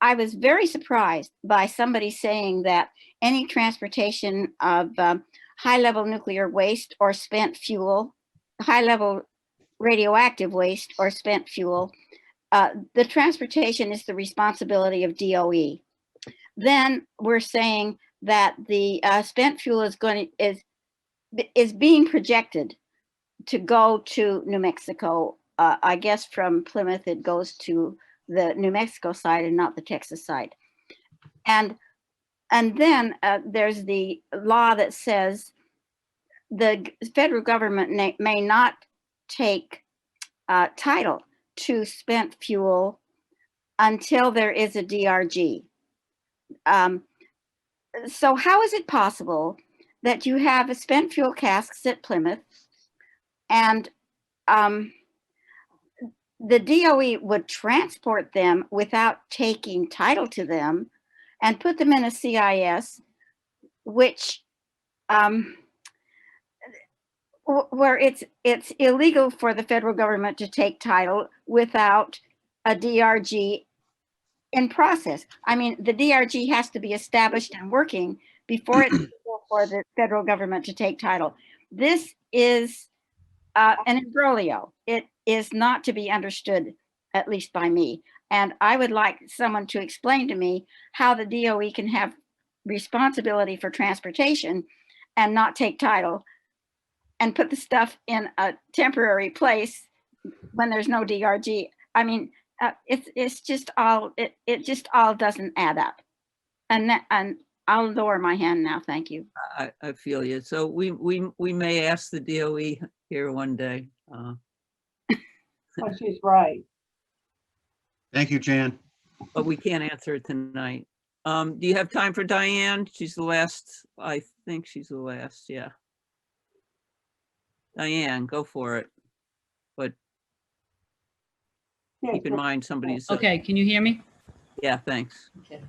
I was very surprised by somebody saying that any transportation of high-level nuclear waste or spent fuel, high-level radioactive waste or spent fuel, the transportation is the responsibility of DOE. Then we're saying that the spent fuel is being projected to go to New Mexico. I guess from Plymouth it goes to the New Mexico side and not the Texas side. And then there's the law that says the federal government may not take title to spent fuel until there is a DRG. So how is it possible that you have a spent fuel casks at Plymouth and the DOE would transport them without taking title to them and put them in a CIS, which where it's illegal for the federal government to take title without a DRG in process. I mean, the DRG has to be established and working before it's legal for the federal government to take title. This is an imbroglio. It is not to be understood, at least by me. And I would like someone to explain to me how the DOE can have responsibility for transportation and not take title and put the stuff in a temporary place when there's no DRG. I mean, it's just all, it just all doesn't add up. And I'll lower my hand now. Thank you. I feel you. So we may ask the DOE here one day. Oh, she's right. Thank you, Jan. But we can't answer it tonight. Do you have time for Diane? She's the last. I think she's the last. Yeah. Diane, go for it. But keep in mind somebody's. Okay, can you hear me? Yeah, thanks. Okay.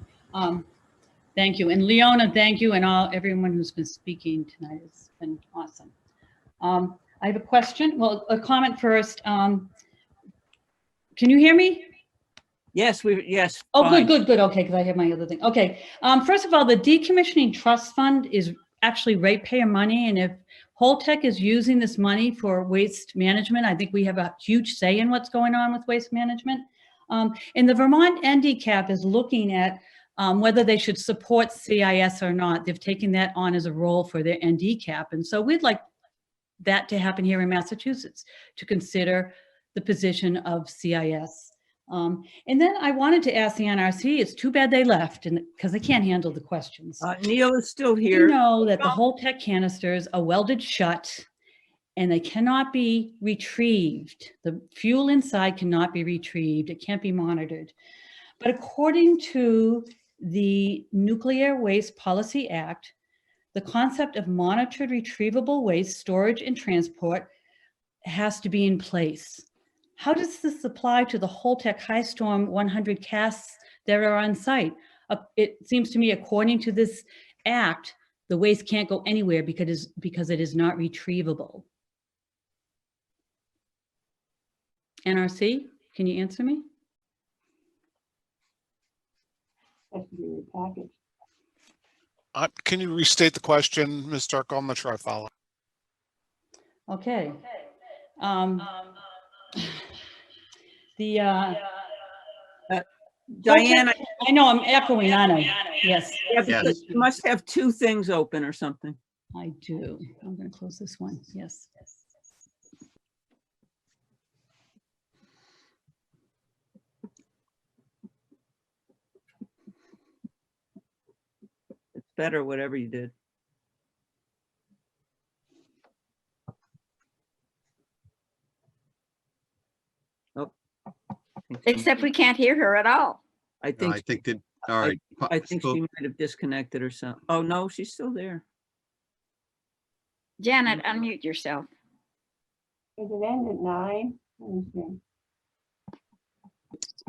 Thank you. And Leona, thank you, and everyone who's been speaking tonight. It's been awesome. I have a question. Well, a comment first. Can you hear me? Yes, yes. Oh, fine. good. Okay, because I have my other thing. Okay. First of all, the Decommissioning Trust Fund is actually ratepayer money. And if Holtec is using this money for waste management, I think we have a huge say in what's going on with waste management. And the Vermont NDCAP is looking at whether they should support CIS or not. They've taken that on as a role for their NDCAP. And so we'd like that to happen here in Massachusetts, to consider the position of CIS. And then I wanted to ask the NRC, it's too bad they left, and because they can't handle the questions. Neil is still here. You know that the Holtec canisters are welded shut and they cannot be retrieved. The fuel inside cannot be retrieved. It can't be monitored. But according to the Nuclear Waste Policy Act, the concept of monitored retrievable waste storage and transport has to be in place. How does this apply to the Holtec High Storm 100 casks that are on site? It seems to me, according to this act, the waste can't go anywhere because it is not retrievable. NRC, can you answer me? Has to be repackaged. Can you restate the question, Ms. Darko? I'm not sure I follow. Okay. Diana, I know I'm echoing, aren't I? Yes. yeah, because you must have two things open or something. I do. I'm going to close this one. Yes. It's better, whatever you did. Oh. Except we can't hear her at all. I think. I think that, all right. I think she might have disconnected or something. Oh, no, she's still there. Janet, unmute yourself. Does it end at 9? Let me see.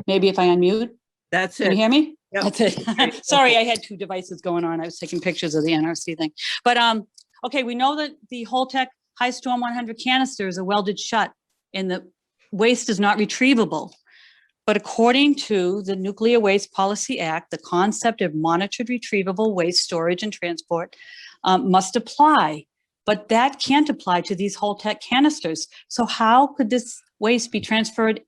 Maybe if I unmute. That's it. Can you hear me? Yep. That's it. Sorry, I had two devices going on. I was taking pictures of the NRC thing. But okay, we know that the Holtec High Storm 100 canisters are welded shut and the waste is not retrievable. But according to the Nuclear Waste Policy Act, the concept of monitored retrievable waste storage and transport must apply. But that can't apply to these Holtec canisters. So how could this waste be transferred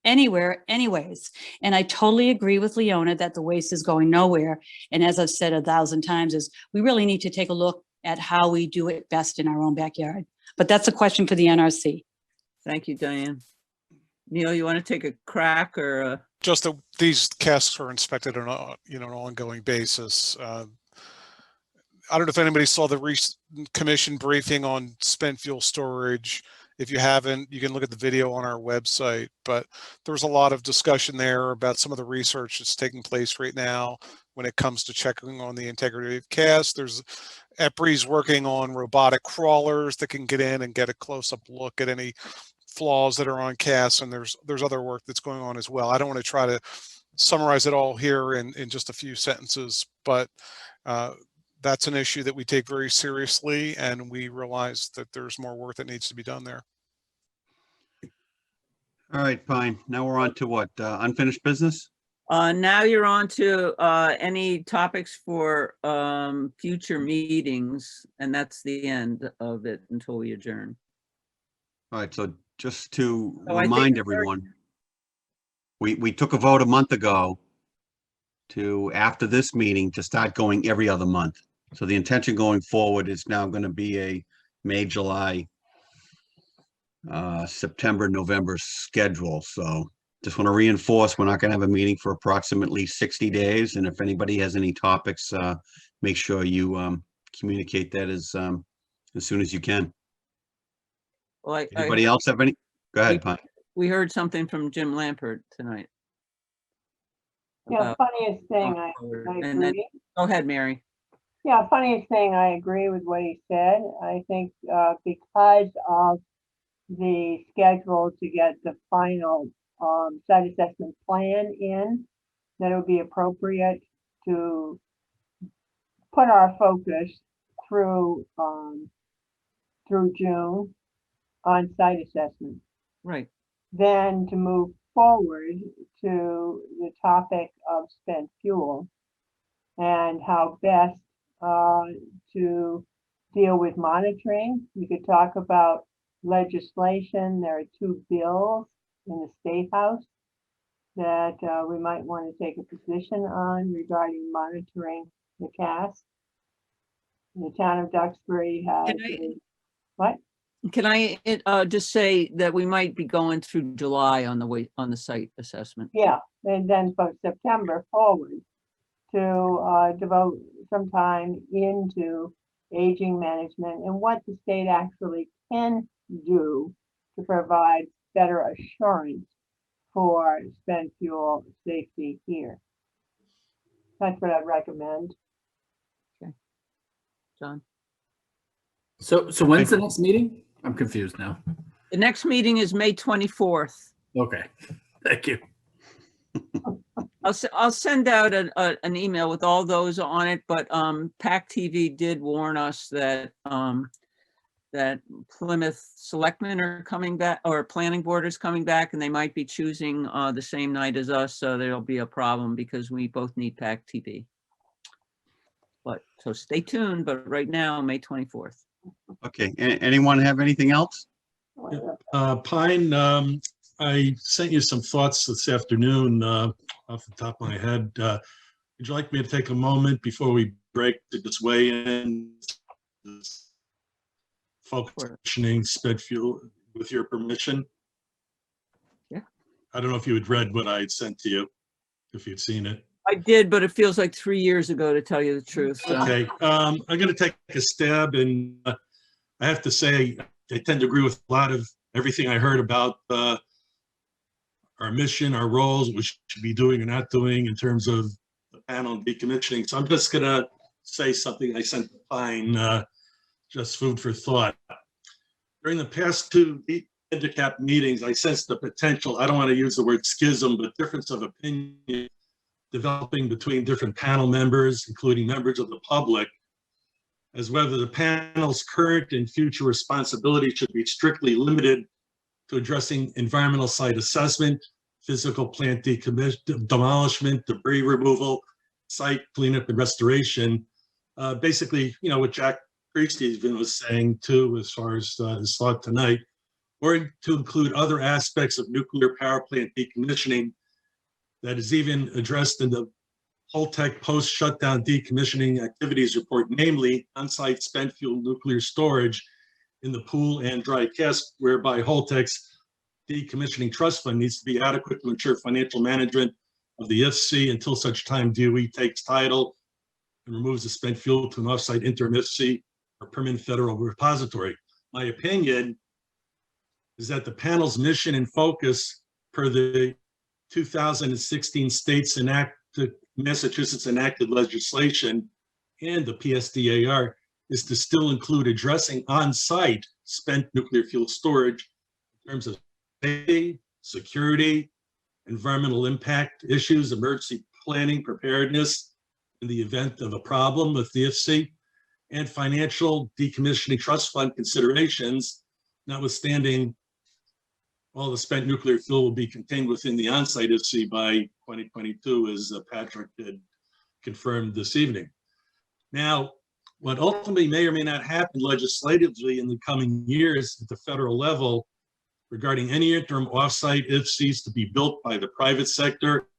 anywhere anyways? And I totally agree with Leona that the waste is going nowhere. And as I've said 1,000 times, is we really need to take a look at how we do it best in our own backyard. But that's a question for the NRC. Thank you, Diane. Neil, you want to take a crack or? Just that these casks are inspected on an ongoing basis. I don't know if anybody saw the commission briefing on spent fuel storage. If you haven't, you can look at the video on our website, but there's a lot of discussion there about some of the research that's taking place right now when it comes to checking on the integrity of casks. There's EPRI's working on robotic crawlers that can get in and get a close-up look at any flaws that are on casks, and there's other work that's going on as well. I don't want to try to summarize it all here in just a few sentences, but that's an issue that we take very seriously, and we realize that there's more work that needs to be done there. All right, fine. Now we're on to what? Unfinished business? Now you're on to any topics for future meetings, and that's the end of it until we adjourn. All right, so just to So I think remind we're- everyone, we took a vote a month ago to, after this meeting, to start going every other month. So the intention going forward is now going to be a May, July, September, November schedule. So just want to reinforce, we're not going to have a meeting for approximately 60 days. And if anybody has any topics, make sure you communicate that as soon as you can. Well, Anybody else have any? Go ahead, Pine. We heard something from Jim Lampert tonight. Yeah, about- funniest thing, I And then- agree. Go ahead, Mary. Yeah, funniest thing, I agree with what he said. I think because of the schedule to get the final site assessment plan in, that it would be appropriate to put our focus through June on site assessment. Right. Then to move forward to the topic of spent fuel and how best to deal with monitoring. We could talk about legislation. There are 2 bills in the State House that we might want to take a position on regarding monitoring the cast. The town of Duxbury has what? Can I just say that we might be going through July on the site assessment? Yeah, and then from September forward to devote some time into aging management and what the state actually can do to provide better assurance for spent fuel safety here. That's what I'd recommend. Okay. John? So when's the next meeting? I'm confused now. The next meeting is May 24th. Okay, thank you. I'll send out an email with all those on it, but PACTV did warn us that that Plymouth selectmen are coming back, or planning board is coming back, and they might be choosing the same night as us, so there'll be a problem because we both need PACTV. But so stay tuned, but right now, May 24th. Okay, anyone have anything else? Pine, I sent you some thoughts this afternoon off the top of my head. Would you like me to take a moment before we break to just weigh in? Functioning sped fuel, with your permission? Yeah. I don't know if you had read what I had sent to you, if you'd seen it. I did, but it feels like 3 years ago, to tell you the truth. So. Okay, I'm going to take a stab, and I have to say I tend to agree with a lot of everything I heard about our mission, our roles, what we should be doing or not doing in terms of the panel and decommissioning. So I'm just going to say something I sent to Pine, just food for thought. During the past 2 NDCAP meetings, I sensed the potential, I don't want to use the word schism, but difference of opinion developing between different panel members, including members of the public, as whether the panel's current and future responsibility should be strictly limited to addressing environmental site assessment, physical plant demolishment, debris removal, site cleanup and restoration. Basically, you know, what Jack Priest even was saying too, as far as his thought tonight, or to include other aspects of nuclear power plant decommissioning that is even addressed in the Holtec post-shutdown decommissioning activities report, namely on-site spent fuel nuclear storage in the pool and dry cask, whereby Holtec's decommissioning trust fund needs to be adequate to ensure financial management of the FC until such time DOE takes title and removes the spent fuel to an off-site interim FC or permanent federal repository. My opinion is that the panel's mission and focus per the 2016 states Massachusetts enacted legislation and the PSDAR is to still include addressing on-site spent nuclear fuel storage in terms of safety, security, environmental impact issues, emergency planning, preparedness in the event of a problem with the FC, and financial decommissioning trust fund considerations, notwithstanding all the spent nuclear fuel will be contained within the on-site FC by 2022, as Patrick had confirmed this evening. Now, what ultimately may or may not happen legislatively in the coming years at the federal level regarding any interim off-site FCs to be built by the private sector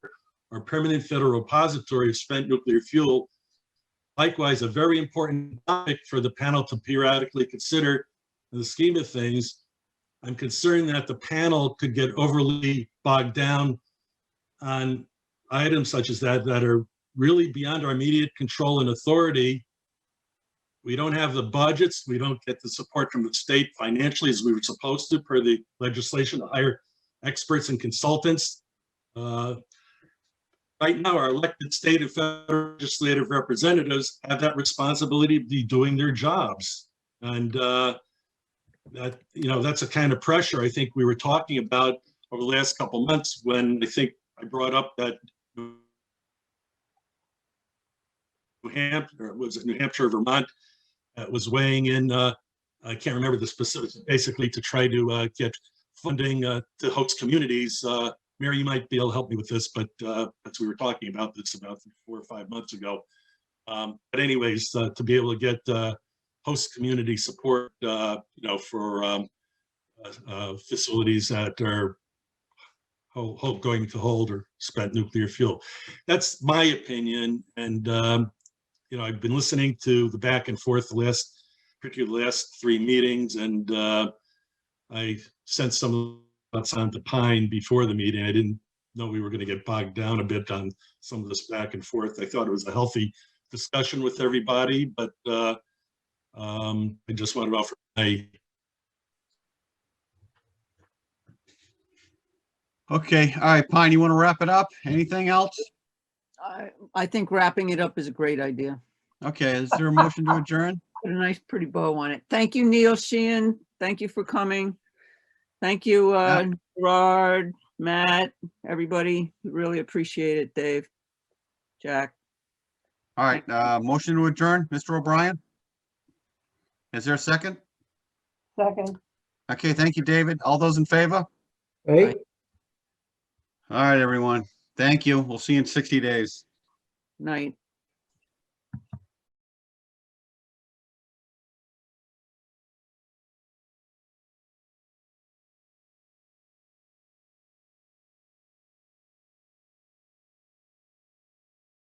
or permanent federal repository of spent nuclear fuel, likewise a very important topic for the panel to periodically consider in the scheme of things. I'm concerned that the panel could get overly bogged down on items such as that are really beyond our immediate control and authority. We don't have the budgets. We don't get the support from the state financially as we were supposed to per the legislation to hire experts and consultants. Right now, our elected state and federal legislative representatives have that responsibility to be doing their jobs. And that, you know, that's a kind of pressure I think we were talking about over the last couple of months when I think I brought up that New Hampshire, was it New Hampshire or Vermont, was weighing in, I can't remember the specifics, basically to try to get funding to host communities. Mary, you might be able to help me with this, but as we were talking about this about 4 or 5 months ago. But anyways, to be able to get host community support, for facilities that are going to hold or spent nuclear fuel. That's my opinion. And, I've been listening to the back and forth particularly the last 3 meetings, and I sent some thoughts on to Pine before the meeting. I didn't know we were going to get bogged down a bit on some of this back and forth. I thought it was a healthy discussion with everybody, but I just wanted to offer my. Okay, all right, Pine, you want to wrap it up? Anything else? I think wrapping it up is a great idea. Okay, is there a motion to adjourn? Put a nice pretty bow on it. Thank you, Neil Sheehan. Thank you for coming. Thank you, Gerard, Matt, everybody. Really appreciate it, Dave, Jack. All right, motion to adjourn, Mr. O'Brien? Is there a second? Second. Okay, thank you, David. All those in favor? Hey. All right, everyone. Thank you. We'll see you in 60 days. Night.